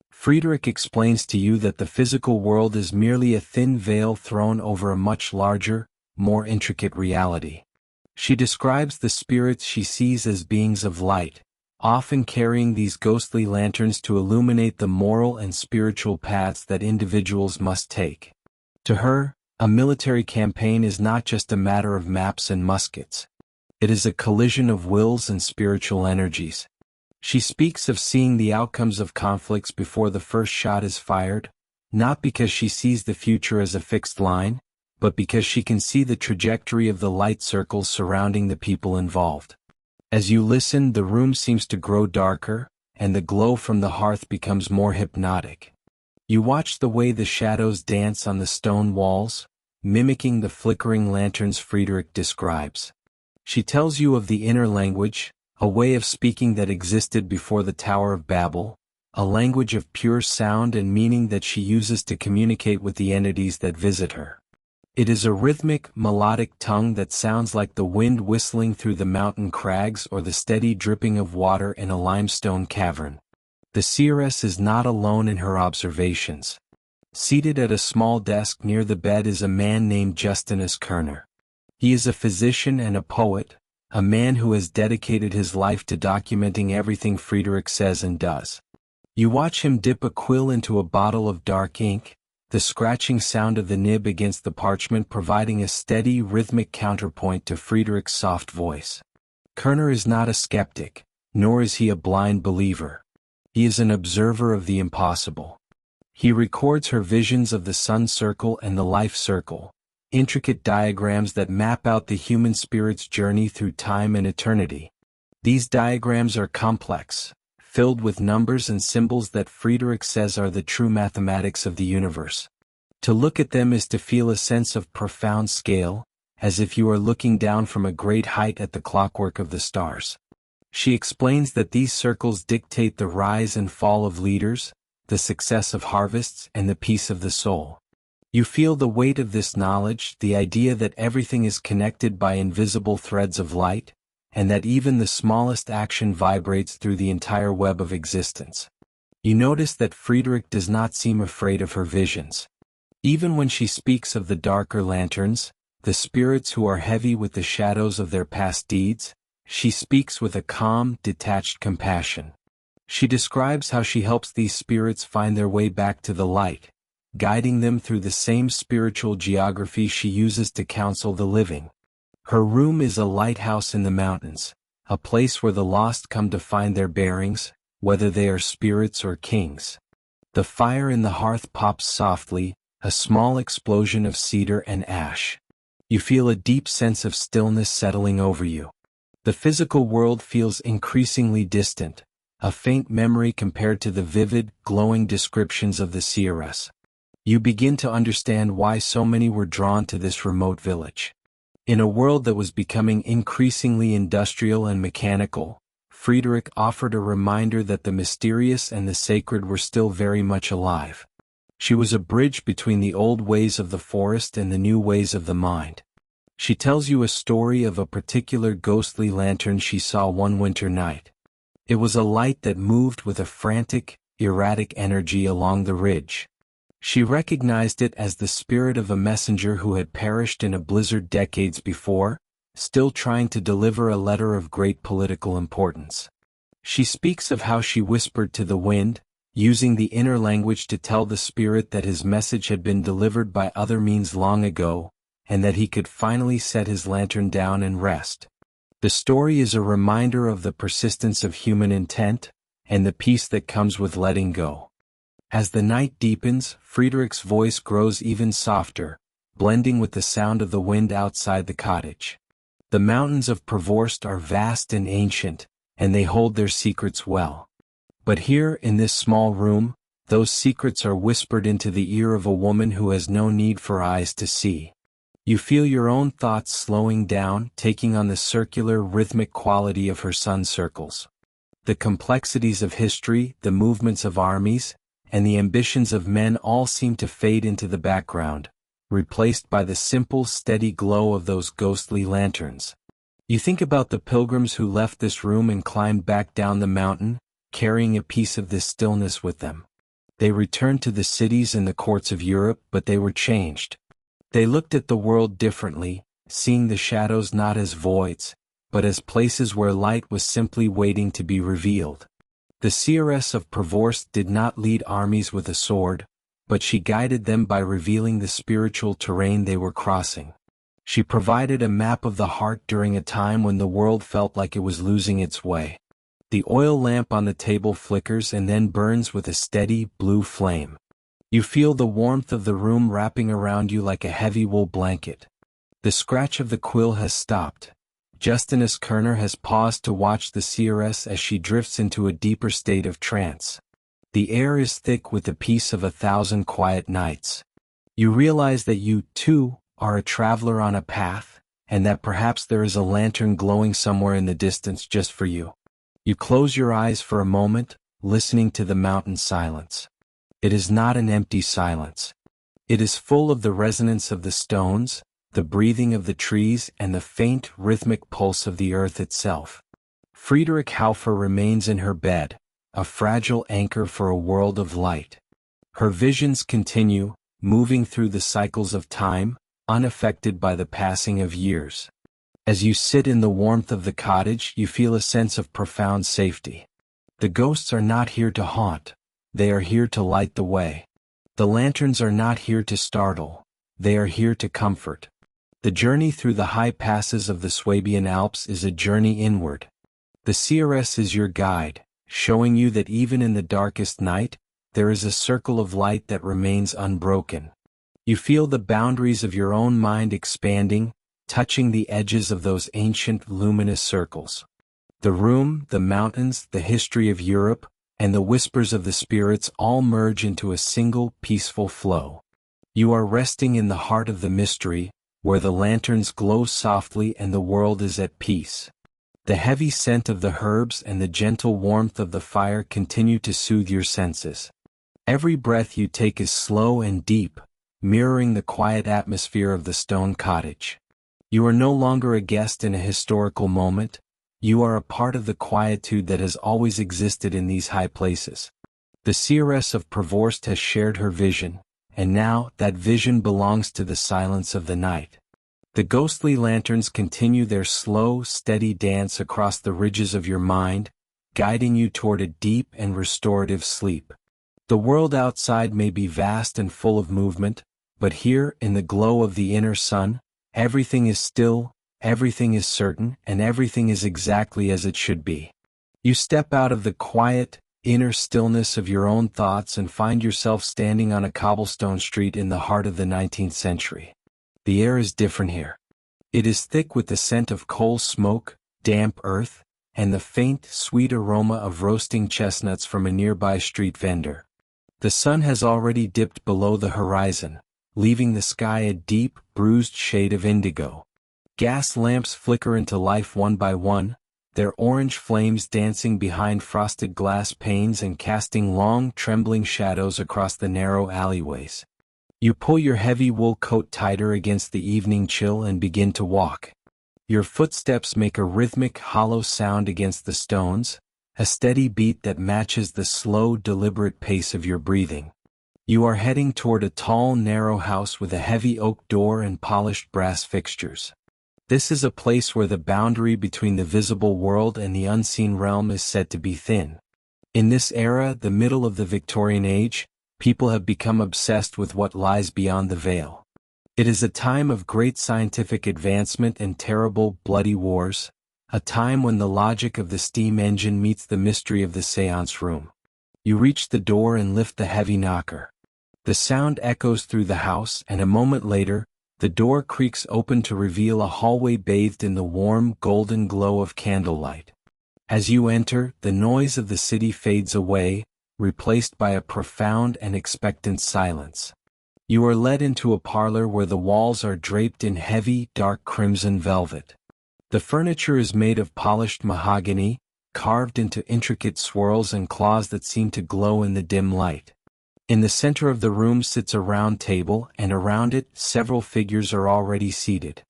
Friedrich explains to you that the physical world is merely a thin veil thrown over a much larger, more intricate reality. She describes the spirits she sees as beings of light, often carrying these ghostly lanterns to illuminate the moral and spiritual paths that individuals must take. To her, a military campaign is not just a matter of maps and muskets. It is a collision of wills and spiritual energies. She speaks of seeing the outcomes of conflicts before the first shot is fired, not because she sees the future as a fixed line, but because she can see the trajectory of the light circles surrounding the people involved. As you listen, the room seems to grow darker, and the glow from the hearth becomes more hypnotic. You watch the way the shadows dance on the stone walls, mimicking the flickering lanterns Friedrich describes. She tells you of the inner language, a way of speaking that existed before the Tower of Babel, a language of pure sound and meaning that she uses to communicate with the entities that visit her. It is a rhythmic, melodic tongue that sounds like the wind whistling through the mountain crags or the steady dripping of water in a limestone cavern. The seeress is not alone in her observations. Seated at a small desk near the bed is a man named Justinus Kerner. He is a physician and a poet, a man who has dedicated his life to documenting everything Friedrich says and does. You watch him dip a quill into a bottle of dark ink, the scratching sound of the nib against the parchment providing a steady, rhythmic counterpoint to Friedrich's soft voice. Kerner is not a skeptic, nor is he a blind believer. He is an observer of the impossible. He records her visions of the sun circle and the life circle, intricate diagrams that map out the human spirit's journey through time and eternity. These diagrams are complex, filled with numbers and symbols that Friedrich says are the true mathematics of the universe. To look at them is to feel a sense of profound scale, as if you are looking down from a great height at the clockwork of the stars. She explains that these circles dictate the rise and fall of leaders, the success of harvests, and the peace of the soul. You feel the weight of this knowledge, the idea that everything is connected by invisible threads of light, and that even the smallest action vibrates through the entire web of existence. You notice that Friedrich does not seem afraid of her visions. Even when she speaks of the darker lanterns, the spirits who are heavy with the shadows of their past deeds, she speaks with a calm, detached compassion. She describes how she helps these spirits find their way back to the light, guiding them through the same spiritual geography she uses to counsel the living. Her room is a lighthouse in the mountains, a place where the lost come to find their bearings, whether they are spirits or kings. The fire in the hearth pops softly, a small explosion of cedar and ash. You feel a deep sense of stillness settling over you. The physical world feels increasingly distant, a faint memory compared to the vivid, glowing descriptions of the seeress. You begin to understand why so many were drawn to this remote village. In a world that was becoming increasingly industrial and mechanical, Friedrich offered a reminder that the mysterious and the sacred were still very much alive. She was a bridge between the old ways of the forest and the new ways of the mind. She tells you a story of a particular ghostly lantern she saw one winter night. It was a light that moved with a frantic, erratic energy along the ridge. She recognized it as the spirit of a messenger who had perished in a blizzard decades before, still trying to deliver a letter of great political importance. She speaks of how she whispered to the wind, using the inner language to tell the spirit that his message had been delivered by other means long ago, and that he could finally set his lantern down and rest. The story is a reminder of the persistence of human intent, and the peace that comes with letting go. As the night deepens, Friedrich's voice grows even softer, blending with the sound of the wind outside the cottage. The mountains of Provorst are vast and ancient, and they hold their secrets well. But here, in this small room, those secrets are whispered into the ear of a woman who has no need for eyes to see. You feel your own thoughts slowing down, taking on the circular, rhythmic quality of her sun circles. The complexities of history, the movements of armies, and the ambitions of men all seem to fade into the background, replaced by the simple, steady glow of those ghostly lanterns. You think about the pilgrims who left this room and climbed back down the mountain, carrying a piece of this stillness with them. They returned to the cities and the courts of Europe, but they were changed. They looked at the world differently, seeing the shadows not as voids, but as places where light was simply waiting to be revealed. The seeress of Provorst did not lead armies with a sword, but she guided them by revealing the spiritual terrain they were crossing. She provided a map of the heart during a time when the world felt like it was losing its way. The oil lamp on the table flickers and then burns with a steady, blue flame. You feel the warmth of the room wrapping around you like a heavy wool blanket. The scratch of the quill has stopped. Justinus Kerner has paused to watch the seeress as she drifts into a deeper state of trance. The air is thick with the peace of 1,000 quiet nights. You realize that you, too, are a traveler on a path, and that perhaps there is a lantern glowing somewhere in the distance just for you. You close your eyes for a moment, listening to the mountain silence. It is not an empty silence. It is full of the resonance of the stones, the breathing of the trees, and the faint, rhythmic pulse of the earth itself. Friedrich Haufer remains in her bed, a fragile anchor for a world of light. Her visions continue, moving through the cycles of time, unaffected by the passing of years. As you sit in the warmth of the cottage, you feel a sense of profound safety. The ghosts are not here to haunt. They are here to light the way. The lanterns are not here to startle. They are here to comfort. The journey through the high passes of the Swabian Alps is a journey inward. The seeress is your guide, showing you that even in the darkest night, there is a circle of light that remains unbroken. You feel the boundaries of your own mind expanding, touching the edges of those ancient luminous circles. The room, the mountains, the history of Europe, and the whispers of the spirits all merge into a single peaceful flow. You are resting in the heart of the mystery, where the lanterns glow softly and the world is at peace. The heavy scent of the herbs and the gentle warmth of the fire continue to soothe your senses. Every breath you take is slow and deep, mirroring the quiet atmosphere of the stone cottage. You are no longer a guest in a historical moment. You are a part of the quietude that has always existed in these high places. The seeress of Provorst has shared her vision, and now that vision belongs to the silence of the night. The ghostly lanterns continue their slow, steady dance across the ridges of your mind, guiding you toward a deep and restorative sleep. The world outside may be vast and full of movement, but here, in the glow of the inner sun, everything is still, everything is certain, and everything is exactly as it should be. You step out of the quiet, inner stillness of your own thoughts and find yourself standing on a cobblestone street in the heart of the 19th century. The air is different here. It is thick with the scent of coal smoke, damp earth, and the faint, sweet aroma of roasting chestnuts from a nearby street vendor. The sun has already dipped below the horizon, leaving the sky a deep, bruised shade of indigo. Gas lamps flicker into life one by one, their orange flames dancing behind frosted glass panes and casting long, trembling shadows across the narrow alleyways. You pull your heavy wool coat tighter against the evening chill and begin to walk. Your footsteps make a rhythmic, hollow sound against the stones, a steady beat that matches the slow, deliberate pace of your breathing. You are heading toward a tall, narrow house with a heavy oak door and polished brass fixtures. This is a place where the boundary between the visible world and the unseen realm is said to be thin. In this era, the middle of the Victorian Age, people have become obsessed with what lies beyond the veil. It is a time of great scientific advancement and terrible, bloody wars, a time when the logic of the steam engine meets the mystery of the séance room. You reach the door and lift the heavy knocker. The sound echoes through the house, and a moment later, the door creaks open to reveal a hallway bathed in the warm, golden glow of candlelight. As you enter, the noise of the city fades away, replaced by a profound and expectant silence. You are led into a parlor where the walls are draped in heavy, dark crimson velvet. The furniture is made of polished mahogany, carved into intricate swirls and claws that seem to glow in the dim light. In the center of the room sits a round table, and around it, several figures are already seated.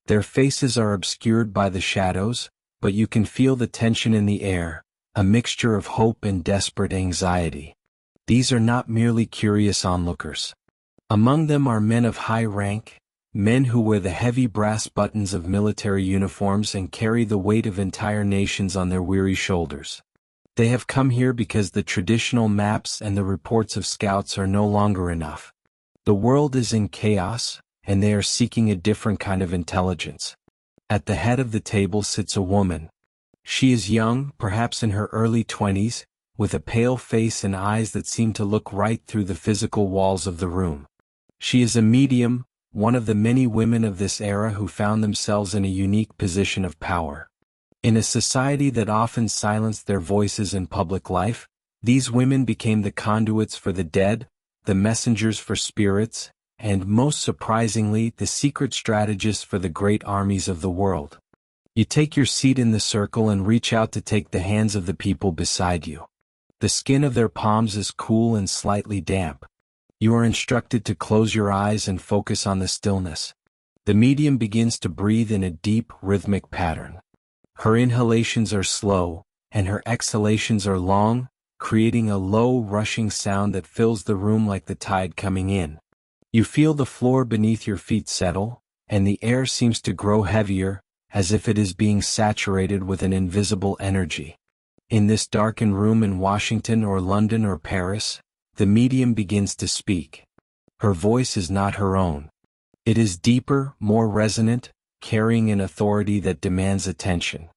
Their faces are obscured by the shadows, but you can feel the tension in the air, a mixture of hope and desperate anxiety. These are not merely curious onlookers. Among them are men of high rank, men who wear the heavy brass buttons of military uniforms and carry the weight of entire nations on their weary shoulders. They have come here because the traditional maps and the reports of scouts are no longer enough. The world is in chaos, and they are seeking a different kind of intelligence. At the head of the table sits a woman. She is young, perhaps in her early 20s, with a pale face and eyes that seem to look right through the physical walls of the room. She is a medium, one of the many women of this era who found themselves in a unique position of power. In a society that often silenced their voices in public life, these women became the conduits for the dead, the messengers for spirits, and most surprisingly, the secret strategists for the great armies of the world. You take your seat in the circle and reach out to take the hands of the people beside you. The skin of their palms is cool and slightly damp. You are instructed to close your eyes and focus on the stillness. The medium begins to breathe in a deep, rhythmic pattern. Her inhalations are slow, and her exhalations are long, creating a low, rushing sound that fills the room like the tide coming in. You feel the floor beneath your feet settle, and the air seems to grow heavier, as if it is being saturated with an invisible energy. In this darkened room in Washington or London or Paris, the medium begins to speak. Her voice is not her own. It is deeper, more resonant, carrying an authority that demands attention.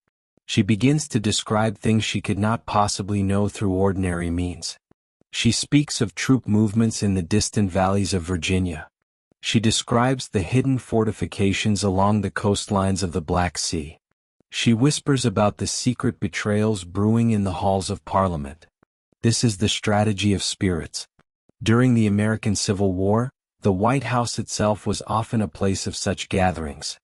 She begins to describe things she could not possibly know through ordinary means. She speaks of troop movements in the distant valleys of Virginia. She describes the hidden fortifications along the coastlines of the Black Sea. She whispers about the secret betrayals brewing in the halls of Parliament. This is the strategy of spirits. During the American Civil War, the White House itself was often a place of such gatherings.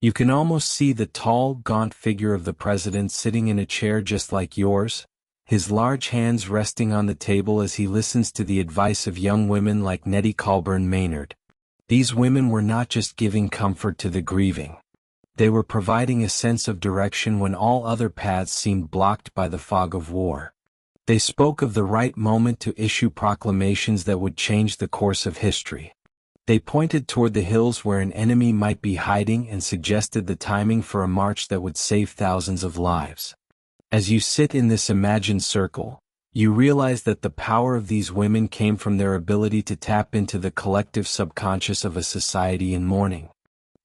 You can almost see the tall, gaunt figure of the president sitting in a chair just like yours, his large hands resting on the table as he listens to the advice of young women like Nettie Colburn Maynard. These women were not just giving comfort to the grieving. They were providing a sense of direction when all other paths seemed blocked by the fog of war. They spoke of the right moment to issue proclamations that would change the course of history. They pointed toward the hills where an enemy might be hiding and suggested the timing for a march that would save thousands of lives. As you sit in this imagined circle, you realize that the power of these women came from their ability to tap into the collective subconscious of a society in mourning.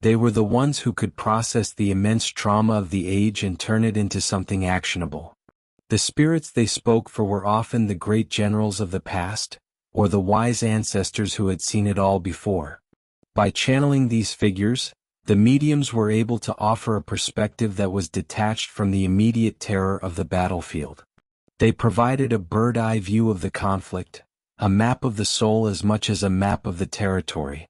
They were the ones who could process the immense trauma of the age and turn it into something actionable. The spirits they spoke for were often the great generals of the past, or the wise ancestors who had seen it all before. By channeling these figures, the mediums were able to offer a perspective that was detached from the immediate terror of the battlefield. They provided a bird-eye view of the conflict, a map of the soul as much as a map of the territory.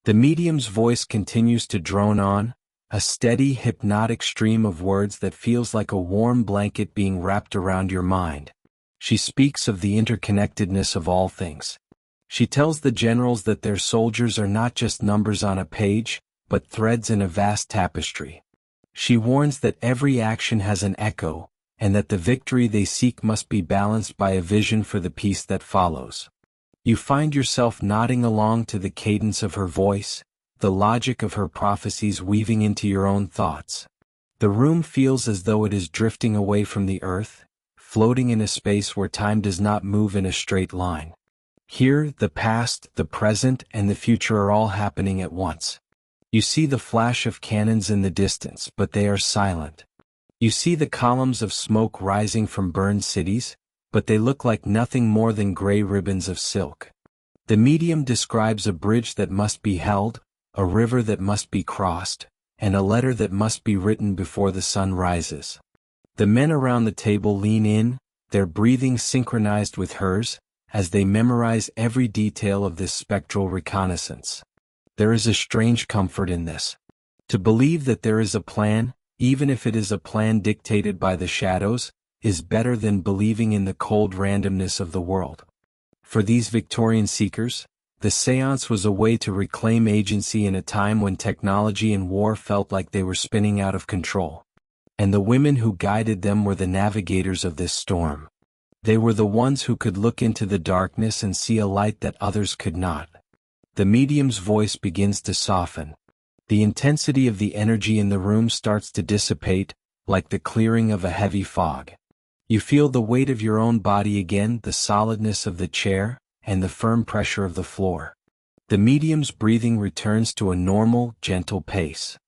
The medium's voice continues to drone on, a steady, hypnotic stream of words that feels like a warm blanket being wrapped around your mind. She speaks of the interconnectedness of all things. She tells the generals that their soldiers are not just numbers on a page, but threads in a vast tapestry. She warns that every action has an echo, and that the victory they seek must be balanced by a vision for the peace that follows. You find yourself nodding along to the cadence of her voice, the logic of her prophecies weaving into your own thoughts. The room feels as though it is drifting away from the earth, floating in a space where time does not move in a straight line. Here, the past, the present, and the future are all happening at once. You see the flash of cannons in the distance, but they are silent. You see the columns of smoke rising from burned cities, but they look like nothing more than gray ribbons of silk. The medium describes a bridge that must be held, a river that must be crossed, and a letter that must be written before the sun rises. The men around the table lean in, their breathing synchronized with hers, as they memorize every detail of this spectral reconnaissance. There is a strange comfort in this. To believe that there is a plan, even if it is a plan dictated by the shadows, is better than believing in the cold randomness of the world. For these Victorian seekers, the seance was a way to reclaim agency in a time when technology and war felt like they were spinning out of control. And the women who guided them were the navigators of this storm. They were the ones who could look into the darkness and see a light that others could not. The medium's voice begins to soften. The intensity of the energy in the room starts to dissipate, like the clearing of a heavy fog. You feel the weight of your own body again, the solidness of the chair, and the firm pressure of the floor. The medium's breathing returns to a normal, gentle pace.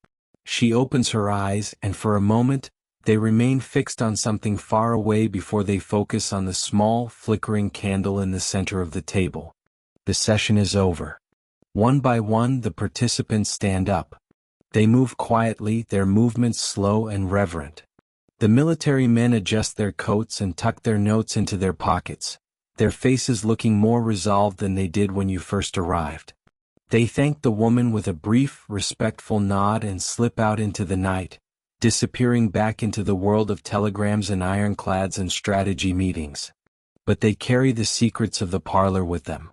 She opens her eyes, and for a moment, they remain fixed on something far away before they focus on the small, flickering candle in the center of the table. The session is over. One by one, the participants stand up. They move quietly, their movements slow and reverent. The military men adjust their coats and tuck their notes into their pockets, their faces looking more resolved than they did when you first arrived. They thank the woman with a brief, respectful nod and slip out into the night, disappearing back into the world of telegrams and ironclads and strategy meetings. But they carry the secrets of the parlor with them.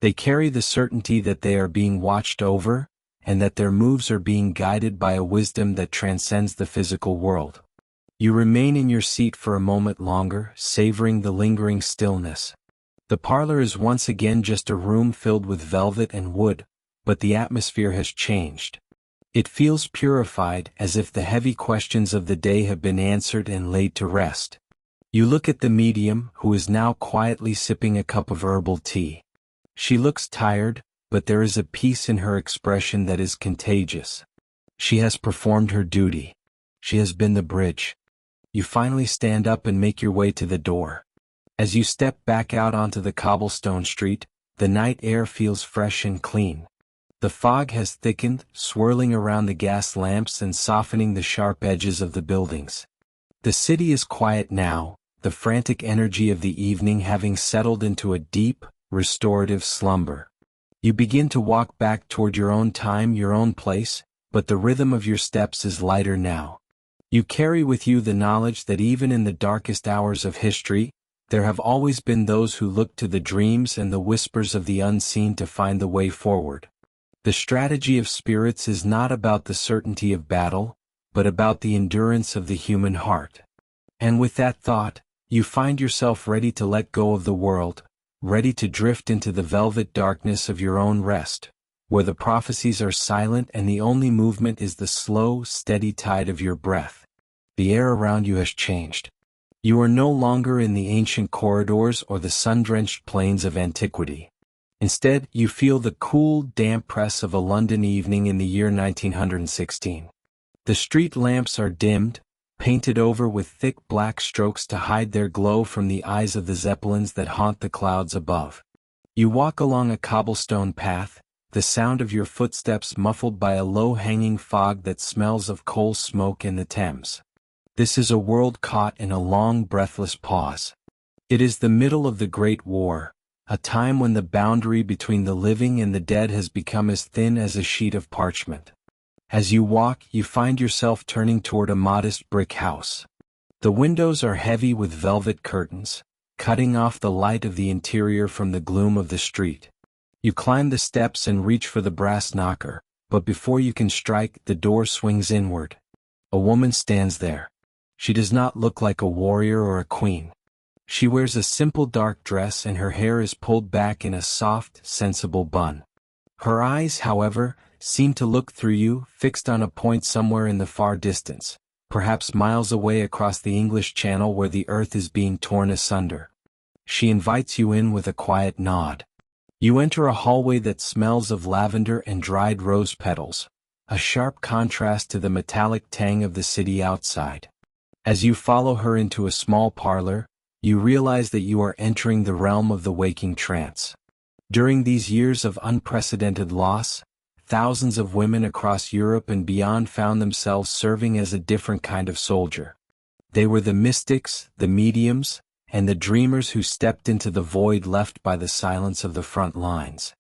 They carry the certainty that they are being watched over, and that their moves are being guided by a wisdom that transcends the physical world. You remain in your seat for a moment longer, savoring the lingering stillness. The parlor is once again just a room filled with velvet and wood, but the atmosphere has changed. It feels purified, as if the heavy questions of the day have been answered and laid to rest. You look at the medium, who is now quietly sipping a cup of herbal tea. She looks tired, but there is a peace in her expression that is contagious. She has performed her duty. She has been the bridge. You finally stand up and make your way to the door. As you step back out onto the cobblestone street, the night air feels fresh and clean. The fog has thickened, swirling around the gas lamps and softening the sharp edges of the buildings. The city is quiet now, the frantic energy of the evening having settled into a deep, restorative slumber. You begin to walk back toward your own time, your own place, but the rhythm of your steps is lighter now. You carry with you the knowledge that even in the darkest hours of history, there have always been those who look to the dreams and the whispers of the unseen to find the way forward. The strategy of spirits is not about the certainty of battle, but about the endurance of the human heart. And with that thought, you find yourself ready to let go of the world, ready to drift into the velvet darkness of your own rest, where the prophecies are silent and the only movement is the slow, steady tide of your breath. The air around you has changed. You are no longer in the ancient corridors or the sun-drenched plains of antiquity. Instead, you feel the cool, damp press of a London evening in the year 1916. The street lamps are dimmed, painted over with thick black strokes to hide their glow from the eyes of the zeppelins that haunt the clouds above. You walk along a cobblestone path, the sound of your footsteps muffled by a low-hanging fog that smells of coal smoke in the Thames. This is a world caught in a long, breathless pause. It is the middle of the Great War, a time when the boundary between the living and the dead has become as thin as a sheet of parchment. As you walk, you find yourself turning toward a modest brick house. The windows are heavy with velvet curtains, cutting off the light of the interior from the gloom of the street. You climb the steps and reach for the brass knocker, but before you can strike, the door swings inward. A woman stands there. She does not look like a warrior or a queen. She wears a simple dark dress and her hair is pulled back in a soft, sensible bun. Her eyes, however, seem to look through you, fixed on a point somewhere in the far distance, perhaps miles away across the English Channel where the earth is being torn asunder. She invites you in with a quiet nod. You enter a hallway that smells of lavender and dried rose petals, a sharp contrast to the metallic tang of the city outside. As you follow her into a small parlor, you realize that you are entering the realm of the waking trance. During these years of unprecedented loss, thousands of women across Europe and beyond found themselves serving as a different kind of soldier. They were the mystics, the mediums, and the dreamers who stepped into the void left by the silence of the front lines.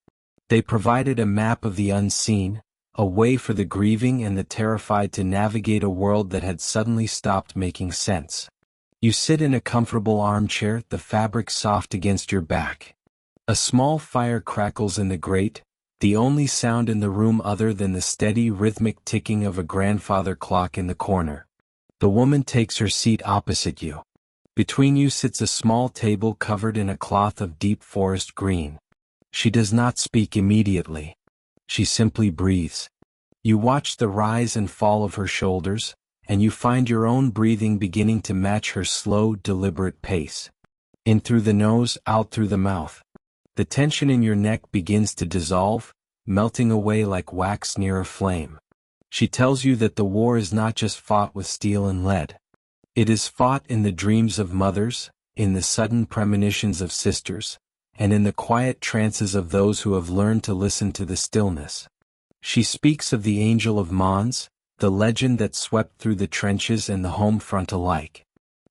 They provided a map of the unseen, a way for the grieving and the terrified to navigate a world that had suddenly stopped making sense. You sit in a comfortable armchair, the fabric soft against your back. A small fire crackles in the grate, the only sound in the room other than the steady rhythmic ticking of a grandfather clock in the corner. The woman takes her seat opposite you. Between you sits a small table covered in a cloth of deep forest green. She does not speak immediately. She simply breathes. You watch the rise and fall of her shoulders, and you find your own breathing beginning to match her slow, deliberate pace. In through the nose, out through the mouth. The tension in your neck begins to dissolve, melting away like wax near a flame. She tells you that the war is not just fought with steel and lead. It is fought in the dreams of mothers, in the sudden premonitions of sisters, and in the quiet trances of those who have learned to listen to the stillness. She speaks of the Angel of Mons, the legend that swept through the trenches and the home front alike.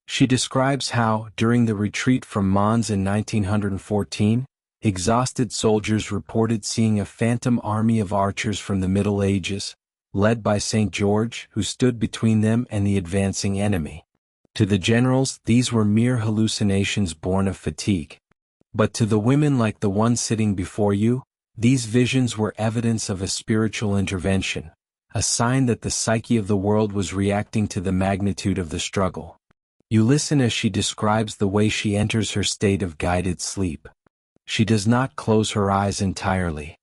She describes how, during the retreat from Mons in 1914, exhausted soldiers reported seeing a phantom army of archers from the Middle Ages, led by St. George, who stood between them and the advancing enemy. To the generals, these were mere hallucinations born of fatigue. But to the women like the one sitting before you, these visions were evidence of a spiritual intervention, a sign that the psyche of the world was reacting to the magnitude of the struggle. You listen as she describes the way she enters her state of guided sleep. She does not close her eyes entirely.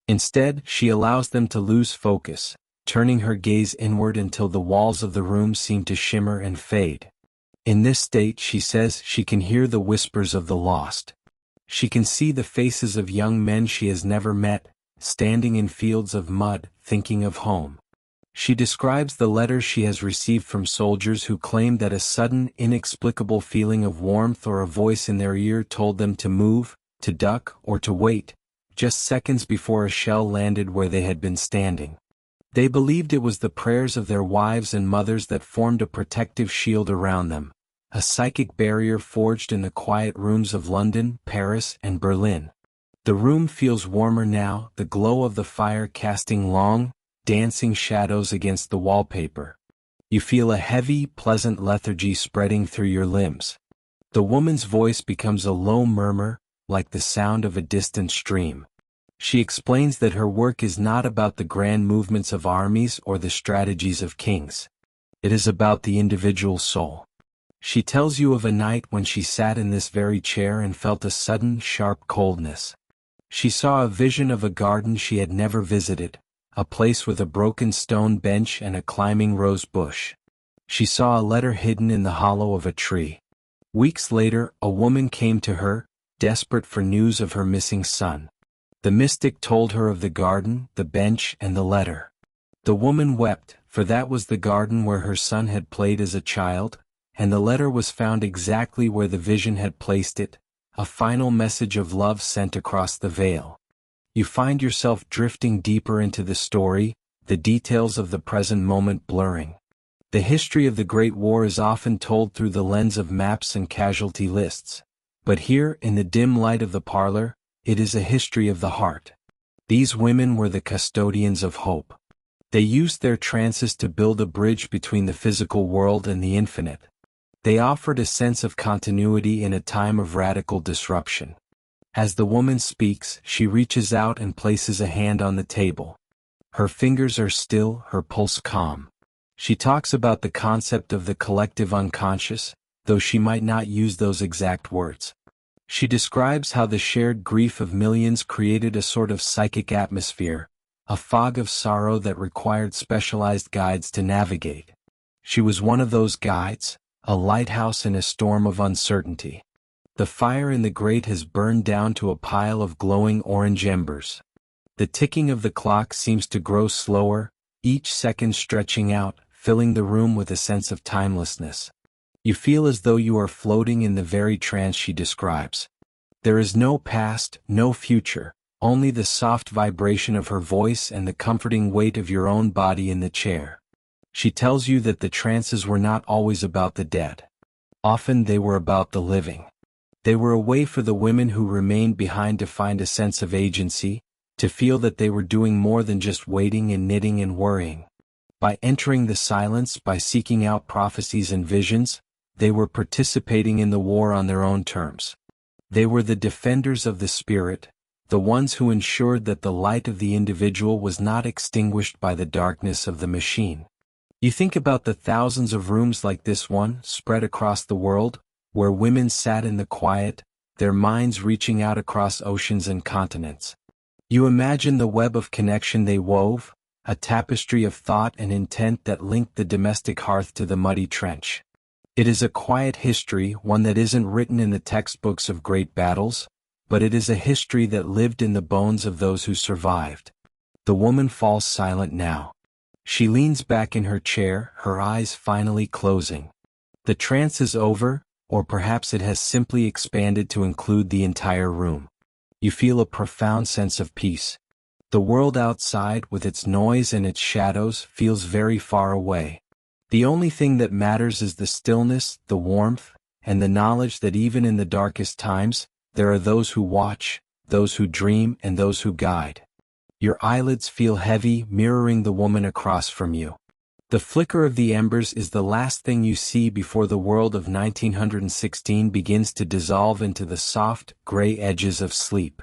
Instead, she allows them to lose focus, turning her gaze inward until the walls of the room seem to shimmer and fade. In this state, she says, she can hear the whispers of the lost. She can see the faces of young men she has never met, standing in fields of mud, thinking of home. She describes the letters she has received from soldiers who claimed that a sudden, inexplicable feeling of warmth or a voice in their ear told them to move, to duck, or to wait, just seconds before a shell landed where they had been standing. They believed it was the prayers of their wives and mothers that formed a protective shield around them, a psychic barrier forged in the quiet rooms of London, Paris, and Berlin. The room feels warmer now, the glow of the fire casting long, dancing shadows against the wallpaper. You feel a heavy, pleasant lethargy spreading through your limbs. The woman's voice becomes a low murmur, like the sound of a distant stream. She explains that her work is not about the grand movements of armies or the strategies of kings. It is about the individual soul. She tells you of a night when she sat in this very chair and felt a sudden, sharp coldness. She saw a vision of a garden she had never visited, a place with a broken stone bench and a climbing rose bush. She saw a letter hidden in the hollow of a tree. Weeks later, a woman came to her, desperate for news of her missing son. The mystic told her of the garden, the bench, and the letter. The woman wept, for that was the garden where her son had played as a child, and the letter was found exactly where the vision had placed it, a final message of love sent across the veil. You find yourself drifting deeper into the story, the details of the present moment blurring. The history of the Great War is often told through the lens of maps and casualty lists, but here, in the dim light of the parlor, it is a history of the heart. These women were the custodians of hope. They used their trances to build a bridge between the physical world and the infinite. They offered a sense of continuity in a time of radical disruption. As the woman speaks, she reaches out and places a hand on the table. Her fingers are still, her pulse calm. She talks about the concept of the collective unconscious, though she might not use those exact words. She describes how the shared grief of millions created a sort of psychic atmosphere, a fog of sorrow that required specialized guides to navigate. She was one of those guides, a lighthouse in a storm of uncertainty. The fire in the grate has burned down to a pile of glowing orange embers. The ticking of the clock seems to grow slower, each second stretching out, filling the room with a sense of timelessness. You feel as though you are floating in the very trance she describes. There is no past, no future, only the soft vibration of her voice and the comforting weight of your own body in the chair. She tells you that the trances were not always about the dead. Often they were about the living. They were a way for the women who remained behind to find a sense of agency, to feel that they were doing more than just waiting and knitting and worrying. By entering the silence, by seeking out prophecies and visions, they were participating in the war on their own terms. They were the defenders of the spirit, the ones who ensured that the light of the individual was not extinguished by the darkness of the machine. You think about the thousands of rooms like this one, spread across the world, where women sat in the quiet, their minds reaching out across oceans and continents. You imagine the web of connection they wove, a tapestry of thought and intent that linked the domestic hearth to the muddy trench. It is a quiet history, one that isn't written in the textbooks of great battles, but it is a history that lived in the bones of those who survived. The woman falls silent now. She leans back in her chair, her eyes finally closing. The trance is over, or perhaps it has simply expanded to include the entire room. You feel a profound sense of peace. The world outside, with its noise and its shadows, feels very far away. The only thing that matters is the stillness, the warmth, and the knowledge that even in the darkest times, there are those who watch, those who dream, and those who guide. Your eyelids feel heavy, mirroring the woman across from you. The flicker of the embers is the last thing you see before the world of 1916 begins to dissolve into the soft, gray edges of sleep.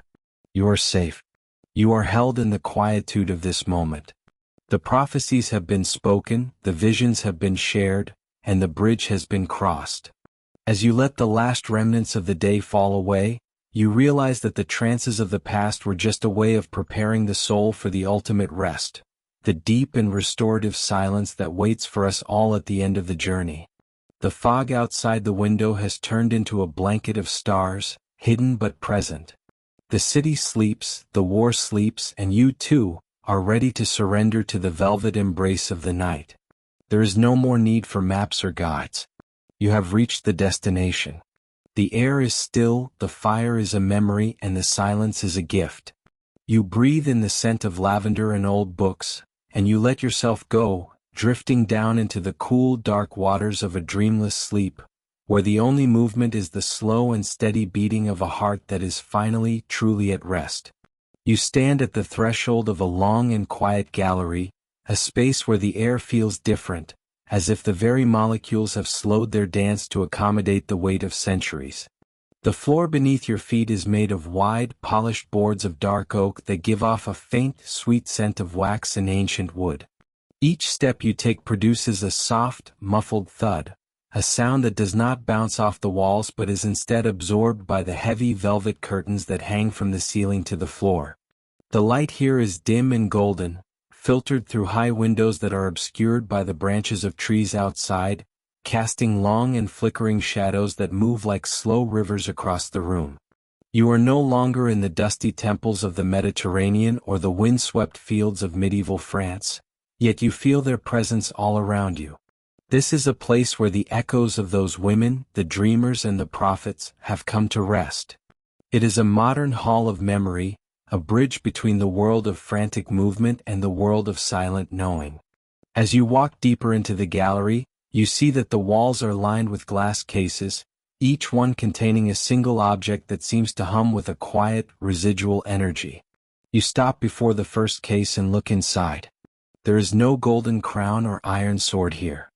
You are safe. You are held in the quietude of this moment. The prophecies have been spoken, the visions have been shared, and the bridge has been crossed. As you let the last remnants of the day fall away, you realize that the trances of the past were just a way of preparing the soul for the ultimate rest, the deep and restorative silence that waits for us all at the end of the journey. The fog outside the window has turned into a blanket of stars, hidden but present. The city sleeps, the war sleeps, and you too are ready to surrender to the velvet embrace of the night. There is no more need for maps or guides. You have reached the destination. The air is still, the fire is a memory, and the silence is a gift. You breathe in the scent of lavender and old books, and you let yourself go, drifting down into the cool, dark waters of a dreamless sleep, where the only movement is the slow and steady beating of a heart that is finally, truly at rest. You stand at the threshold of a long and quiet gallery, a space where the air feels different, as if the very molecules have slowed their dance to accommodate the weight of centuries. The floor beneath your feet is made of wide, polished boards of dark oak that give off a faint, sweet scent of wax and ancient wood. Each step you take produces a soft, muffled thud, a sound that does not bounce off the walls but is instead absorbed by the heavy velvet curtains that hang from the ceiling to the floor. The light here is dim and golden, filtered through high windows that are obscured by the branches of trees outside, casting long and flickering shadows that move like slow rivers across the room. You are no longer in the dusty temples of the Mediterranean or the windswept fields of medieval France, yet you feel their presence all around you. This is a place where the echoes of those women, the dreamers and the prophets, have come to rest. It is a modern hall of memory, a bridge between the world of frantic movement and the world of silent knowing. As you walk deeper into the gallery, you see that the walls are lined with glass cases, each one containing a single object that seems to hum with a quiet, residual energy. You stop before the first case and look inside. There is no golden crown or iron sword here.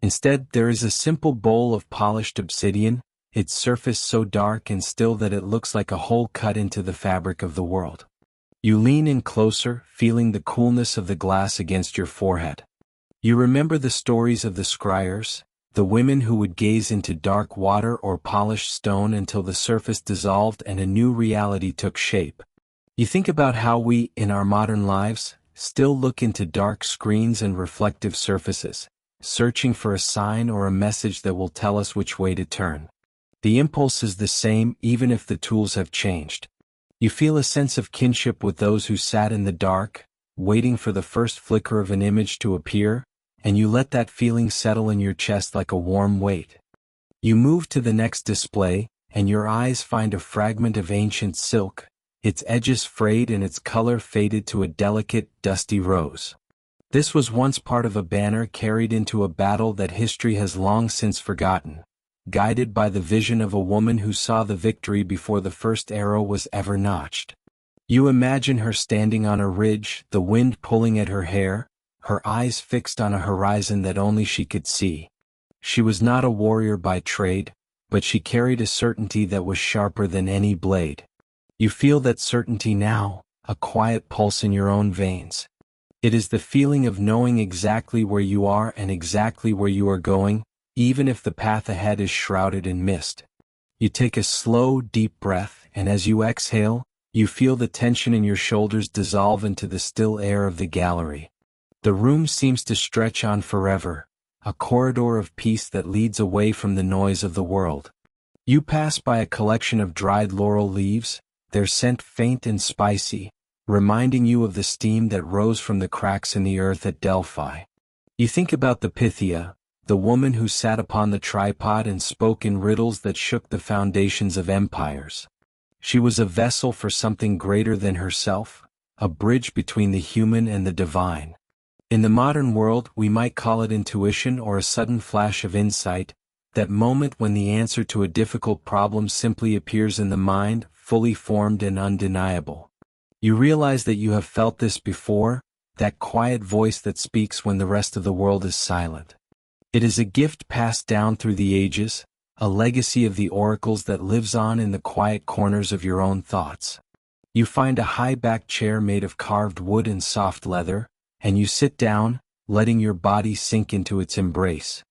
Instead, there is a simple bowl of polished obsidian, its surface so dark and still that it looks like a hole cut into the fabric of the world. You lean in closer, feeling the coolness of the glass against your forehead. You remember the stories of the scryers, the women who would gaze into dark water or polished stone until the surface dissolved and a new reality took shape. You think about how we, in our modern lives, still look into dark screens and reflective surfaces, searching for a sign or a message that will tell us which way to turn. The impulse is the same even if the tools have changed. You feel a sense of kinship with those who sat in the dark, waiting for the first flicker of an image to appear, and you let that feeling settle in your chest like a warm weight. You move to the next display, and your eyes find a fragment of ancient silk, its edges frayed and its color faded to a delicate, dusty rose. This was once part of a banner carried into a battle that history has long since forgotten, guided by the vision of a woman who saw the victory before the first arrow was ever notched. You imagine her standing on a ridge, the wind pulling at her hair, her eyes fixed on a horizon that only she could see. She was not a warrior by trade, but she carried a certainty that was sharper than any blade. You feel that certainty now, a quiet pulse in your own veins. It is the feeling of knowing exactly where you are and exactly where you are going, even if the path ahead is shrouded in mist. You take a slow, deep breath, and as you exhale, you feel the tension in your shoulders dissolve into the still air of the gallery. The room seems to stretch on forever, a corridor of peace that leads away from the noise of the world. You pass by a collection of dried laurel leaves, their scent faint and spicy, reminding you of the steam that rose from the cracks in the earth at Delphi. You think about the Pythia, the woman who sat upon the tripod and spoke in riddles that shook the foundations of empires. She was a vessel for something greater than herself, a bridge between the human and the divine. In the modern world, we might call it intuition or a sudden flash of insight, that moment when the answer to a difficult problem simply appears in the mind, fully formed and undeniable. You realize that you have felt this before, that quiet voice that speaks when the rest of the world is silent. It is a gift passed down through the ages, a legacy of the oracles that lives on in the quiet corners of your own thoughts. You find a high-backed chair made of carved wood and soft leather, and you sit down, letting your body sink into its embrace.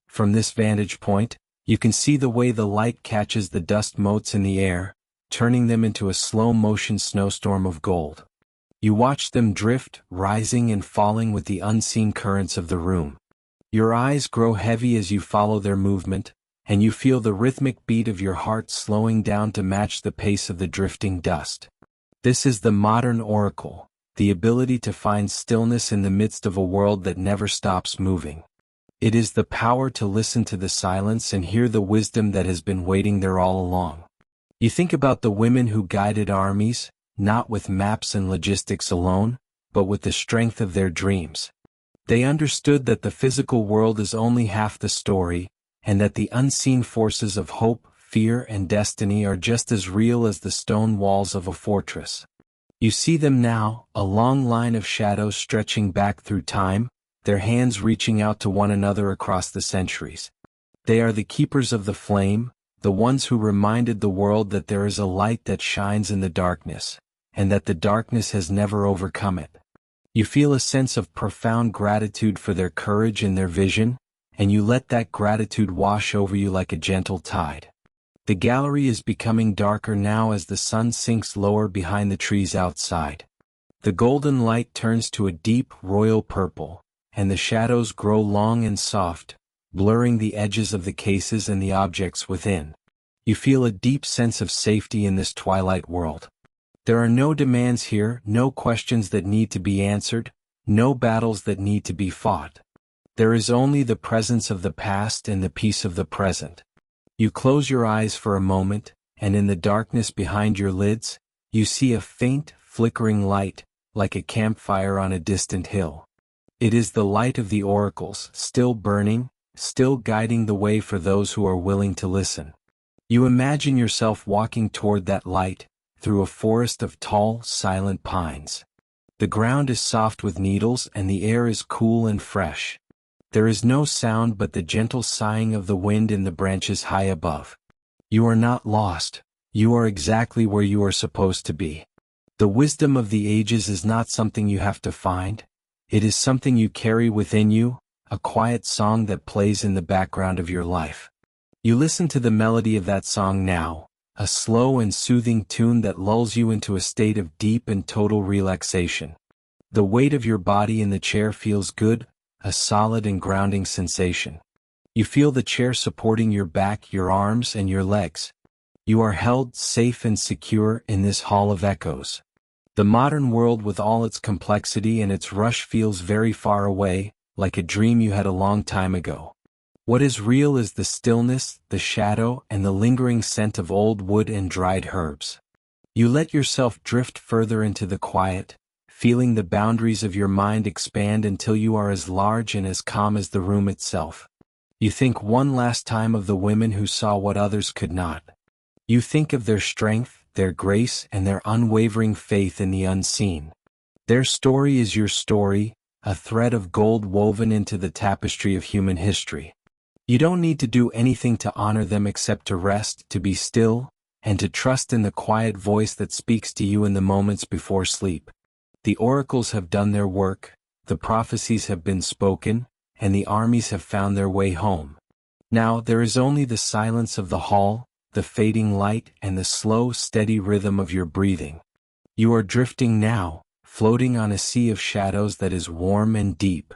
From this vantage point, you can see the way the light catches the dust motes in the air, turning them into a slow-motion snowstorm of gold. You watch them drift, rising and falling with the unseen currents of the room. Your eyes grow heavy as you follow their movement, and you feel the rhythmic beat of your heart slowing down to match the pace of the drifting dust. This is the modern oracle, the ability to find stillness in the midst of a world that never stops moving. It is the power to listen to the silence and hear the wisdom that has been waiting there all along. You think about the women who guided armies, not with maps and logistics alone, but with the strength of their dreams. They understood that the physical world is only half the story, and that the unseen forces of hope, fear, and destiny are just as real as the stone walls of a fortress. You see them now, a long line of shadows stretching back through time, their hands reaching out to one another across the centuries. They are the keepers of the flame, the ones who reminded the world that there is a light that shines in the darkness, and that the darkness has never overcome it. You feel a sense of profound gratitude for their courage and their vision, and you let that gratitude wash over you like a gentle tide. The gallery is becoming darker now as the sun sinks lower behind the trees outside. The golden light turns to a deep, royal purple, and the shadows grow long and soft, blurring the edges of the cases and the objects within. You feel a deep sense of safety in this twilight world. There are no demands here, no questions that need to be answered, no battles that need to be fought. There is only the presence of the past and the peace of the present. You close your eyes for a moment, and in the darkness behind your lids, you see a faint, flickering light, like a campfire on a distant hill. It is the light of the oracles, still burning, still guiding the way for those who are willing to listen. You imagine yourself walking toward that light, through a forest of tall, silent pines. The ground is soft with needles and the air is cool and fresh. There is no sound but the gentle sighing of the wind in the branches high above. You are not lost, you are exactly where you are supposed to be. The wisdom of the ages is not something you have to find, it is something you carry within you, a quiet song that plays in the background of your life. You listen to the melody of that song now, a slow and soothing tune that lulls you into a state of deep and total relaxation. The weight of your body in the chair feels good, a solid and grounding sensation. You feel the chair supporting your back, your arms, and your legs. You are held safe and secure in this hall of echoes. The modern world with all its complexity and its rush feels very far away, like a dream you had a long time ago. What is real is the stillness, the shadow, and the lingering scent of old wood and dried herbs. You let yourself drift further into the quiet, feeling the boundaries of your mind expand until you are as large and as calm as the room itself. You think one last time of the women who saw what others could not. You think of their strength, their grace, and their unwavering faith in the unseen. Their story is your story, a thread of gold woven into the tapestry of human history. You don't need to do anything to honor them except to rest, to be still, and to trust in the quiet voice that speaks to you in the moments before sleep. The oracles have done their work, the prophecies have been spoken, and the armies have found their way home. Now there is only the silence of the hall, the fading light, and the slow, steady rhythm of your breathing. You are drifting now, floating on a sea of shadows that is warm and deep.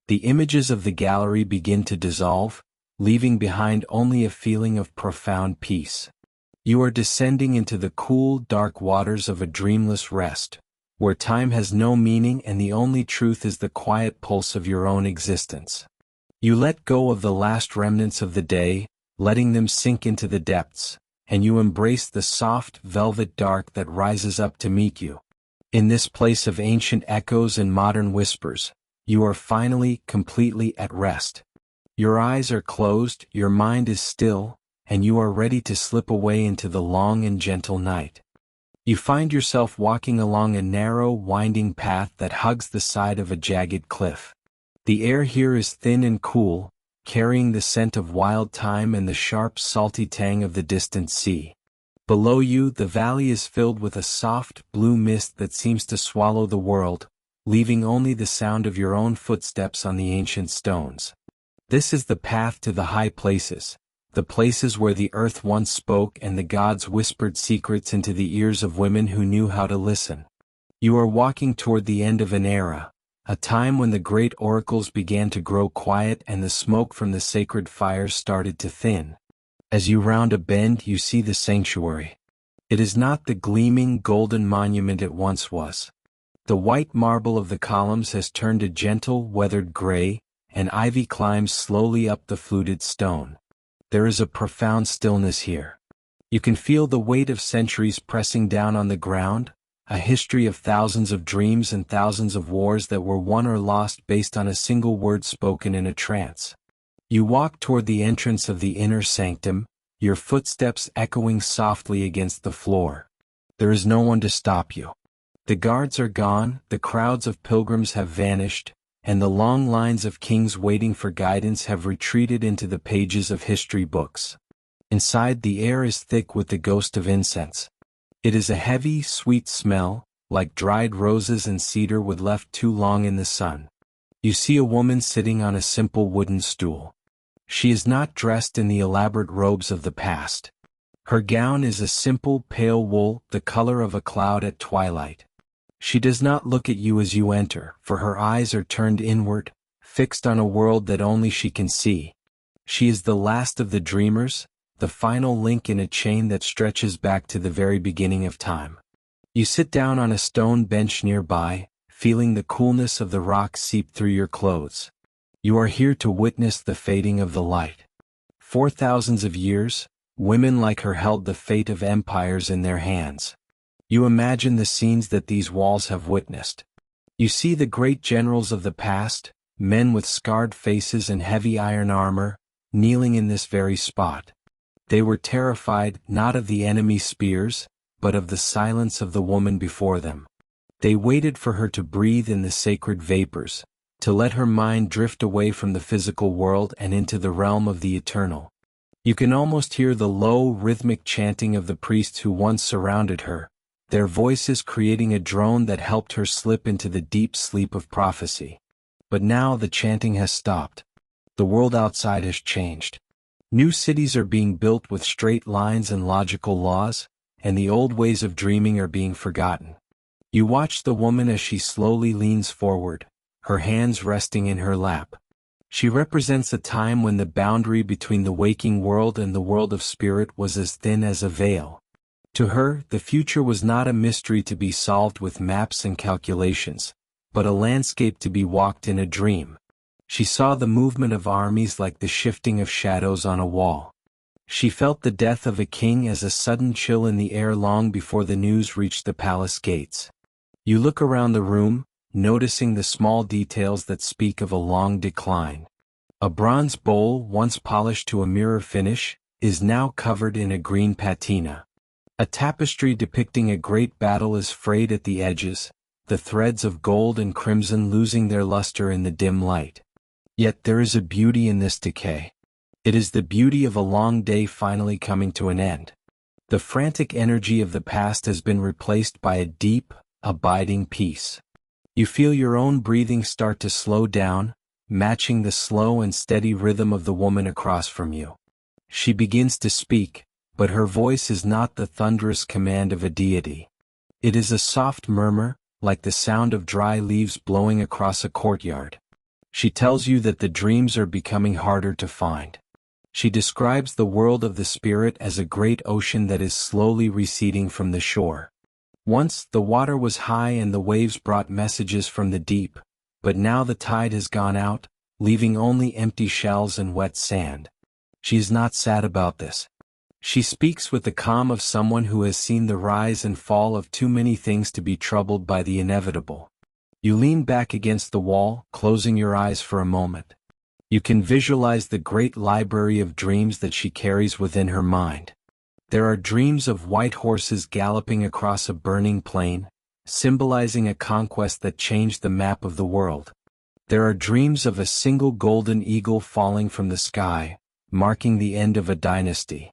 The images of the gallery begin to dissolve, leaving behind only a feeling of profound peace. You are descending into the cool, dark waters of a dreamless rest, where time has no meaning and the only truth is the quiet pulse of your own existence. You let go of the last remnants of the day, letting them sink into the depths, and you embrace the soft, velvet dark that rises up to meet you. In this place of ancient echoes and modern whispers, you are finally, completely at rest. Your eyes are closed, your mind is still, and you are ready to slip away into the long and gentle night. You find yourself walking along a narrow, winding path that hugs the side of a jagged cliff. The air here is thin and cool, carrying the scent of wild thyme and the sharp, salty tang of the distant sea. Below you, the valley is filled with a soft, blue mist that seems to swallow the world, leaving only the sound of your own footsteps on the ancient stones. This is the path to the high places, the places where the earth once spoke and the gods whispered secrets into the ears of women who knew how to listen. You are walking toward the end of an era, a time when the great oracles began to grow quiet and the smoke from the sacred fires started to thin. As you round a bend, you see the sanctuary. It is not the gleaming, golden monument it once was. The white marble of the columns has turned a gentle, weathered gray, and ivy climbs slowly up the fluted stone. There is a profound stillness here. You can feel the weight of centuries pressing down on the ground, a history of thousands of dreams and thousands of wars that were won or lost based on a single word spoken in a trance. You walk toward the entrance of the inner sanctum, your footsteps echoing softly against the floor. There is no one to stop you. The guards are gone, the crowds of pilgrims have vanished, and the long lines of kings waiting for guidance have retreated into the pages of history books. Inside, the air is thick with the ghost of incense. It is a heavy, sweet smell, like dried roses and cedar wood left too long in the sun. You see a woman sitting on a simple wooden stool. She is not dressed in the elaborate robes of the past. Her gown is a simple, pale wool, the color of a cloud at twilight. She does not look at you as you enter, for her eyes are turned inward, fixed on a world that only she can see. She is the last of the dreamers, the final link in a chain that stretches back to the very beginning of time. You sit down on a stone bench nearby, feeling the coolness of the rock seep through your clothes. You are here to witness the fading of the light. For thousands of years, women like her held the fate of empires in their hands. You imagine the scenes that these walls have witnessed. You see the great generals of the past, men with scarred faces and heavy iron armor, kneeling in this very spot. They were terrified not of the enemy's spears, but of the silence of the woman before them. They waited for her to breathe in the sacred vapors, to let her mind drift away from the physical world and into the realm of the eternal. You can almost hear the low, rhythmic chanting of the priests who once surrounded her, their voices creating a drone that helped her slip into the deep sleep of prophecy. But now the chanting has stopped. The world outside has changed. New cities are being built with straight lines and logical laws, and the old ways of dreaming are being forgotten. You watch the woman as she slowly leans forward, her hands resting in her lap. She represents a time when the boundary between the waking world and the world of spirit was as thin as a veil. To her, the future was not a mystery to be solved with maps and calculations, but a landscape to be walked in a dream. She saw the movement of armies like the shifting of shadows on a wall. She felt the death of a king as a sudden chill in the air long before the news reached the palace gates. You look around the room, noticing the small details that speak of a long decline. A bronze bowl, once polished to a mirror finish, is now covered in a green patina. A tapestry depicting a great battle is frayed at the edges, the threads of gold and crimson losing their luster in the dim light. Yet there is a beauty in this decay. It is the beauty of a long day finally coming to an end. The frantic energy of the past has been replaced by a deep, abiding peace. You feel your own breathing start to slow down, matching the slow and steady rhythm of the woman across from you. She begins to speak, but her voice is not the thunderous command of a deity. It is a soft murmur, like the sound of dry leaves blowing across a courtyard. She tells you that the dreams are becoming harder to find. She describes the world of the spirit as a great ocean that is slowly receding from the shore. Once, the water was high and the waves brought messages from the deep, but now the tide has gone out, leaving only empty shells and wet sand. She is not sad about this. She speaks with the calm of someone who has seen the rise and fall of too many things to be troubled by the inevitable. You lean back against the wall, closing your eyes for a moment. You can visualize the great library of dreams that she carries within her mind. There are dreams of white horses galloping across a burning plain, symbolizing a conquest that changed the map of the world. There are dreams of a single golden eagle falling from the sky, marking the end of a dynasty.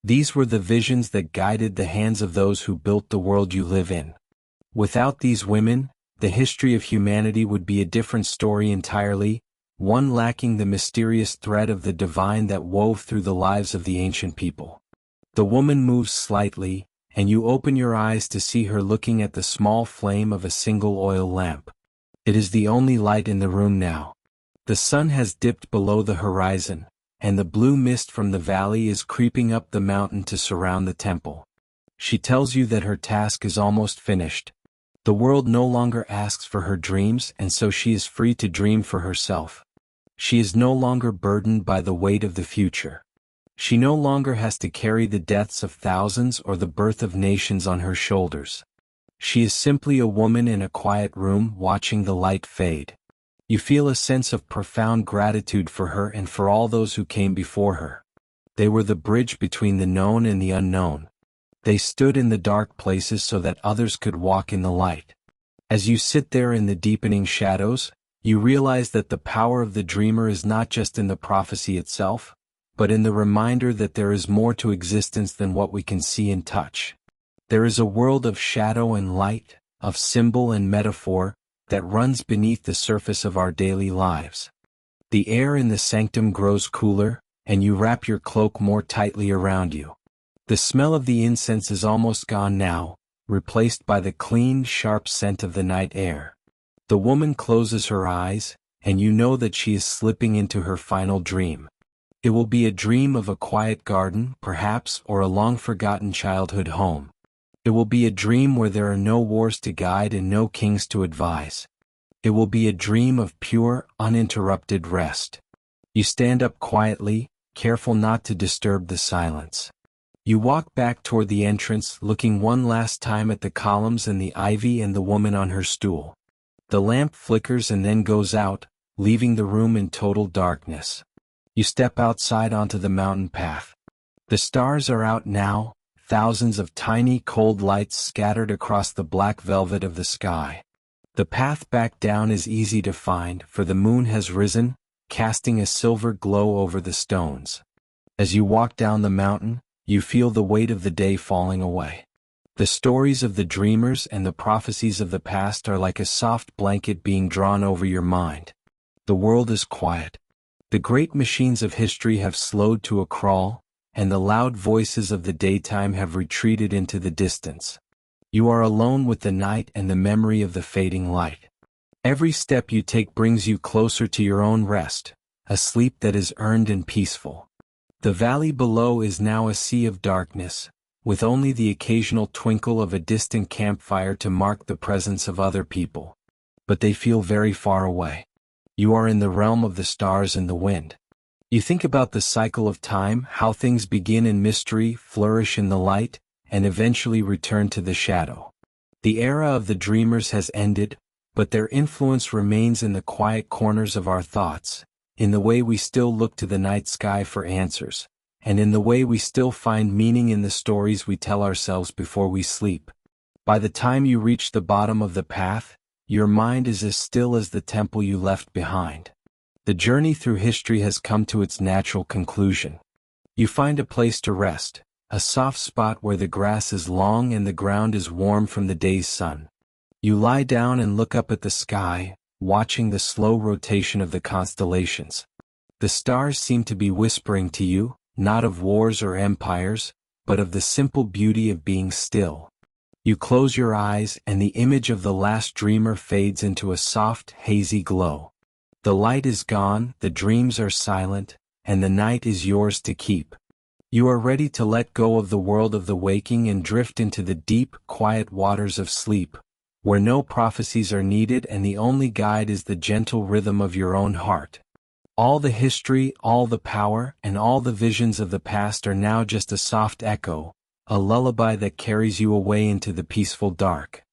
These were the visions that guided the hands of those who built the world you live in. Without these women, the history of humanity would be a different story entirely, one lacking the mysterious thread of the divine that wove through the lives of the ancient people. The woman moves slightly, and you open your eyes to see her looking at the small flame of a single oil lamp. It is the only light in the room now. The sun has dipped below the horizon, and the blue mist from the valley is creeping up the mountain to surround the temple. She tells you that her task is almost finished. The world no longer asks for her dreams, and so she is free to dream for herself. She is no longer burdened by the weight of the future. She no longer has to carry the deaths of thousands or the birth of nations on her shoulders. She is simply a woman in a quiet room watching the light fade. You feel a sense of profound gratitude for her and for all those who came before her. They were the bridge between the known and the unknown. They stood in the dark places so that others could walk in the light. As you sit there in the deepening shadows, you realize that the power of the dreamer is not just in the prophecy itself, but in the reminder that there is more to existence than what we can see and touch. There is a world of shadow and light, of symbol and metaphor, that runs beneath the surface of our daily lives. The air in the sanctum grows cooler, and you wrap your cloak more tightly around you. The smell of the incense is almost gone now, replaced by the clean, sharp scent of the night air. The woman closes her eyes, and you know that she is slipping into her final dream. It will be a dream of a quiet garden, perhaps, or a long-forgotten childhood home. It will be a dream where there are no wars to guide and no kings to advise. It will be a dream of pure, uninterrupted rest. You stand up quietly, careful not to disturb the silence. You walk back toward the entrance, looking one last time at the columns and the ivy and the woman on her stool. The lamp flickers and then goes out, leaving the room in total darkness. You step outside onto the mountain path. The stars are out now, thousands of tiny cold lights scattered across the black velvet of the sky. The path back down is easy to find, for the moon has risen, casting a silver glow over the stones. As you walk down the mountain, you feel the weight of the day falling away. The stories of the dreamers and the prophecies of the past are like a soft blanket being drawn over your mind. The world is quiet. The great machines of history have slowed to a crawl, and the loud voices of the daytime have retreated into the distance. You are alone with the night and the memory of the fading light. Every step you take brings you closer to your own rest, a sleep that is earned and peaceful. The valley below is now a sea of darkness, with only the occasional twinkle of a distant campfire to mark the presence of other people. But they feel very far away. You are in the realm of the stars and the wind. You think about the cycle of time, how things begin in mystery, flourish in the light, and eventually return to the shadow. The era of the dreamers has ended, but their influence remains in the quiet corners of our thoughts, in the way we still look to the night sky for answers, and in the way we still find meaning in the stories we tell ourselves before we sleep. By the time you reach the bottom of the path, your mind is as still as the temple you left behind. The journey through history has come to its natural conclusion. You find a place to rest, a soft spot where the grass is long and the ground is warm from the day's sun. You lie down and look up at the sky, watching the slow rotation of the constellations. The stars seem to be whispering to you, not of wars or empires, but of the simple beauty of being still. You close your eyes and the image of the last dreamer fades into a soft, hazy glow. The light is gone, the dreams are silent, and the night is yours to keep. You are ready to let go of the world of the waking and drift into the deep, quiet waters of sleep, where no prophecies are needed and the only guide is the gentle rhythm of your own heart. All the history, all the power, and all the visions of the past are now just a soft echo, a lullaby that carries you away into the peaceful dark.